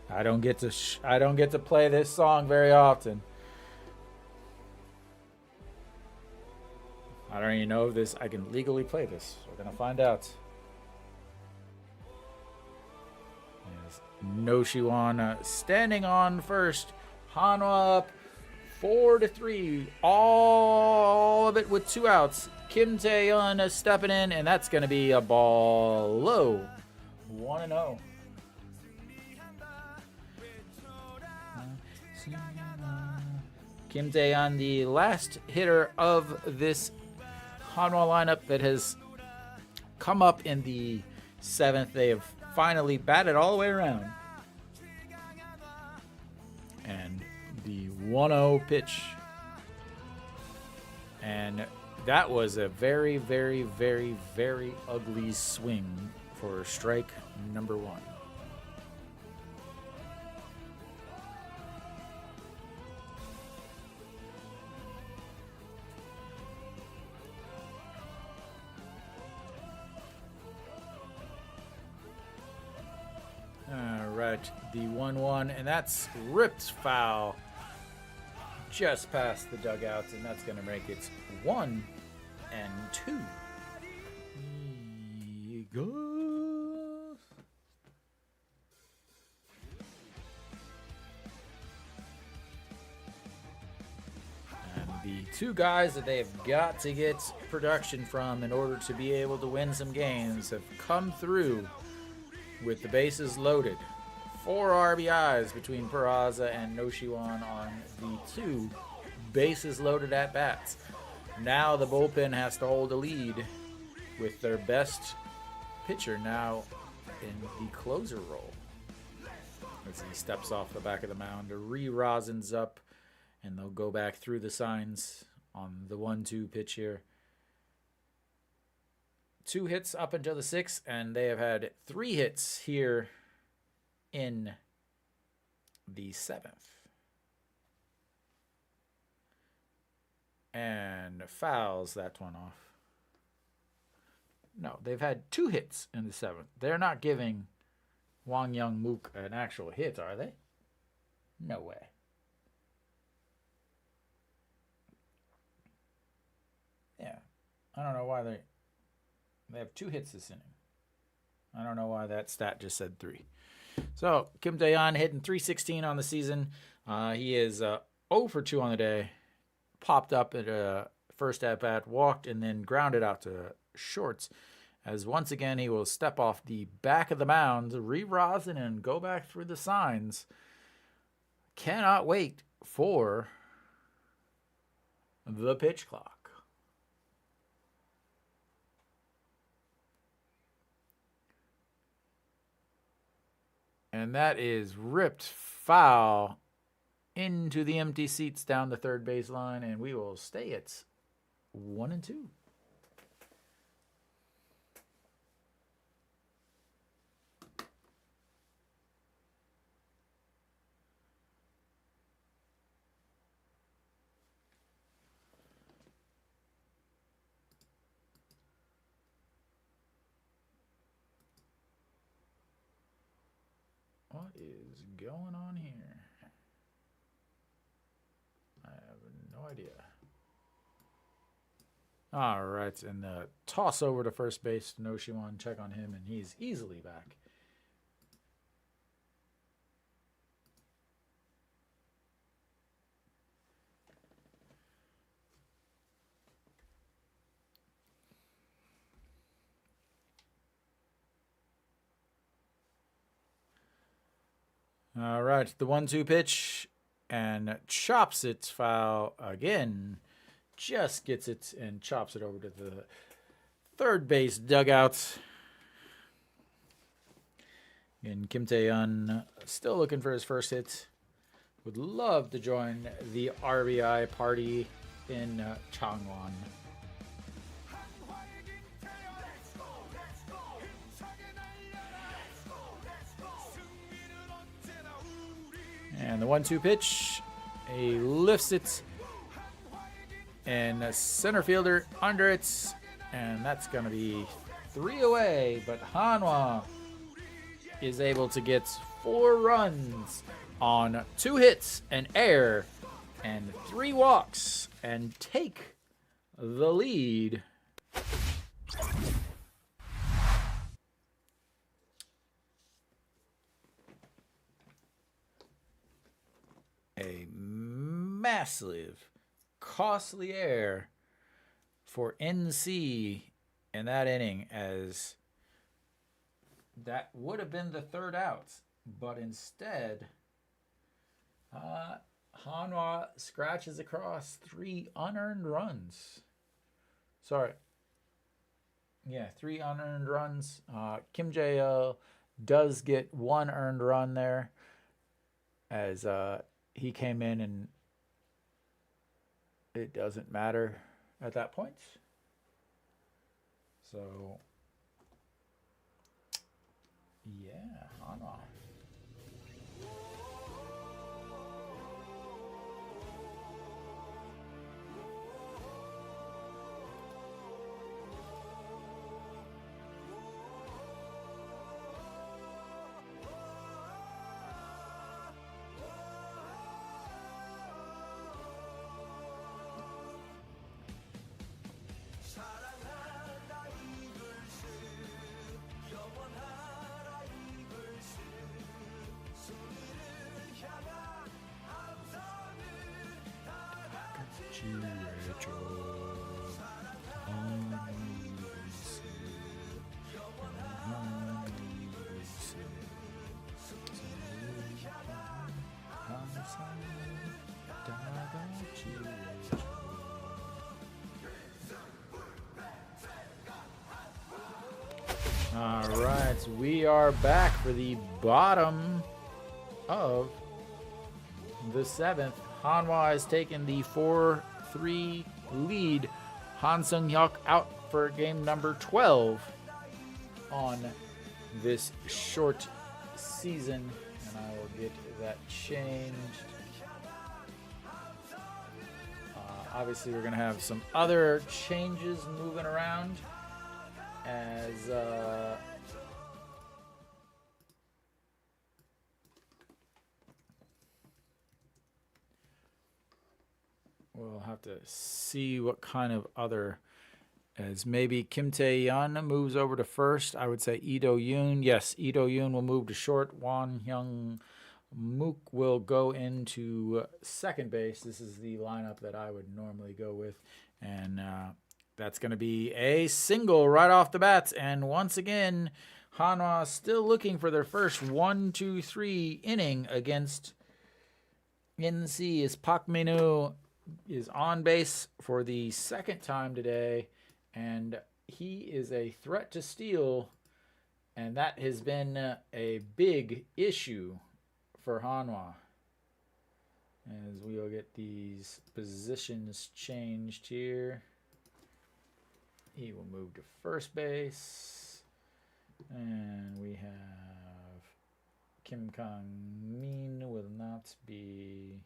Speaker 1: I don't get to play this song very often. I don't even know if I can legally play this. We're gonna find out. No shoe on, standing on first. Hanwha up 4-3. All of it with 2 outs. Kim Tae-yeon stepping in, and that's gonna be a ball low. 1-0. Kim Tae-yeon, the last hitter of this Hanwha lineup that has come up in the 7th. They have finally batted all the way around. And the 1-0 pitch. And that was a very, very, very, very ugly swing for strike number 1. Right, the 1-1, and that's ripped foul just past the dugouts, and that's going to make it 1-2. Eagles. And the 2 guys that they have got to get production from in order to be able to win some games have come through with the bases loaded. 4 RBIs between Peraza and Changwon on the 2 bases loaded at bats. Now the bullpen has to hold a lead with their best pitcher now in the closer role. As he steps off the back of the mound, Rosin's up, and they'll go back through the signs on the 1-2 pitch here. 2 hits up until the 6th, and they have had 3 hits here in the 7th. And fouls that one off. No, they've had 2 hits in the 7th. They're not giving Wang Young Mook an actual hit, are they? No way. Yeah. I don't know why they have 2 hits this inning. I don't know why that stat just said 3. So, Kim Tae-yeon hitting .316 on the season. He is 0 for 2 on the day. Popped up at a first at-bat, walked, and then grounded out to shorts. As once again, he will step off the back of the mound, re-rosin, and go back through the signs. Cannot wait for the pitch clock. And that is ripped foul into the empty seats down the third baseline, and we will stay at 1-2. What is going on here? I have no idea. All right, and the toss over to first base. Noshiwan, check on him, and he's easily back. All right, the 1-2 pitch, and chops it foul again. Just gets it and chops it over to the third base dugout. And Kim Tae-yeon still looking for his first hit. Would love to join the RBI party in Changwon. And the 1-2 pitch, he lifts it, and a center fielder under it, and that's going to be 3 away. But Hanwha is able to get 4 runs on 2 hits, an error, and 3 walks, and take the lead. A massive, costly error for NC in that inning, as that would have been the 3rd out, but instead Hanwha scratches across 3 unearned runs. Sorry. Yeah, 3 unearned runs. Kim Jae does get 1 earned run there, as he came in, and it doesn't matter at that point. So, yeah, Hanwha. All right, we are back for the bottom of the 7th. Hanwha has taken the 4-3 lead. Han Sung-hyuk out for game number 12 on this short season, and I will get that changed. Obviously, we're going to have some other changes moving around, as we'll have to see what kind of other, as maybe Kim Tae-yeon moves over to first. I would say Lee Do-yoon. Yes, Lee Do-yoon will move to short. Won Hyung-mook will go into second base. This is the lineup that I would normally go with, and that's going to be a single right off the bat. And once again, Hanwha still looking for their first 1-2-3 inning against NC, as Park Min-woo is on base for the 2nd time today, and he is a threat to steal, and that has been a big issue for Hanwha. As we will get these positions changed here. He will move to first base. And we have Kim Kang-min will not be.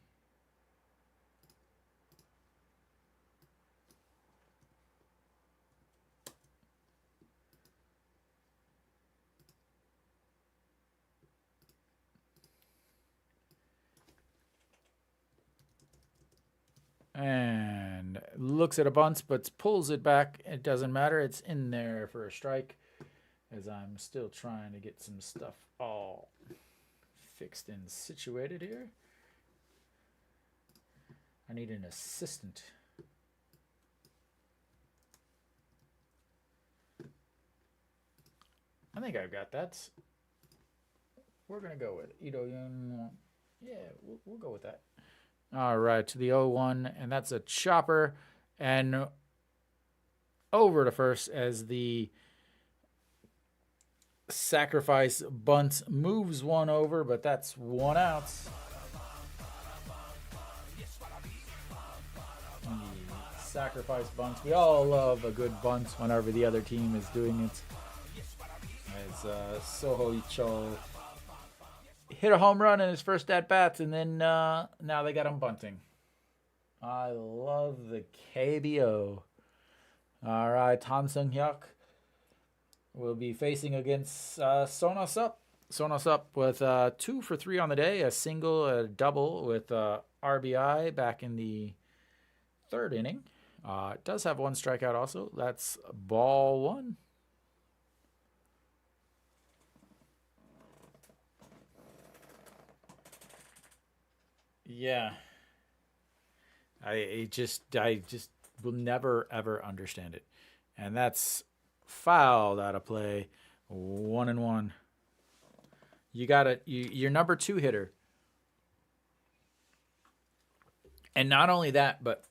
Speaker 1: And looks at a bunt, but pulls it back. It doesn't matter. It's in there for a strike, as I'm still trying to get some stuff all fixed and situated here. I need an assistant. I think I've got that. We're going to go with Ito Yun. Yeah, we'll go with that. All right, to the 0-1, and that's a chopper. And over to first as the sacrifice bunt moves one over, but that's one out. Sacrifice bunts. We all love a good bunt whenever the other team is doing it. As Soho Icho hit a home run in his first at bats, and then now they got him bunting. I love the KBO. All right, Han Sung Hyuk will be facing against Sonos Up. Sonos Up with 2 for 3 on the day, a single, a double with RBI back in the 3rd inning. It does have 1 strikeout also. That's ball 1. Yeah. I just will never ever understand it. And that's fouled out of play. 1-1. You got it. Your number 2 hitter. And not only that, but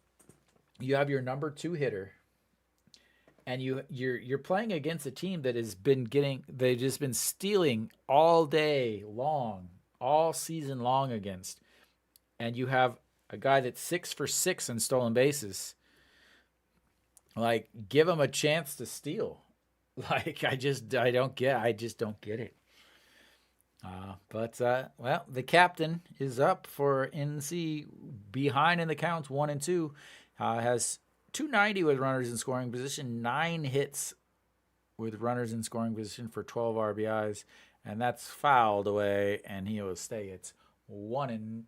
Speaker 1: you have your number 2 hitter, and you're playing against a team that has been they've just been stealing all day long, all season long against. And you have a guy that's 6 for 6 in stolen bases. Like, give him a chance to steal. Like, I just don't get it. Well, the captain is up for NC, behind in the counts 1-2. Has 290 with runners in scoring position, 9 hits with runners in scoring position for 12 RBIs, and that's fouled away, and he will stay. It's 1-2.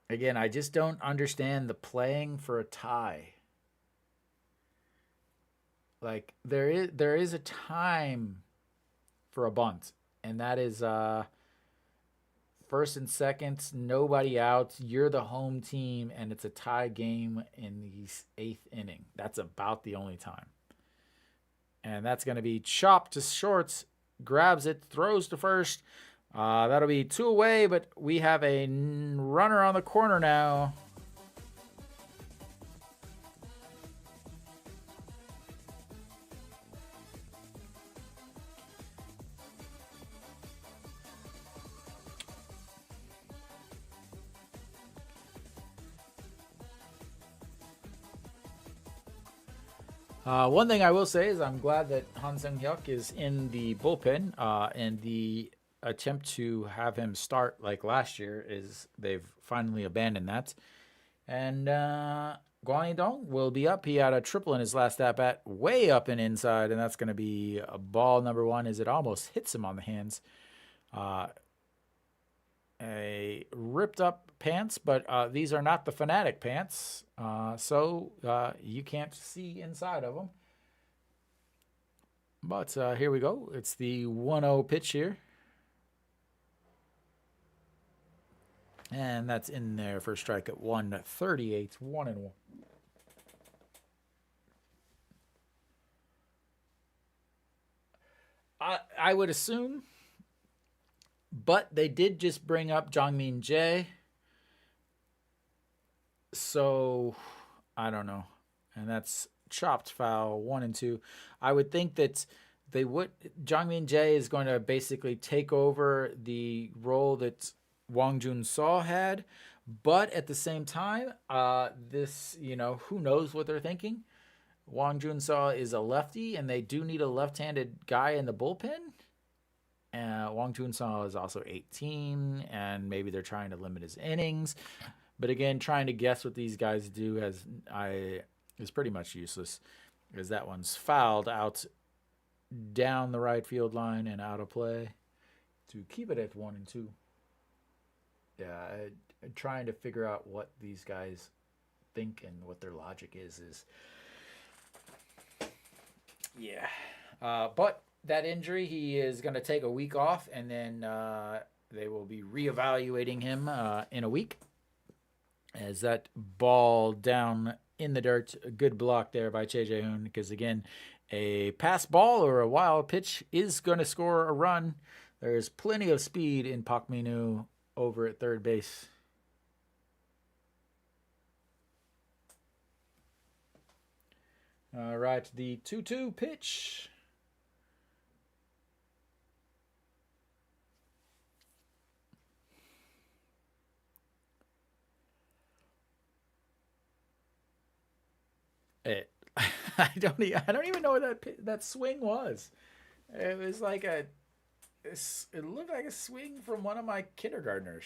Speaker 1: Again, I just don't understand the playing for a tie. Like, there is a time for a bunt, and that is first and second, nobody out. You're the home team, and it's a tie game in the 8th inning. That's about the only time. And that's going to be chopped to short, grabs it, throws to first. That'll be 2 away, but we have a runner on the corner now. One thing I will say is I'm glad that Han Sung-hyuk is in the bullpen, and the attempt to have him start like last year is they've finally abandoned that. And Guan Yidong will be up. He had a triple in his last at-bat, way up and inside, and that's going to be a ball number 1 as it almost hits him on the hands. A ripped up pants, but these are not the Fanatic pants, so you can't see inside of them. But here we go. It's the 1-0 pitch here. And that's in there for a strike at 138, 1-1. I would assume, but they did just bring up Jongmin Jae, so I don't know. And that's chopped foul, 1-2. I would think that Jongmin Jae is going to basically take over the role that Wang Jun-seo had, but at the same time, who knows what they're thinking. Wang Jun-seo is a lefty, and they do need a left-handed guy in the bullpen. Wang Jun-seo is also 18, and maybe they're trying to limit his innings. But again, trying to guess what these guys do is pretty much useless, because that one's fouled out down the right field line and out of play to keep it at 1-2. Yeah, I'm trying to figure out what these guys think and what their logic is yeah. But that injury, he is going to take a week off, and then they will be reevaluating him in a week. As that ball down in the dirt, a good block there by Che Jae-hoon, because again, a pass ball or a wild pitch is going to score a run. There's plenty of speed in Park Min-woo over at third base. All right, the 2-2 pitch. It, I don't even know what that swing was. It was like it looked like a swing from one of my kindergartners.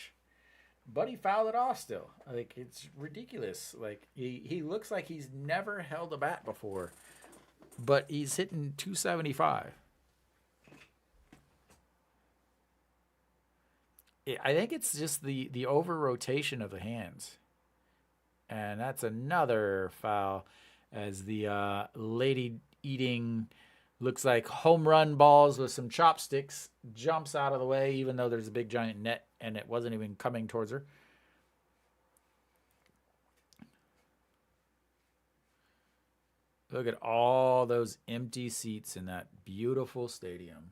Speaker 1: But he fouled it off still. Like, it's ridiculous. Like, he looks like he's never held a bat before. But he's hitting 275. I think it's just the over rotation of the hands. And that's another foul as the lady eating looks like home run balls with some chopsticks jumps out of the way, even though there's a big giant net and it wasn't even coming towards her. Look at all those empty seats in that beautiful stadium.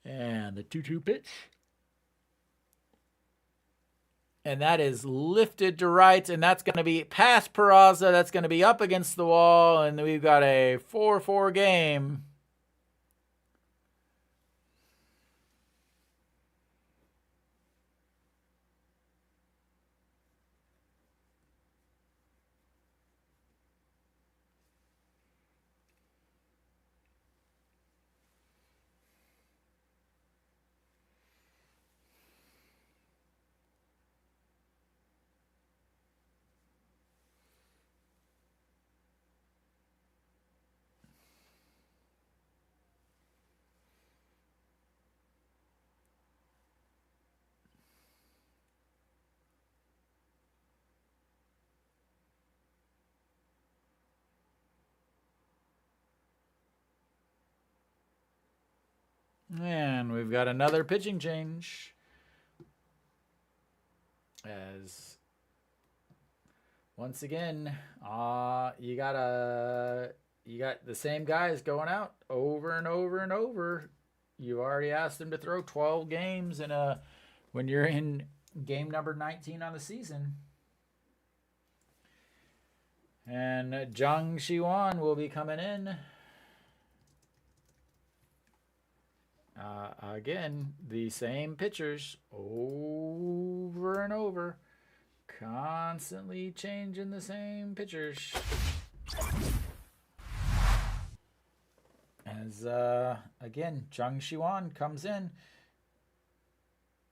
Speaker 1: And the 2-2 pitch. And that is lifted to right, and that's going to be past Peraza. That's going to be up against the wall, and we've got a 4-4 game. And we've got another pitching change. As once again, you got the same guys going out over and over and over. You've already asked them to throw 12 games when you're in game number 19 on the season. And Jang Shi-won will be coming in. Again, the same pitchers over and over. Constantly changing the same pitchers. As, again, Jang Shi-won comes in.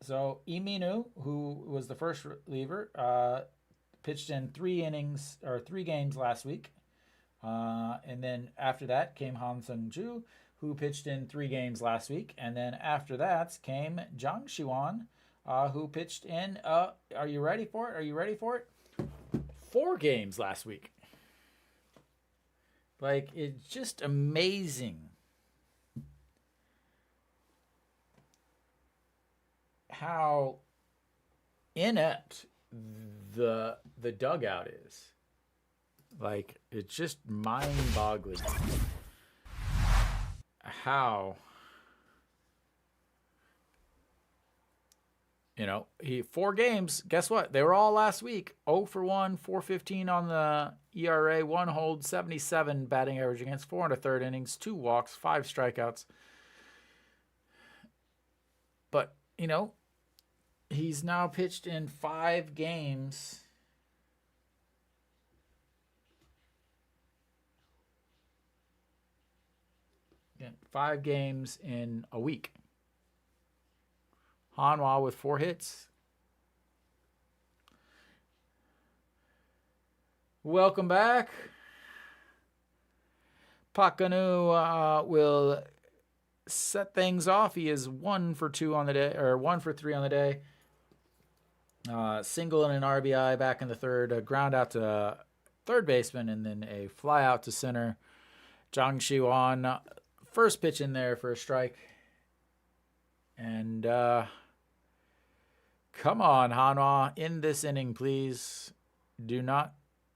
Speaker 1: So, Lee Min-woo, who was the first reliever, pitched in 3 games last week. And then after that came Han Sung-ju, who pitched in 3 games last week. And then after that came Jang Shi-won, who pitched in, are you ready for it? 4 games last week. Like, it's just amazing how inept the dugout is. Like, it's just mind-boggling how, 4 games, guess what? They were all last week. 0 for 1, 4.15 on the ERA, 1 hold, 77 batting average against, 4 and a third innings, 2 walks, 5 strikeouts. But, he's now pitched in 5 games. Again, 5 games in a week. Hanwha with 4 hits. Welcome back. Pakanu will set things off. He is 1 for 2 on the day, or 1 for 3 on the day. Single and an RBI back in the third. A ground out to third baseman, and then a fly out to center. Changwon, first pitch in there for a strike. And come on, Hanwha, in this inning, please. Do not.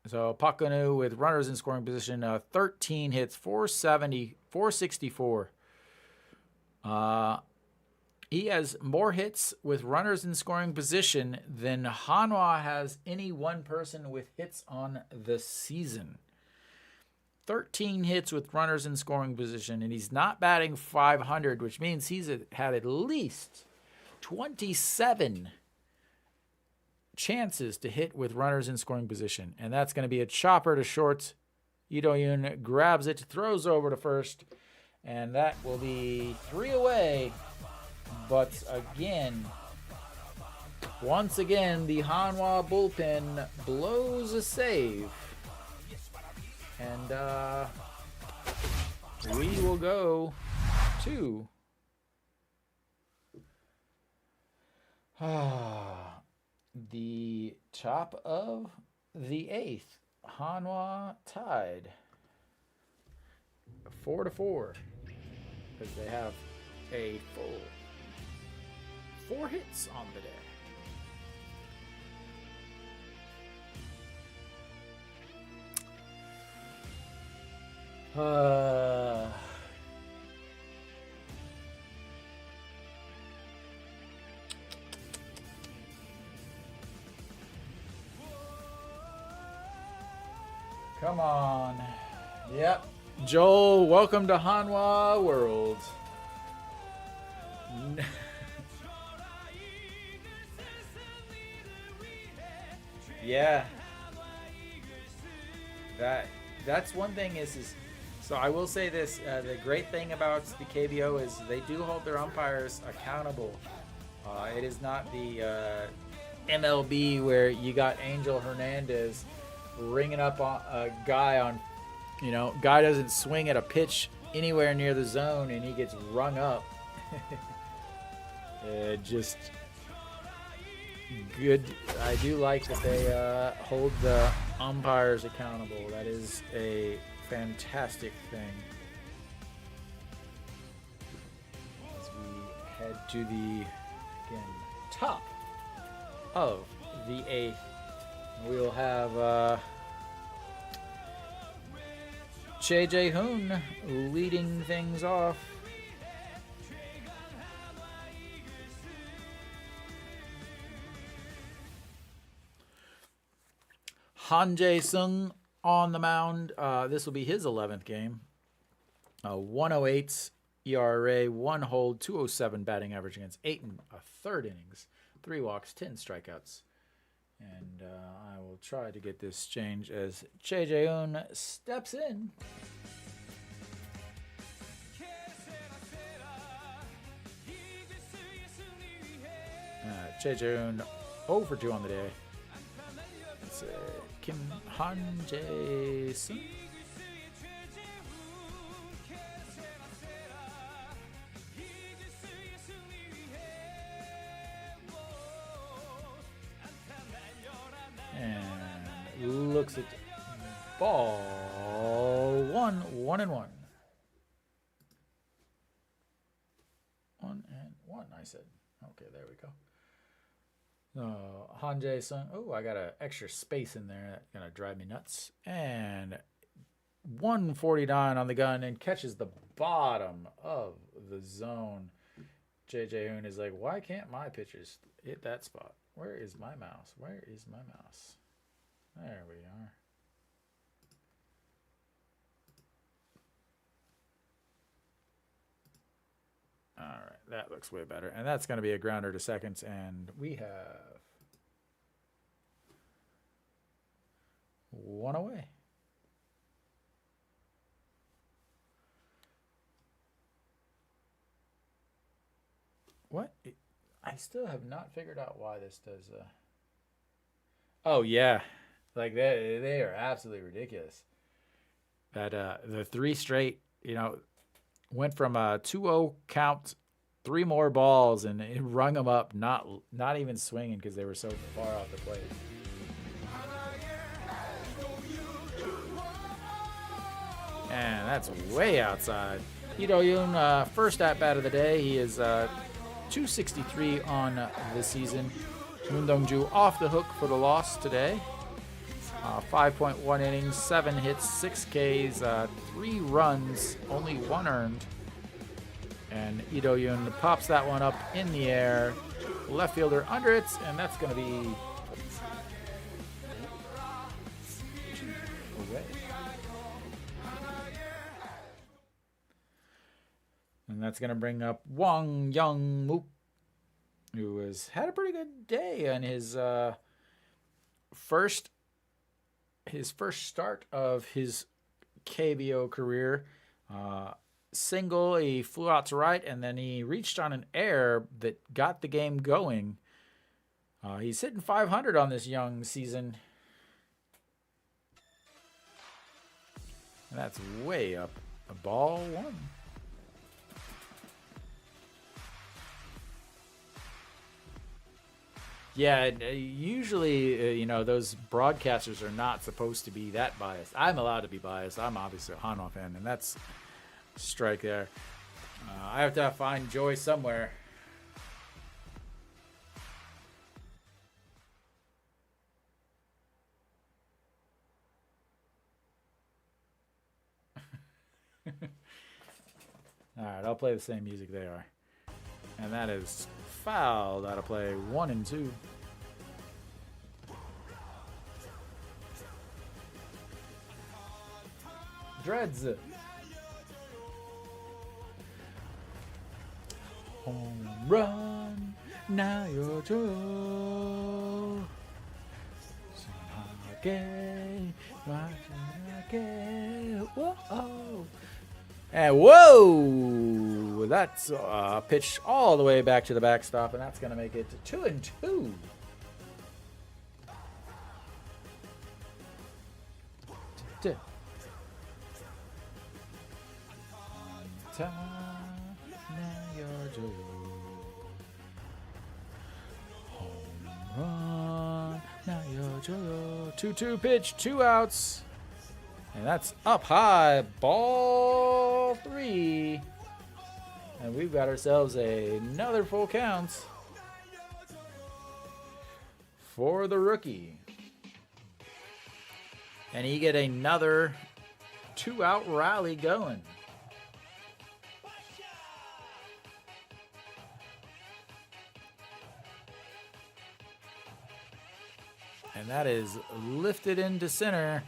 Speaker 1: So Pakanu with runners in scoring position, 13 hits, 470, 464. He has more hits with runners in scoring position than Hanwha has any one person with hits on the season. 13 hits with runners in scoring position, and he's not batting 500, which means he's had at least 27 chances to hit with runners in scoring position. And that's going to be a chopper to short. Ito-yun grabs it, throws over to first, and that will be 3 away. But again, once again, the Hanwha bullpen blows a save. And we will go to the top of the 8th. Hanwha tied 4-4 because they have a full 4 hits on the day. Come on. Yep. Joel, welcome to Hanwha World. Yeah. That's one thing is so I will say this, the great thing about the KBO is they do hold their umpires accountable. It is not the MLB where you got Angel Hernandez ringing up a guy on, guy doesn't swing at a pitch anywhere near the zone and he gets rung up. Just good. I do like that they hold the umpires accountable. That is a fantastic thing. As we head to the top of the 8th, we'll have Che Jae-hoon leading things off. Han Jae-sung on the mound. This will be his 11th game. 108 ERA, 1 hold, 207 batting average against 8 1/3 innings, 3 walks, 10 strikeouts. And I will try to get this change as Che Jae-hoon steps in. Che Jae-hoon 0 for 2 on the day. It's Kim Han Jae-sung. And looks at ball 1, 1-1. 1-1, I said. Okay, there we go. Han Jae-sung. Oh, I got an extra space in there. That's going to drive me nuts. And 149 on the gun and catches the bottom of the zone. Che Jae-hoon is like, why can't my pitchers hit that spot? Where is my mouse? Where is my mouse? There we are. All right, that looks way better. And that's going to be a grounder to second. And we have 1 away. What? I still have not figured out why this does. Oh, yeah. Like, they are absolutely ridiculous. that the 3 straight, went from a 2-0 count, 3 more balls, and it rung them up, not even swinging because they were so far off the plate. And that's way outside. Lee Do-yoon, first at bat of the day. He is 263 on the season. Moon Dong-ju off the hook for the loss today. 5.1 innings, 7 hits, 6 Ks, 3 runs, only 1 earned. And Lee Do-yoon pops that one up in the air. Left fielder under it, and that's going to be away. And that's going to bring up Wang Young-mook, who has had a pretty good day on his first start of his KBO career. Single, he flew out to right, and then he reached on an air that got the game going. He's hitting 500 on this young season. And that's way up. A ball 1. Yeah, usually, those broadcasters are not supposed to be that biased. I'm allowed to be biased. I'm obviously a Hanwha fan, and that's a strike there. I have to find joy somewhere. All right, I'll play the same music they are. And that is fouled out of play. 1-2. Dreads. Home run. Now you're Joe. Whoa. And whoa! That's pitched all the way back to the backstop, and that's going to make it 2-2. Home run. Now you're Joe. 2-2 pitch, 2 outs. And that's up high, ball 3. And we've got ourselves another full count for the rookie. And he get another 2-out rally going. And that is lifted into center.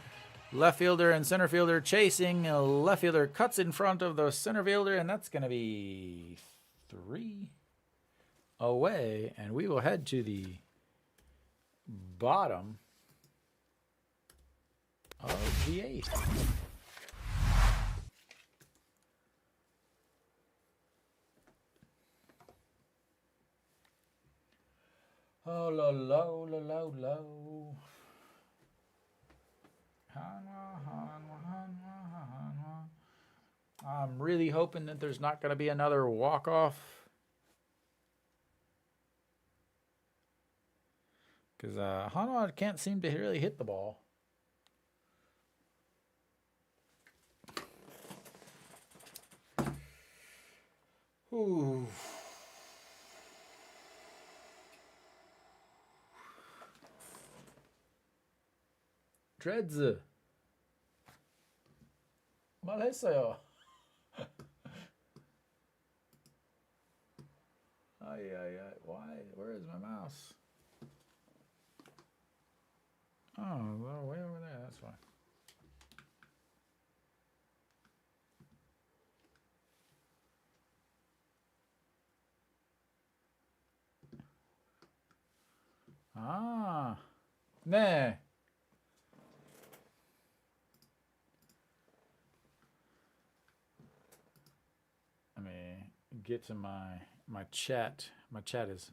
Speaker 1: Left fielder and center fielder chasing. Left fielder cuts in front of the center fielder, and that's going to be 3 away. And we will head to the bottom of the 8th. Oh, low. Hanwha. I'm really hoping that there's not going to be another walk-off. Because Hanwha can't seem to really hit the ball. Ooh. Dreads. 말했어요. Why? Where is my mouse? Oh, well, way over there. That's fine. 네. Let me get to my chat. My chat is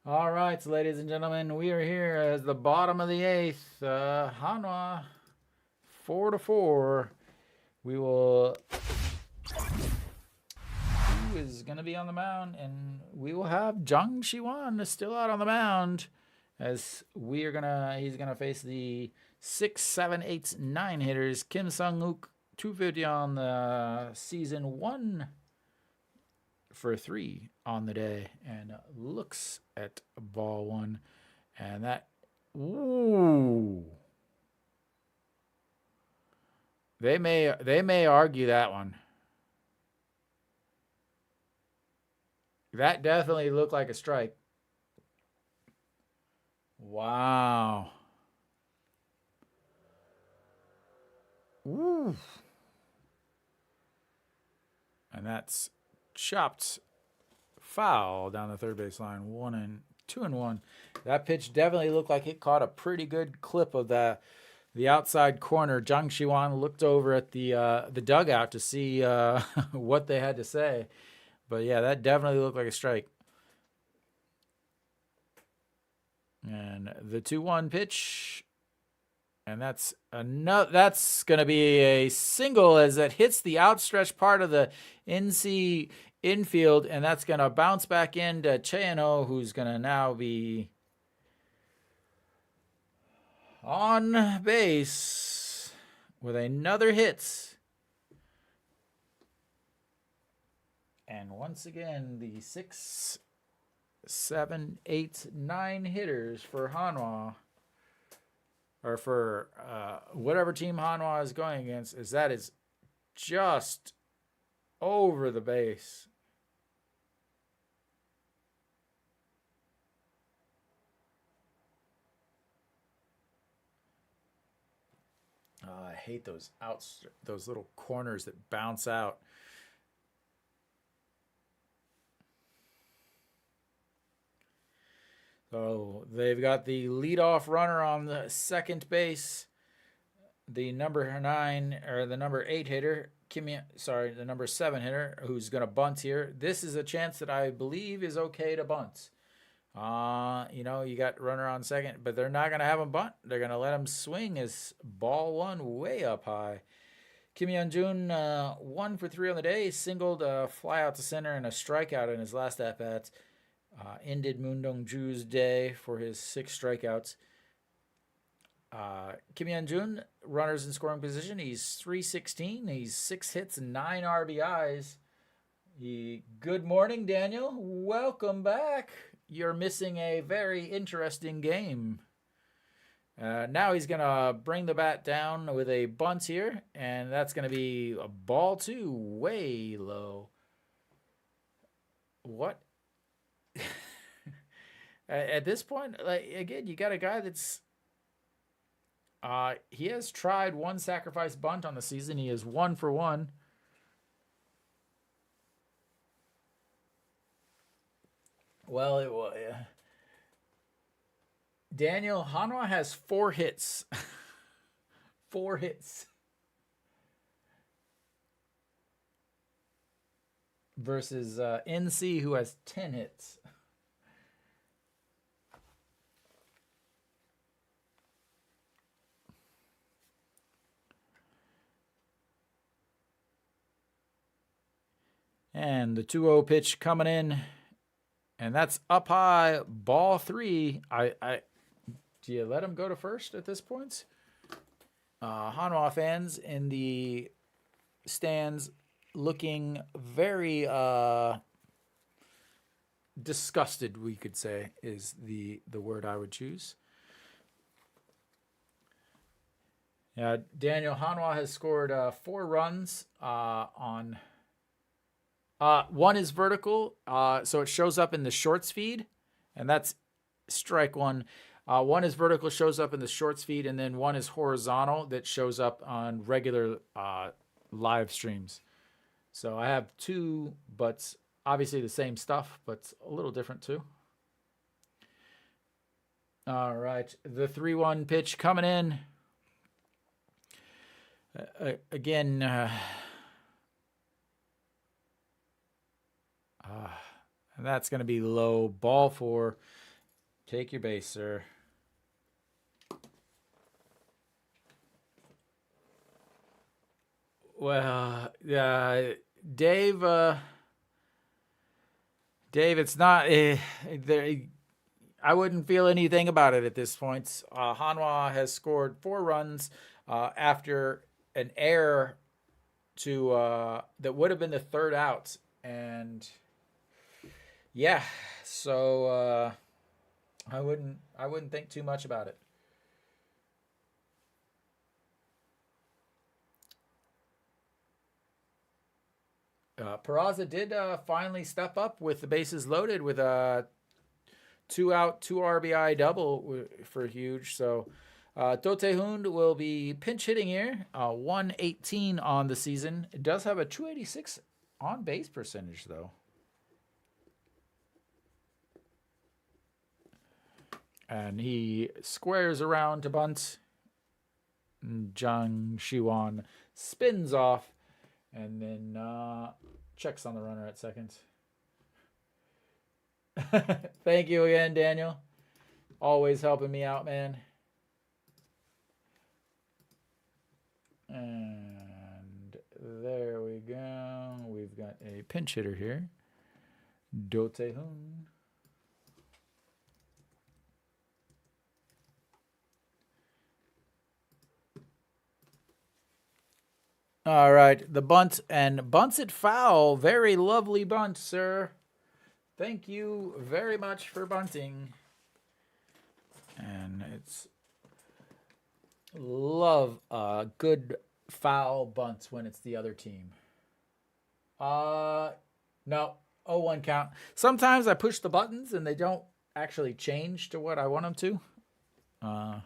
Speaker 1: All right, so ladies and gentlemen, we are here as the bottom of the eighth. Hanwha 4-4. We will. Who is going to be on the mound? And we will have Jung Shiwan still out on the mound, as he's gonna face the 6, 7, 8, 9 hitters. Kim Sung-uk 250 on the season, 1 for 3 on the day, and looks at ball 1, and that, ooh, they may argue that one. That definitely looked like a strike. Wow. Ooh. And that's chopped foul down the third base line. 2-1. That pitch definitely looked like it caught a pretty good clip of the outside corner. Jung Shiwan looked over at the dugout to see what they had to say. But yeah, that definitely looked like a strike. And the 2-1 pitch, and that's going to be a single as that hits the outstretched part of the NC infield, and that's going to bounce back into Changwon, who's going to now be on base with another hit. And once again, the 6, 7, 8, 9 hitters for Hanwha, or for whatever team Hanwha is going against, is just over the base. I hate those little corners that bounce out. So they've got the leadoff runner on the second base, the number 9 or the number 8 hitter, the number 7 hitter, who's going to bunt here. This is a chance that I believe is okay to bunt. You got runner on second, but they're not going to have him bunt. They're going to let him swing as ball 1 way up high. Kim Yeon-jun, 1 for 3 on the day, singled a fly out to center and a strikeout in his last at-bat. Ended Moon Dong-ju's day for his 6 strikeouts. Kim Yeon-jun, runners in scoring position. He's 316. He's 6 hits and 9 RBIs. Good morning, Daniel. Welcome back. You're missing a very interesting game. Now he's going to bring the bat down with a bunt here, and that's going to be a ball 2, way low. What? At this point, again, you got a guy that's he has tried 1 sacrifice bunt on the season. He is 1 for 1. Well, Daniel, Hanwha has 4 hits. 4 hits. Versus NC, who has 10 hits. And the 2-0 pitch coming in, and that's up high, ball 3. Do you let him go to first at this point? Hanwha fans in the stands looking very disgusted, we could say, is the word I would choose. Daniel, Hanwha has scored 4 runs on... 1 is vertical, so it shows up in the shorts feed, and that's strike 1. 1 is vertical, shows up in the shorts feed, and then 1 is horizontal that shows up on regular live streams. So I have 2, but obviously the same stuff, but a little different too. All right, the 3-1 pitch coming in. Again, and that's going to be low, ball 4. Take your base, sir. Well, Dave. Dave, it's not. There. I wouldn't feel anything about it at this point. Hanwha has scored 4 runs after an error to that would have been the third out, and yeah, so I wouldn't think too much about it. Peraza did finally step up with the bases loaded with a 2 out, 2 RBI double for Huge. So Dotehund will be pinch hitting here. 118 on the season. It does have a 286 on base percentage though. And he squares around to bunt. Zhang Shiwan spins off and then checks on the runner at second. Thank you again, Daniel. Always helping me out, man. And there we go. We've got a pinch hitter here. Dotehun. All right, the bunt and bunts it foul. Very lovely bunt, sir. Thank you very much for bunting. And it's love good foul bunts when it's the other team. No, 0-1 count. Sometimes I push the buttons and they don't actually change to what I want them to. 0-1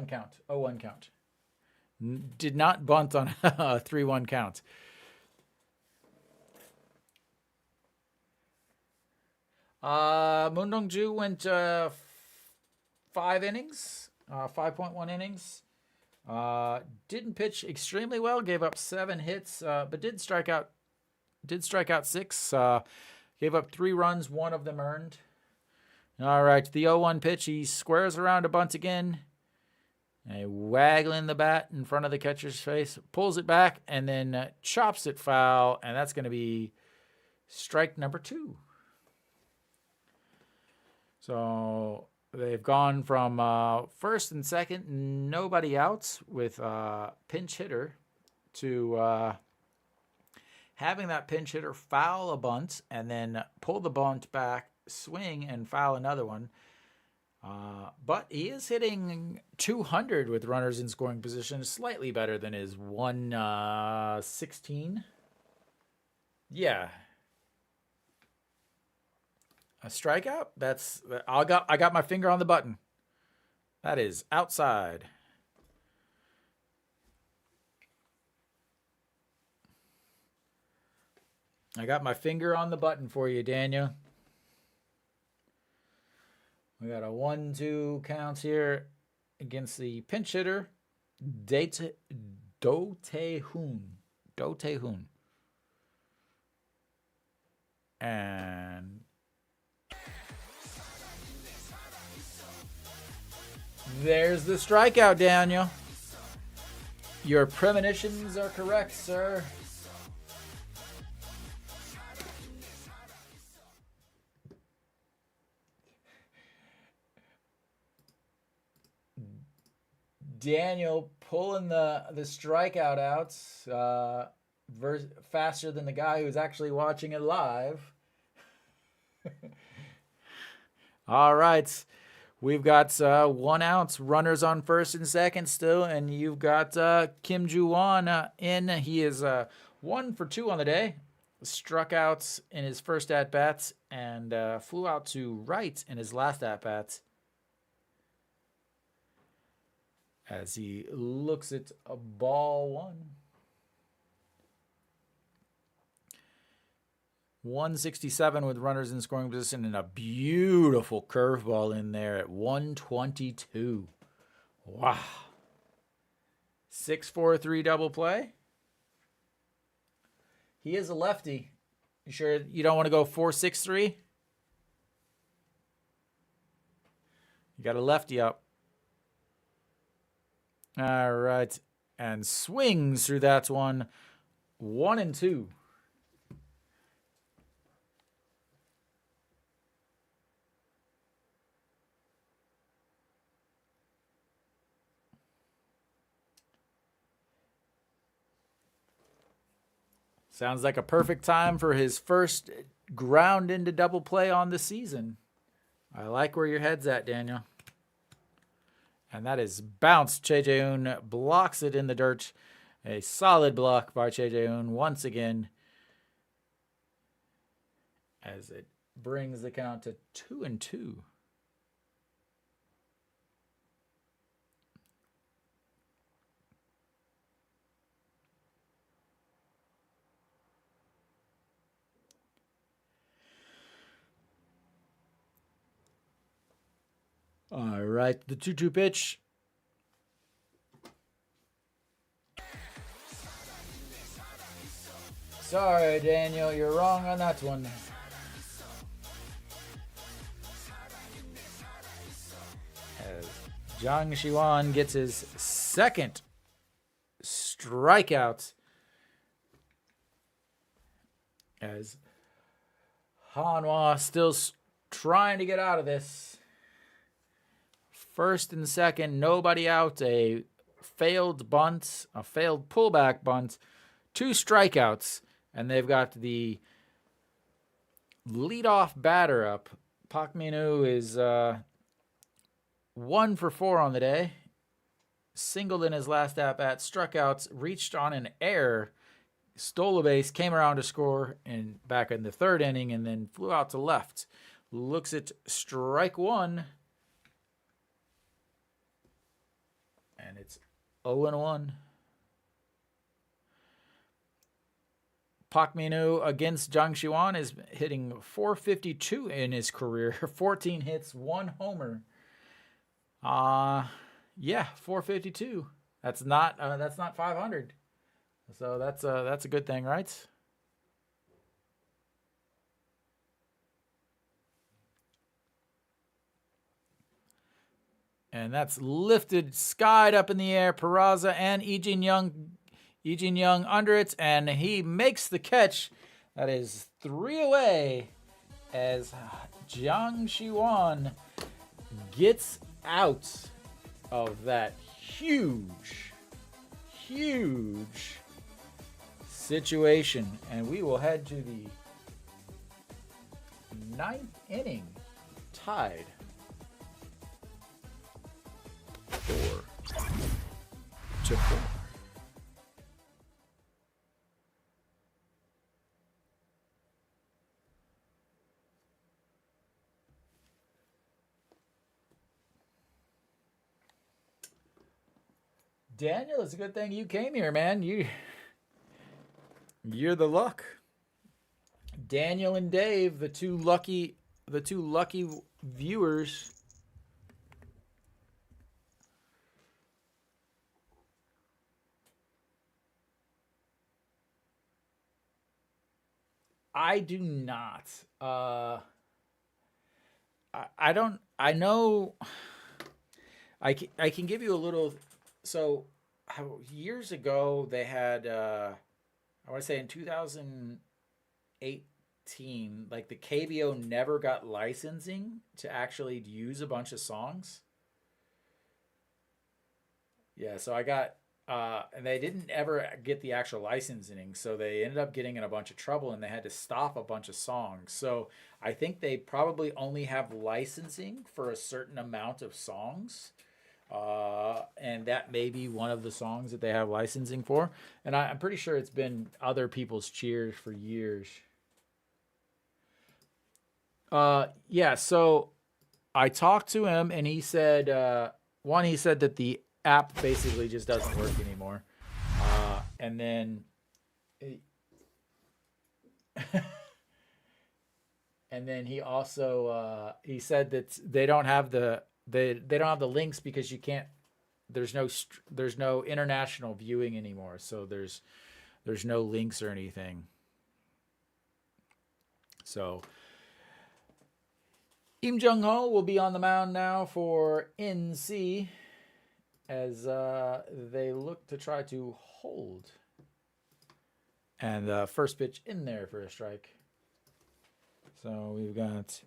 Speaker 1: count. 0-1 count. Did not bunt on a 3-1 count. Moon Dong-ju went 5 innings, 5.1 innings. Didn't pitch extremely well. Gave up 7 hits, but did strike out 6. Gave up 3 runs, 1 of them earned. All right, the 0-1 pitch. He squares around a bunt again. And waggling the bat in front of the catcher's face, pulls it back, and then chops it foul, and that's going to be strike number 2. So they've gone from first and second, nobody out with pinch hitter, to having that pinch hitter foul a bunt and then pull the bunt back, swing, and foul another one. But he is hitting 200 with runners in scoring position, slightly better than his 116. Yeah. A strikeout? I got my finger on the button. That is outside. I got my finger on the button for you, Daniel. We got a 1-2 count here against the pinch hitter, Dotehun. And there's the strikeout, Daniel. Your premonitions are correct, sir. Daniel pulling the strikeout outs faster than the guy who's actually watching it live. All right. We've got 1 out, runners on first and second still, and you've got Kim Ju-won in. He is 1 for 2 on the day. Struck out in his first at-bats and flew out to right in his last at-bats. As he looks at a ball 1. 167 with runners in scoring position and a beautiful curveball in there at 122. Wow. 6-4-3 double play. He is a lefty. You sure you don't want to go 4-6-3? got a lefty up. All right. And swings through that one. 1-2. Sounds like a perfect time for his first ground into double play on the season. I like where your head's at, Daniel. And that is bounced. Che Jae-un blocks it in the dirt. A solid block by Che Jae-un once again, as it brings the count to 2-2. All right, the 2-2 pitch. Sorry, Daniel, you're wrong on that one. As Jang Shiwan gets his second strikeout, as Hanwha still trying to get out of this. First and second, nobody out. A failed bunt, a failed pullback bunt, 2 strikeouts, and they've got the leadoff batter up. Park Min-woo is 1 for 4 on the day. Singled in his last at-bat, struck out, reached on an error, stole a base, came around to score back in the 3rd inning, and then flew out to left. Looks at strike 1. And it's 0-1. Park Min-woo against Jang Shiwan is hitting .452 in his career. 14 hits, 1 homer. Yeah, .452. That's not 500. So that's a good thing, right? And that's lifted, skied up in the air. Peraza and Lee Jin-young under it, and he makes the catch. That is 3 away as Jang Shiwan gets out of that huge situation. And we will head to the 9th inning, tied 4-4. Daniel, it's a good thing you came here, man. You're the luck. Daniel and Dave, the two lucky viewers. I do not. I don't. I know. I can give you a little. So, years ago they had. I want to say in 2018, like the KBO never got licensing to actually use a bunch of songs. Yeah, so I got. And they didn't ever get the actual licensing, so they ended up getting in a bunch of trouble, and they had to stop a bunch of songs. So I think they probably only have licensing for a certain amount of songs, and that may be one of the songs that they have licensing for. And I'm pretty sure it's been Other People's Cheers for years. Yeah. So I talked to him, and he said, he said that the app basically just doesn't work anymore. And then he also he said that they don't have the links because you can't. There's no international viewing anymore, so there's no links or anything. So Im Jung-ho will be on the mound now for NC as they look to try to hold. And first pitch in there for a strike. So we've got,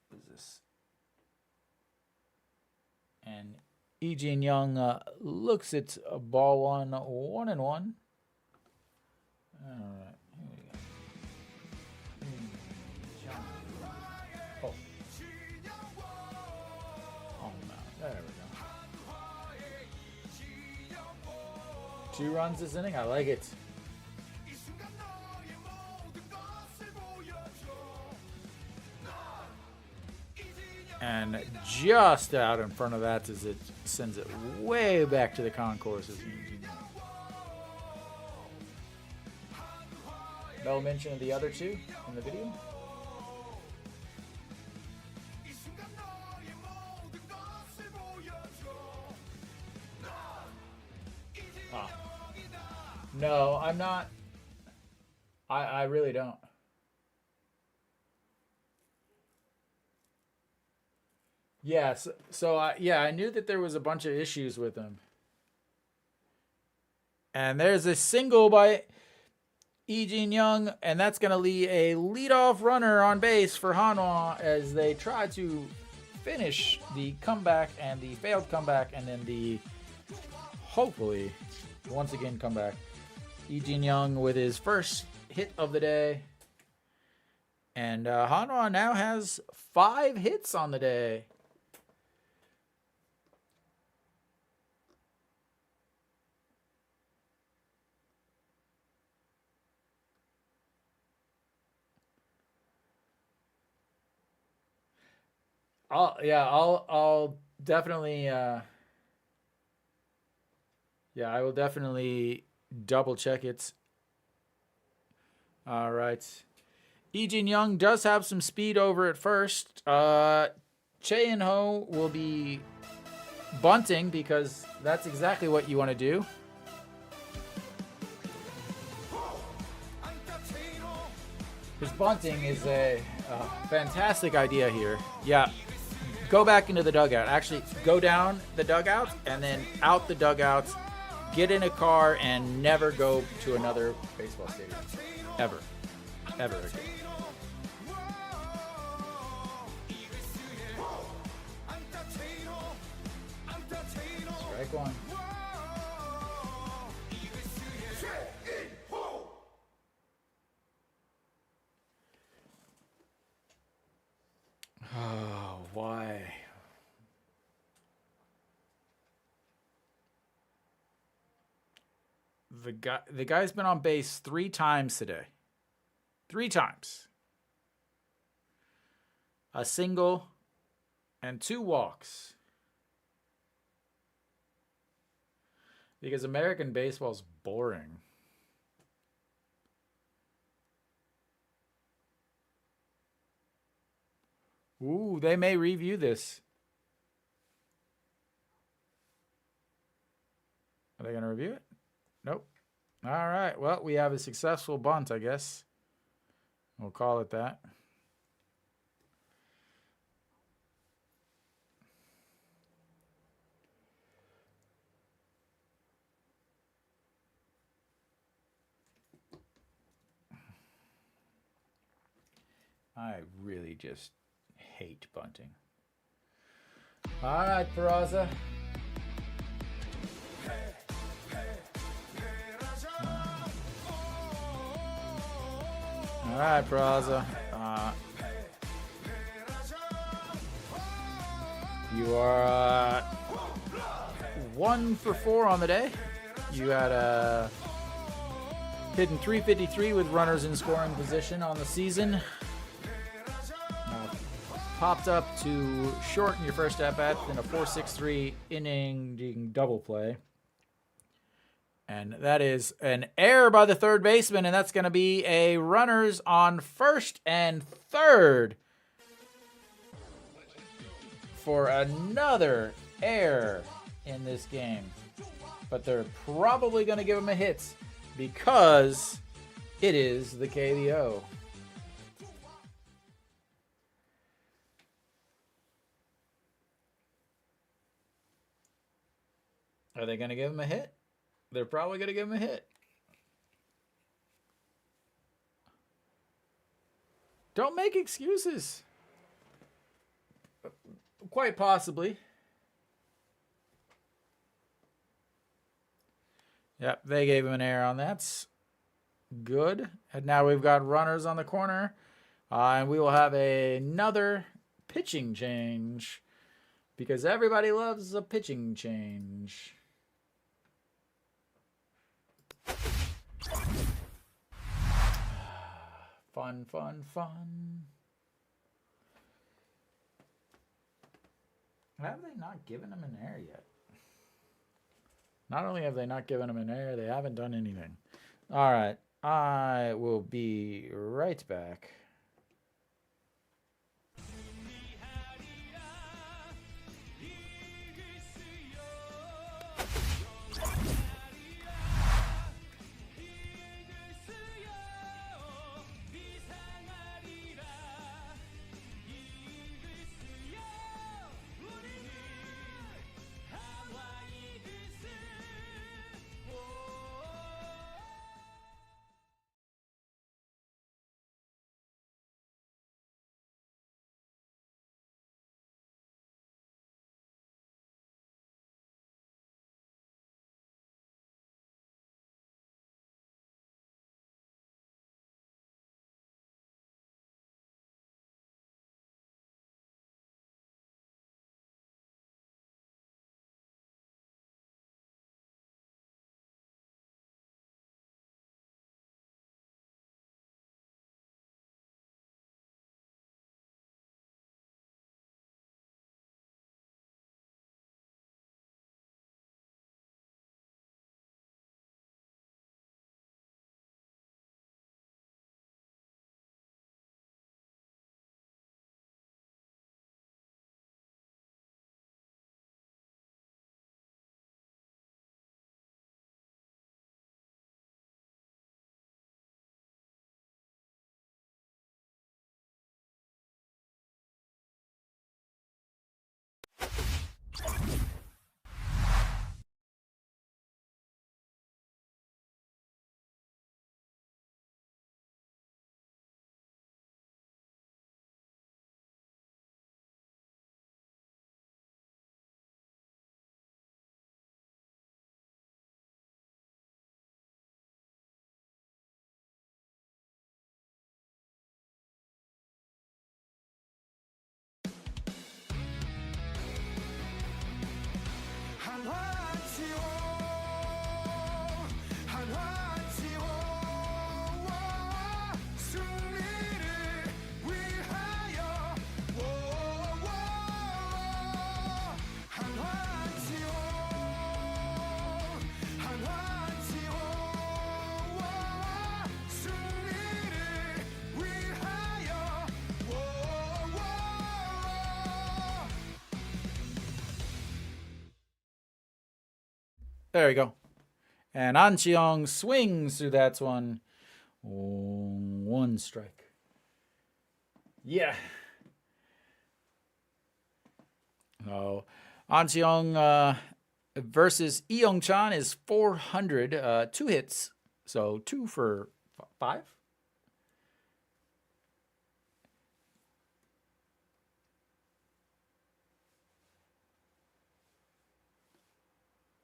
Speaker 1: what is this? And Lee Jin-young looks at ball 1, 1-1. All right, here we go. Oh. Oh, no. There we go. 2 runs this inning. I like it. And just out in front of that as it sends it way back to the concourses. No mention of the other 2 in the video. No, I'm not. I really don't. Yes. So I knew that there was a bunch of issues with him. And there's a single by Lee Jin-young, and that's going to lead a leadoff runner on base for Hanwha as they try to finish the comeback and the failed comeback, and then the hopefully once again comeback. Lee Jin-young with his first hit of the day. And Hanwha now has 5 hits on the day. I'll definitely I will definitely double check it. All right. Lee Jin-young does have some speed over at first. Che In-ho will be bunting because that's exactly what you want to do. Because bunting is a fantastic idea here. Yeah. Go back into the dugout. Actually, go down the dugout and then out the dugout. Get in a car and never go to another baseball stadium. Ever. Ever again. Strike 1. Oh, why? The guy's been on base 3 times today. 3 times. A single and 2 walks. Because American baseball's boring. Ooh, they may review this. Are they going to review it? Nope. All right. Well, we have a successful bunt, I guess. We'll call it that. I really just hate bunting. All right, Peraza. All right, Peraza. You are 1 for 4 on the day. You had hitting .353 with runners in scoring position on the season. Popped up to shorten your first at-bat in a 4.63 inning double play. And that is an error by the third baseman, and that's going to be a runners on first and third for another error in this game. But they're probably going to give him a hit because it is the KBO. Are they going to give him a hit? They're probably going to give him a hit. Don't make excuses. Quite possibly. Yep, they gave him an error on that. Good. And now we've got runners on the corner. And we will have another pitching change. Because everybody loves a pitching change. Fun, fun, fun. Have they not given him an error yet? Not only have they not given him an error, they haven't done anything. All right. I will be right back. There we go. And An Cheong swings through that one. One strike. Yeah. Oh, An Cheong versus Lee Young Chan is 400. 2 hits. So 2 for 5.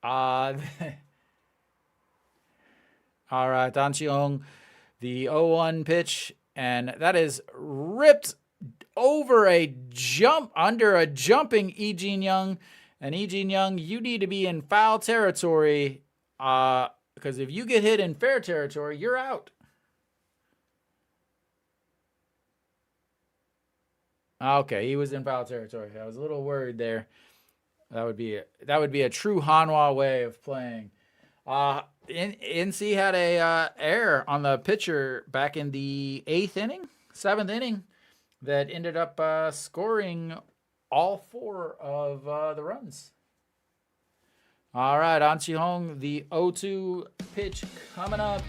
Speaker 1: All right, An Cheong, the 0-1 pitch, and that is ripped over a jump, under a jumping Lee Jin Young. And Lee Jin Young, you need to be in foul territory, because if you get hit in fair territory, you're out. Okay, he was in foul territory. I was a little worried there. That would be a true Hanwha way of playing. NC had a error on the pitcher back in the 7th inning, that ended up scoring all 4 of the runs. All right, An Cheong, the 0-2 pitch coming up.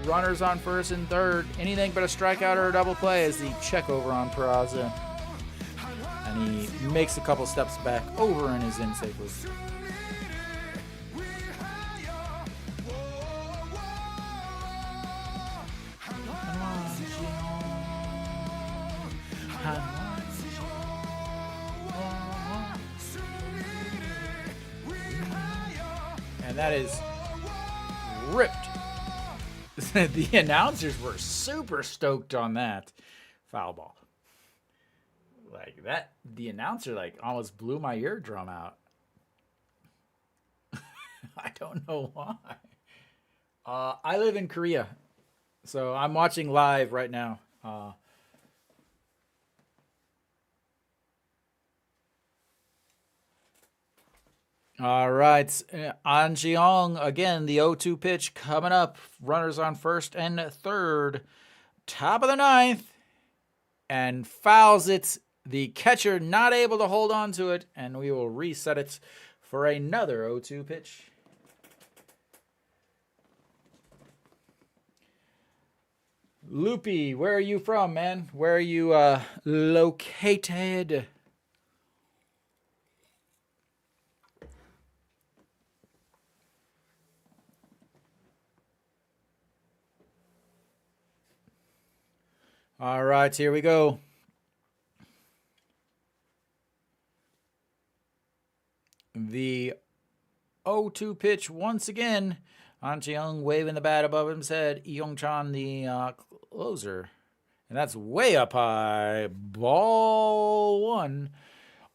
Speaker 1: Runners on first and third. Anything but a strikeout or a double play as the check over on Peraza. And he makes a couple steps back over and is in safely. that is ripped. The announcers were super stoked on that foul ball. Like that, the announcer like almost blew my eardrum out. I don't know why. I live in Korea, so I'm watching live right now. All right, An Jiong again. The 0-2 pitch coming up. Runners on first and third. Top of the ninth, and fouls it. The catcher not able to hold on to it, and we will reset it for another 0-2 pitch. Loopy, where are you from, man? Where are you located? All right, here we go. The 0-2 pitch once again. An Jiong waving the bat above his head. Young Chan, the closer. And that's way up high. Ball one.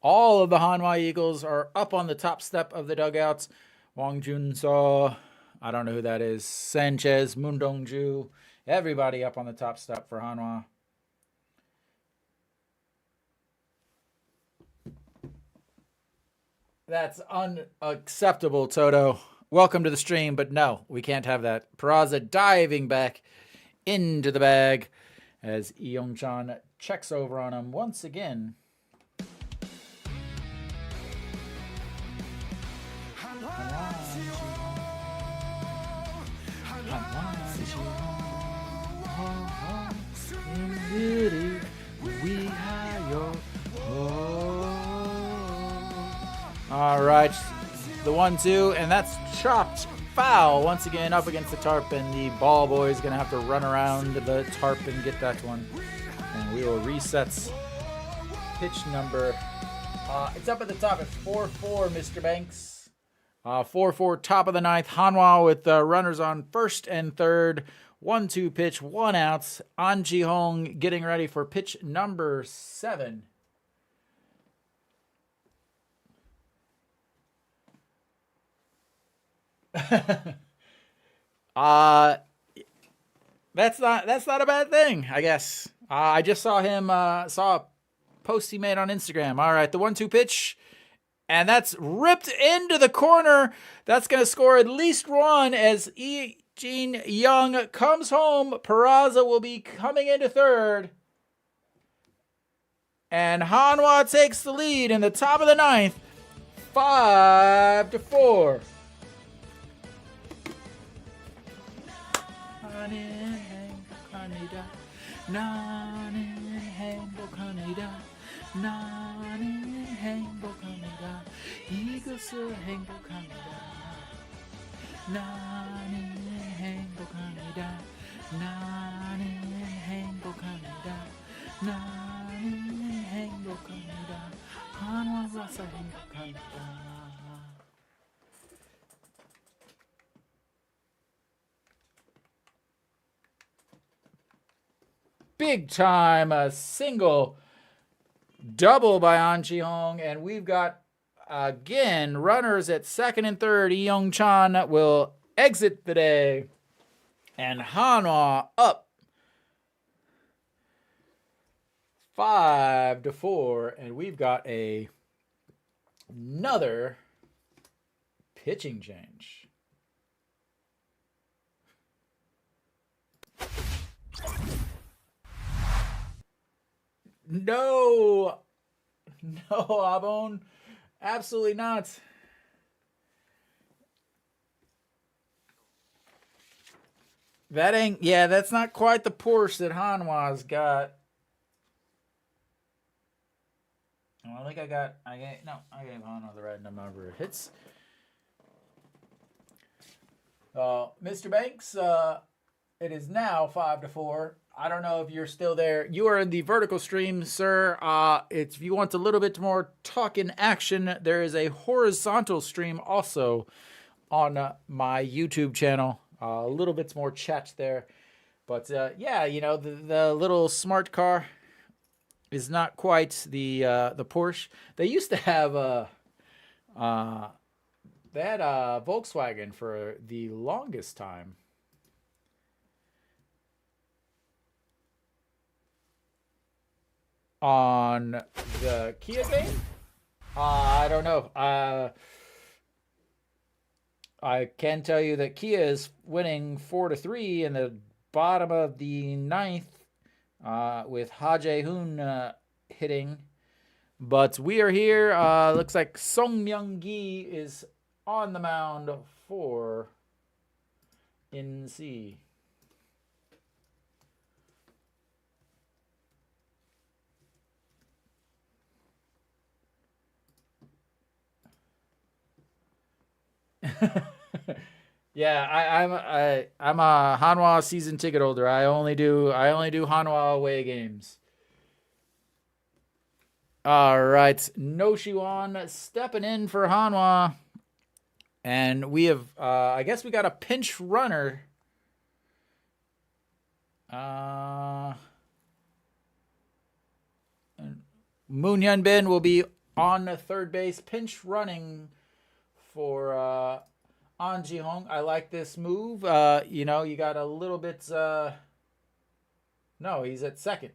Speaker 1: All of the Hanwha Eagles are up on the top step of the dugouts. Wang Jun-so, I don't know who that is. Sanchez, Moon Dong-ju. Everybody up on the top step for Hanwha. That's unacceptable, Toto. Welcome to the stream, but no, we can't have that. Peraza diving back into the bag as Young-chan checks over on him once again. All right, the 1-2, and that's chopped foul once again up against the tarp, and the ball boy is going to have to run around the tarp and get that one. And we will reset pitch number. It's up at the top at 4-4, Mr. Banks. 4-4, top of the ninth. Hanwha with runners on first and third. 1-2 pitch, 1 out. An Ji-hong getting ready for pitch number 7. That's not a bad thing, I guess. I just saw him saw a post he made on Instagram. All right, the 1-2 pitch, and that's ripped into the corner. That's going to score at least one as Jin Young comes home. Peraza will be coming into third, and Hanwha takes the lead in the top of the ninth, 5-4. 나는 행복합니다. 나는 행복합니다. 이것을 행복합니다. 나는 행복합니다. 나는 행복합니다. 나는 행복합니다. 한화 와서 행복합니다. Big time, a single double by An Ji-hong, and we've got again runners at second and third. Young-chan will exit the day, and Hanwha up 5-4, and we've got another pitching change. No, Abon, absolutely not. That ain't, yeah, that's not quite the Porsche that Hanwha's got. I think I gave Hanwha the right number of hits. Mr. Banks, it is now 5-4. I don't know if you're still there. You are in the vertical stream, sir. If you want a little bit more talk in action, there is a horizontal stream also on my YouTube channel. A little bit more chat there. But yeah, you know, the little smart car is not quite the Porsche. They used to have they had a Volkswagen for the longest time. On the Kia game? I don't know. I can tell you that Kia is winning 4-3 in the bottom of the ninth with Ha Jae-hoon hitting. But we are here. Looks like Song Myung-gi is on the mound for NC. Yeah, I'm a Hanwha season ticket holder. I only do Hanwha away games. All right, No Shiwan stepping in for Hanwha, and we have I guess we got a pinch runner. Moon Hyun Bin will be on the third base, pinch running for An Ji Hong. I like this move. You know, you got a little bit. No, he's at second.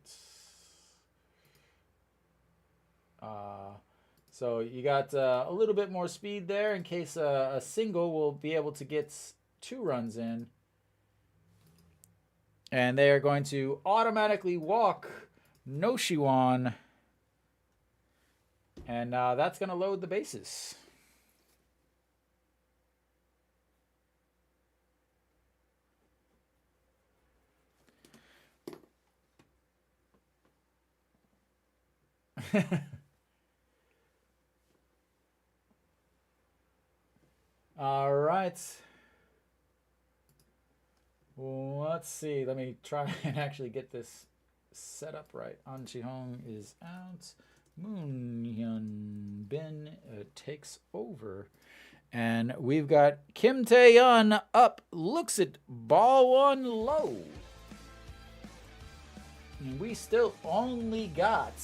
Speaker 1: So you got a little bit more speed there in case a single will be able to get 2 runs in. And they are going to automatically walk No Shiwan. And that's going to load the bases. All right. Let's see. Let me try and actually get this set up right. An Ji Hong is out. Moon Hyun Bin takes over. And we've got Kim Tae-yeon up. Looks at ball 1 low. And we still only got...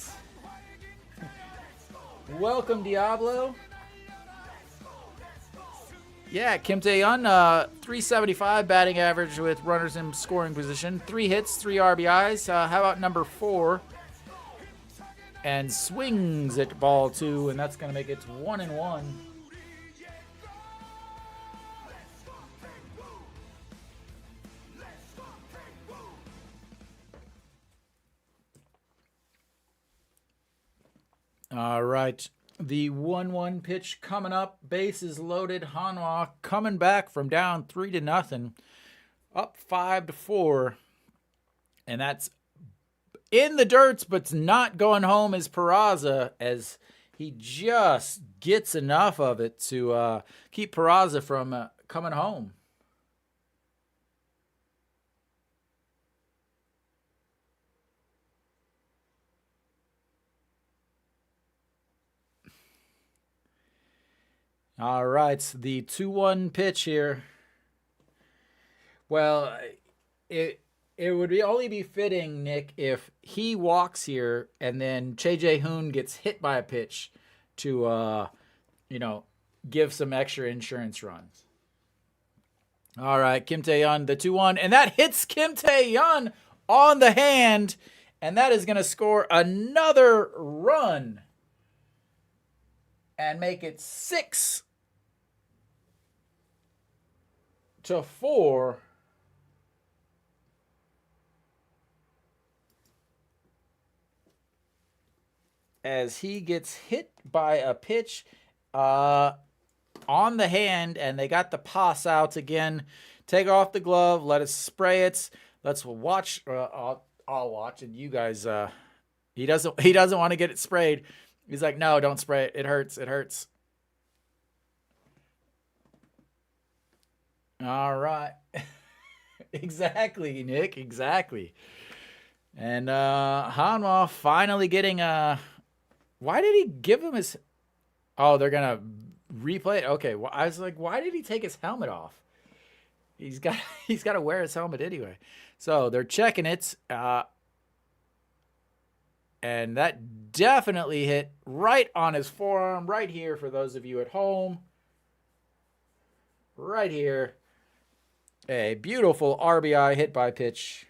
Speaker 1: Welcome, Diablo. Yeah, Kim Tae-yeon, 375 batting average with runners in scoring position. 3 hits, 3 RBIs. How about number 4? And swings at ball 2, and that's going to make it 1-1. All right. The 1-1 pitch coming up. Bases loaded. Hanwha coming back from down 3-0. Up 5-4. And that's in the dirt, but not going home is Peraza, as he just gets enough of it to keep Peraza from coming home. All right, the 2-1 pitch here. Well, it would only be fitting, Nick, if he walks here and then Choi Jae-hoon gets hit by a pitch to, you know, give some extra insurance runs. All right, Kim Tae-yeon, the 2-1, and that hits Kim Tae-yeon on the hand, and that is going to score another run and make it 6-4. As he gets hit by a pitch on the hand, and they got the pass out again. Take off the glove, let us spray it. Let's watch. I'll watch, and you guys. He doesn't want to get it sprayed. He's like, no, don't spray it. It hurts. It hurts. All right. Exactly, Nick. Exactly. And Hanwha finally getting a... Why did he give him his... Oh, they're going to replay it? Okay, well, I was like, why did he take his helmet off? He's got to wear his helmet anyway. So they're checking it, and that definitely hit right on his forearm, right here for those of you at home. Right here. A beautiful RBI hit by pitch.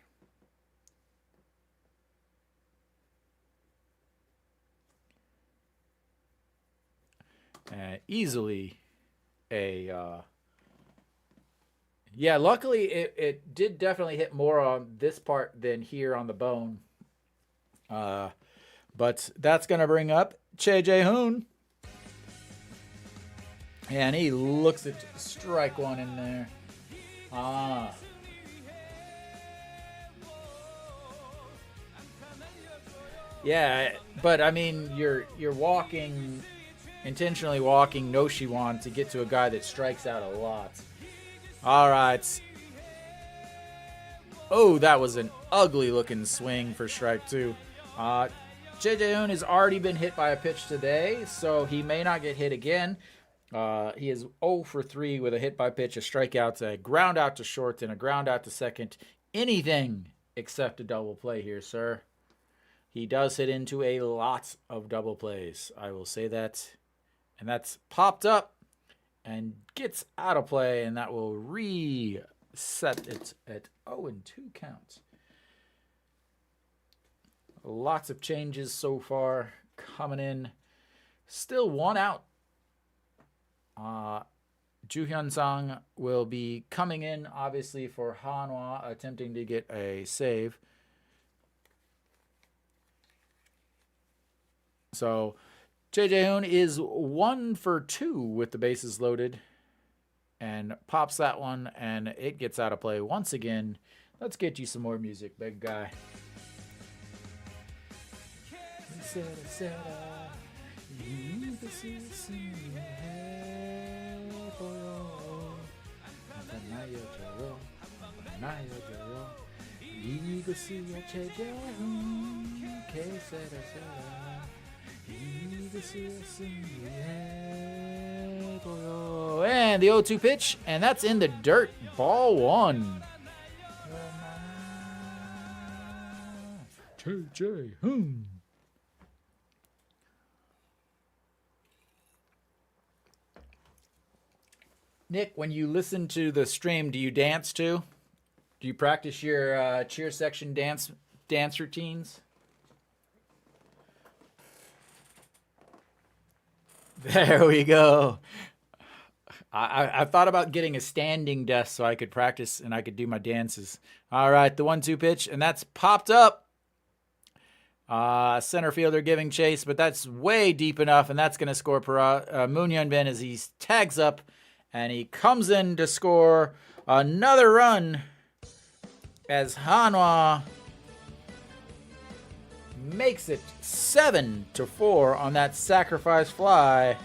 Speaker 1: Easily a yeah, luckily it did definitely hit more on this part than here on the bone. But that's going to bring up Che Jae-hoon. And he looks at strike one in there. Yeah, but I mean, you're walking, intentionally walking no Shiwan to get to a guy that strikes out a lot. All right. Oh, that was an ugly looking swing for strike two. Che Jae-hoon has already been hit by a pitch today, so he may not get hit again. He is 0 for 3 with a hit by pitch, a strikeout, a ground out to short, and a ground out to second. Anything except a double play here, sir. He does hit into a lot of double plays. I will say that. And that's popped up and gets out of play, and that will reset it at 0-2 count. Lots of changes so far coming in. Still one out. Ju Hyun-sang will be coming in, obviously, for Hanwha, attempting to get a save. So, Che Jae-hoon is 1 for 2 with the bases loaded. And pops that one, and it gets out of play once again. Let's get you some more music, big guy. And the 0-2 pitch, and that's in the dirt. Ball one. Che Jae-hoon. Nick, when you listen to the stream, do you dance too? Do you practice your cheer section dance routines? There we go. I thought about getting a standing desk so I could practice and I could do my dances. All right, the 1-2 pitch, and that's popped up. Center fielder giving chase, but that's way deep enough, and that's going to score Moon Hyun-bin as he tags up, and he comes in to score another run as Hanwha makes it 7-4 on that sacrifice fly.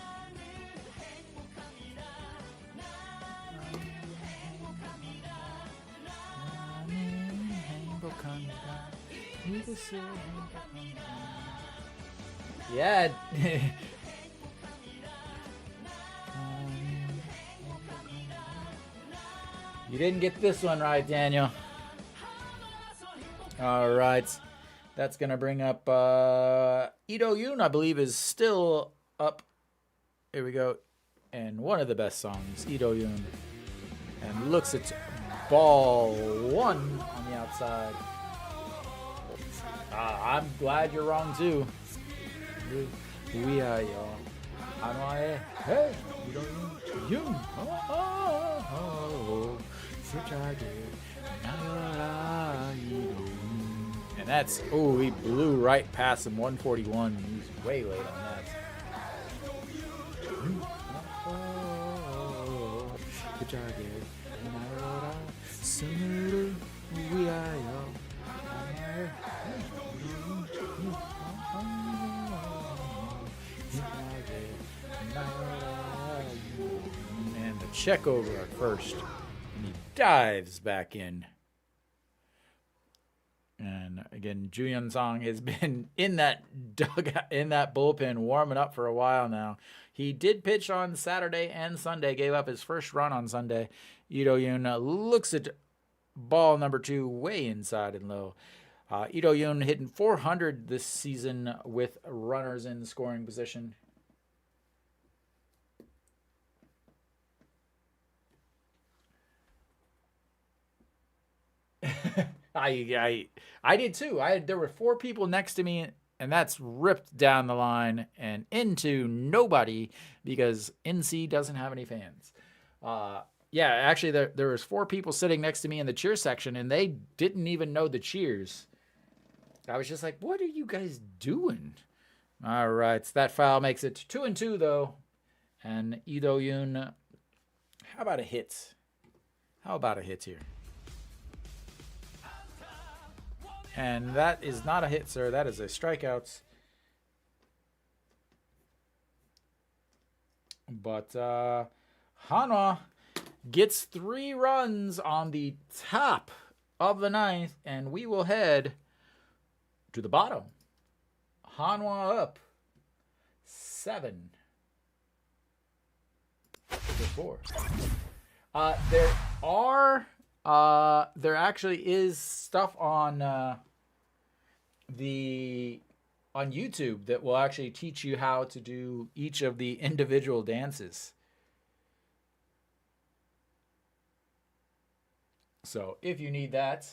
Speaker 1: Yeah. You didn't get this one right, Daniel. All right. That's going to bring up Ito Yoon, I believe, is still up. Here we go. And one of the best songs, Ito Yoon. And looks at ball one on the outside. I'm glad you're wrong, too. We are y'all. Hanwha, hey, Ito Yoon. And that's, oh, he blew right past him, 141. He's way late on that. And the check over at first. And he dives back in. And again, Ju Yun Song has been in that bullpen warming up for a while now. He did pitch on Saturday and Sunday, gave up his first run on Sunday. Ito Yoon looks at ball number 2 way inside and low. Ito Yoon hitting .400 this season with runners in scoring position. I did too. There were 4 people next to me, and that's ripped down the line and into nobody because NC doesn't have any fans. Yeah, actually, there was 4 people sitting next to me in the cheer section, and they didn't even know the cheers. I was just like, what are you guys doing? All right, so that foul makes it 2-2, though. And Ito Yoon, how about a hit? How about a hit here? And that is not a hit, sir. That is a strikeout. But Hanwha gets 3 runs on the top of the 9th, and we will head to the bottom. Hanwha up 7-4. There actually is stuff on YouTube that will actually teach you how to do each of the individual dances. So if you need that,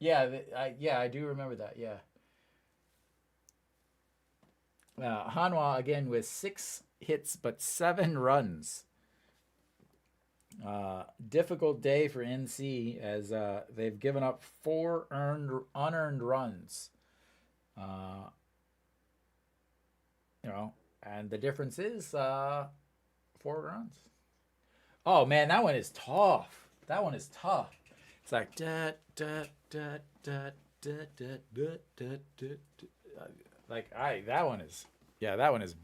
Speaker 1: I do remember that. Yeah. Hanwha again with 6 hits but 7 runs. Difficult day for NC as they've given up 4 unearned runs. And the difference is 4 runs. Oh man, that one is tough. It's like that one is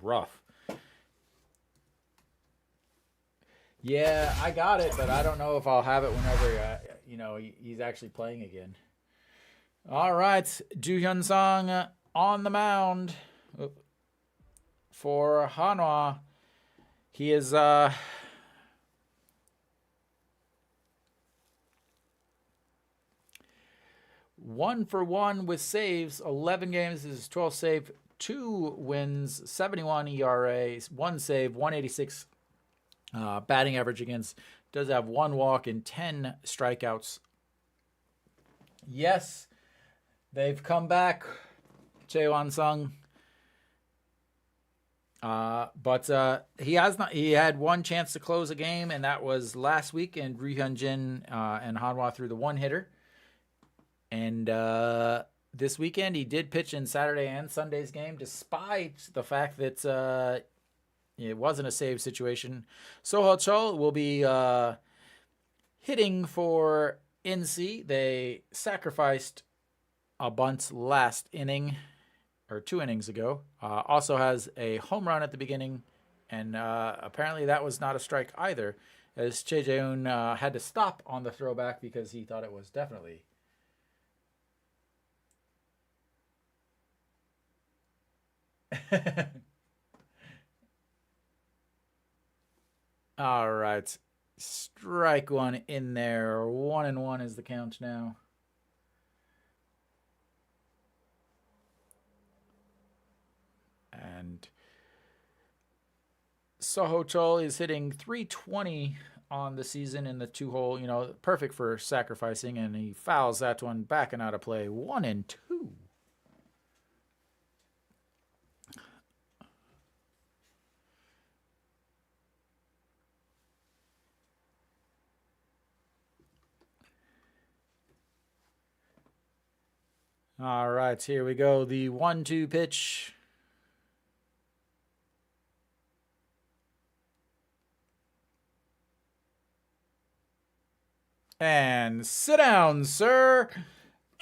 Speaker 1: rough. Yeah, I got it, but I don't know if I'll have it whenever he's actually playing again. All right, Ju Hyun Song on the mound for Hanwha. He is 1 for 1 with saves. 11 games is his 12th save. 2 wins, 71 ERA, 1 save, 186 batting average against. Does have 1 walk and 10 strikeouts. Yes, they've come back, Changwon Sung. But he has not. He had 1 chance to close a game, and that was last week. And Ryu Hyun Jin and Hanwha threw the 1-hitter. And this weekend, he did pitch in Saturday and Sunday's game, despite the fact that it wasn't a save situation. Soho Chol will be hitting for NC. They sacrificed a bunt last inning, or 2 innings ago. Also has a home run at the beginning, and apparently that was not a strike either, as Che Jae-eun had to stop on the throwback because he thought it was definitely. All right. Strike 1 in there. 1-1 is the count now. And Soho Chol is hitting .320 on the season in the 2-hole, perfect for sacrificing, and he fouls that one back and out of play. 1-2. All right, here we go. The 1-2 pitch. And sit down, sir.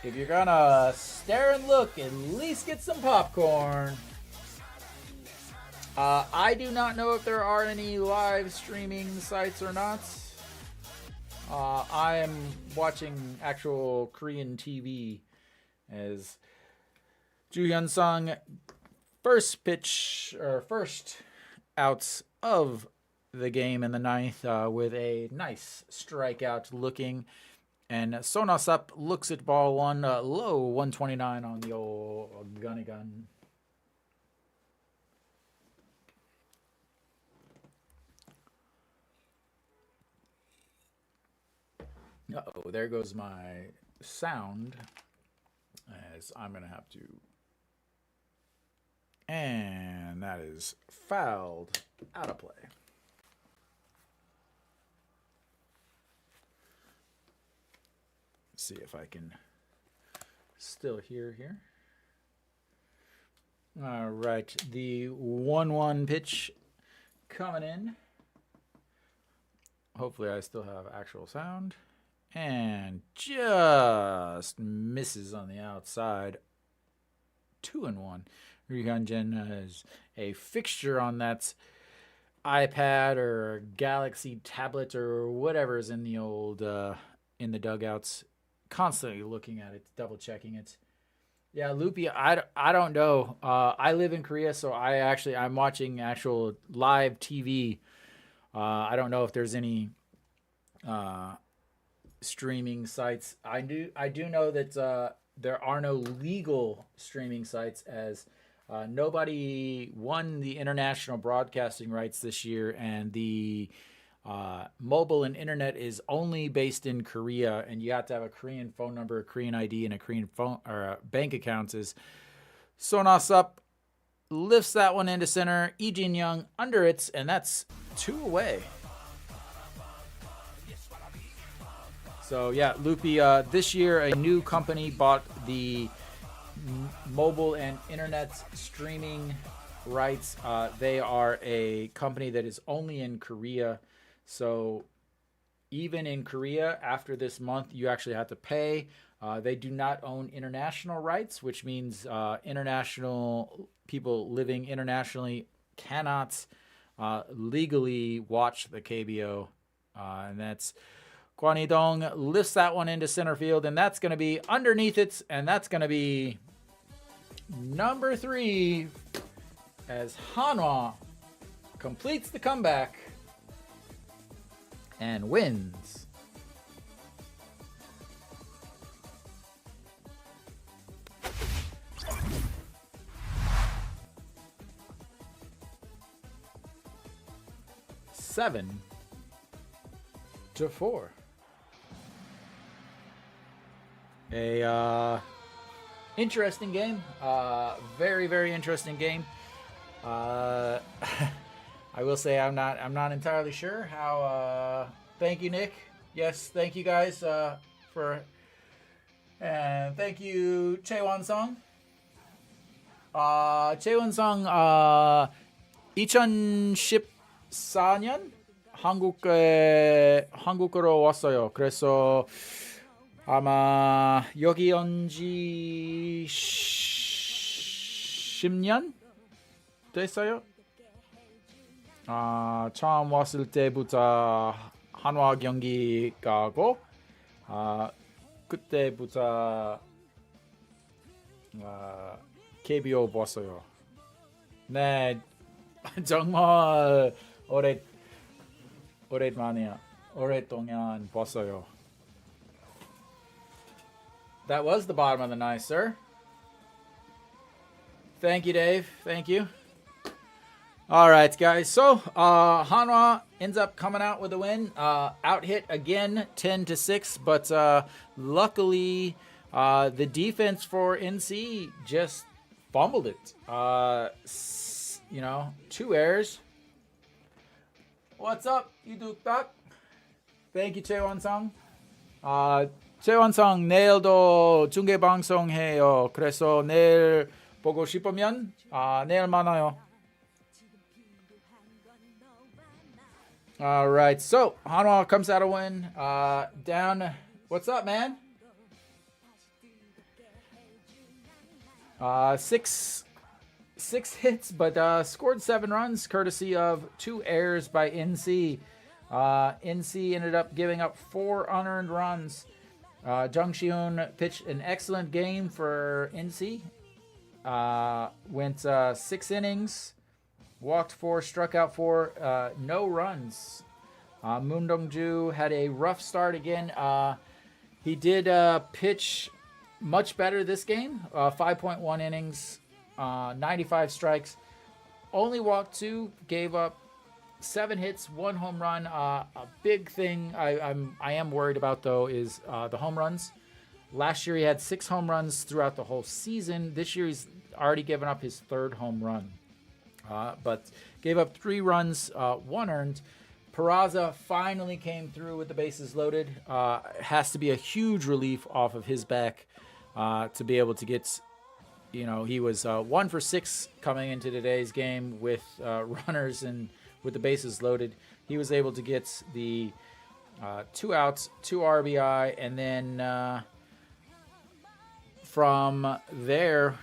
Speaker 1: If you're gonna stare and look, at least get some popcorn. I do not know if there are any live streaming sites or not. I am watching actual Korean TV as Ju Hyun Sung first pitch or first outs of the game in the ninth with a nice strikeout looking. And Sonasup looks at ball one, low 129 on the old gunny gun. Uh-oh, there goes my sound, as I'm going to have to. And that is fouled out of play. See if I can still hear here. All right, the 1-1 pitch coming in. Hopefully I still have actual sound. And just misses on the outside. 2-1. Ryu Hyun-jin is a fixture on that iPad or Galaxy tablet or whatever's in the old in the dugouts. Constantly looking at it, double checking it. Yeah, Loopy, I don't know. I live in Korea, so I'm watching actual live TV. I don't know if there's any streaming sites. I do know that there are no legal streaming sites, as nobody won the international broadcasting rights this year, and the mobile and internet is only based in Korea, and you have to have a Korean phone number, a Korean ID, and a Korean phone or bank accounts. Is Sonasup lifts that one into center. Lee Jin Young under it, and that's 2 away. So yeah, Loopy, this year a new company bought the mobile and internet streaming rights. They are a company that is only in Korea. So even in Korea, after this month, you actually have to pay. They do not own international rights, which means international people living internationally cannot legally watch the KBO. And that's Kwon Hee-dong lifts that one into center field, and that's going to be underneath it, and that's going to be number 3 as Hanwha completes the comeback and wins. Seven to 4. A interesting game. Very, very interesting game. I will say I'm not entirely sure how. Thank you, Nick. Yes, thank you guys for, and thank you, Chaewon Song. Chaewon Song 2014년 한국으로 왔어요. 그래서 아마 여기 온 지 10년 됐어요. 처음 왔을 때부터 한화 경기 가고 그때부터 KBO 봤어요. 네, 정말 오랜만이야. 오랫동안 봤어요. That was the bottom of the ninth, sir. Thank you, Dave. Thank you. All right, guys. So Hanwha ends up coming out with a win. Out hit again, 10-6. But luckily, the defense for NC just fumbled it. 2 errors. What's up, Iduk-dak? Thank you, Chaewon-sung. 최원성 내일도 중계 방송해요. 그래서 내일 보고 싶으면 내일 만나요. All right, so Hanwha comes out a win. Down. What's up, man? Six hits, but scored 7 runs, courtesy of 2 errors by NC. NC ended up giving up 4 unearned runs. Jung Si-hoon pitched an excellent game for NC. Went 6 innings, walked 4, struck out 4, no runs. Moon Dong-ju had a rough start again. He did pitch much better this game. 5.1 innings, 95 strikes. Only walked 2, gave up 7 hits, 1 home run. A big thing I am worried about, though, is the home runs. Last year he had 6 home runs throughout the whole season. This year he's already given up his 3rd home run. But gave up 3 runs, 1 earned. Peraza finally came through with the bases loaded. Has to be a huge relief off of his back to be able to get, he was 1 for 6 coming into today's game with runners and with the bases loaded. He was able to get the 2 outs, 2 RBI, and then from there,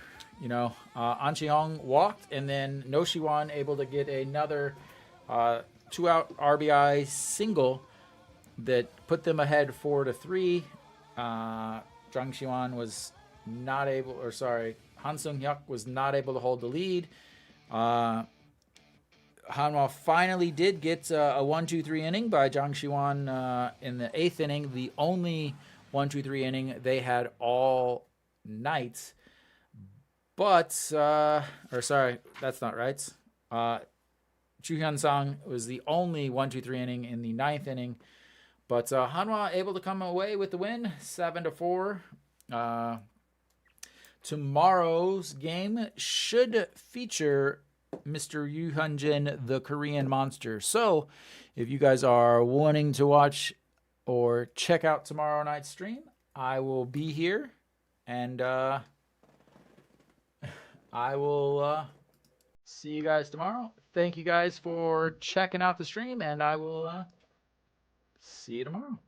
Speaker 1: An Chi-hong walked, and then No Shi-wan able to get another 2-out RBI single that put them ahead 4-3. Jung Si-wan was not able, Han Sung-hyuk was not able to hold the lead. Hanwha finally did get a 1-2-3 inning by Jung Si-wan in the 8th inning, the only 1-2-3 inning they had all night. But, that's not right. Chu Hyun-sang was the only 1-2-3 inning in the 9th inning. But Hanwha able to come away with the win, 7-4. Tomorrow's game should feature Mr. Yoo Hyun-jin, the Korean Monster. So, if you guys are wanting to watch or check out tomorrow night's stream, I will be here, and I will see you guys tomorrow. Thank you guys for checking out the stream, and I will see you tomorrow.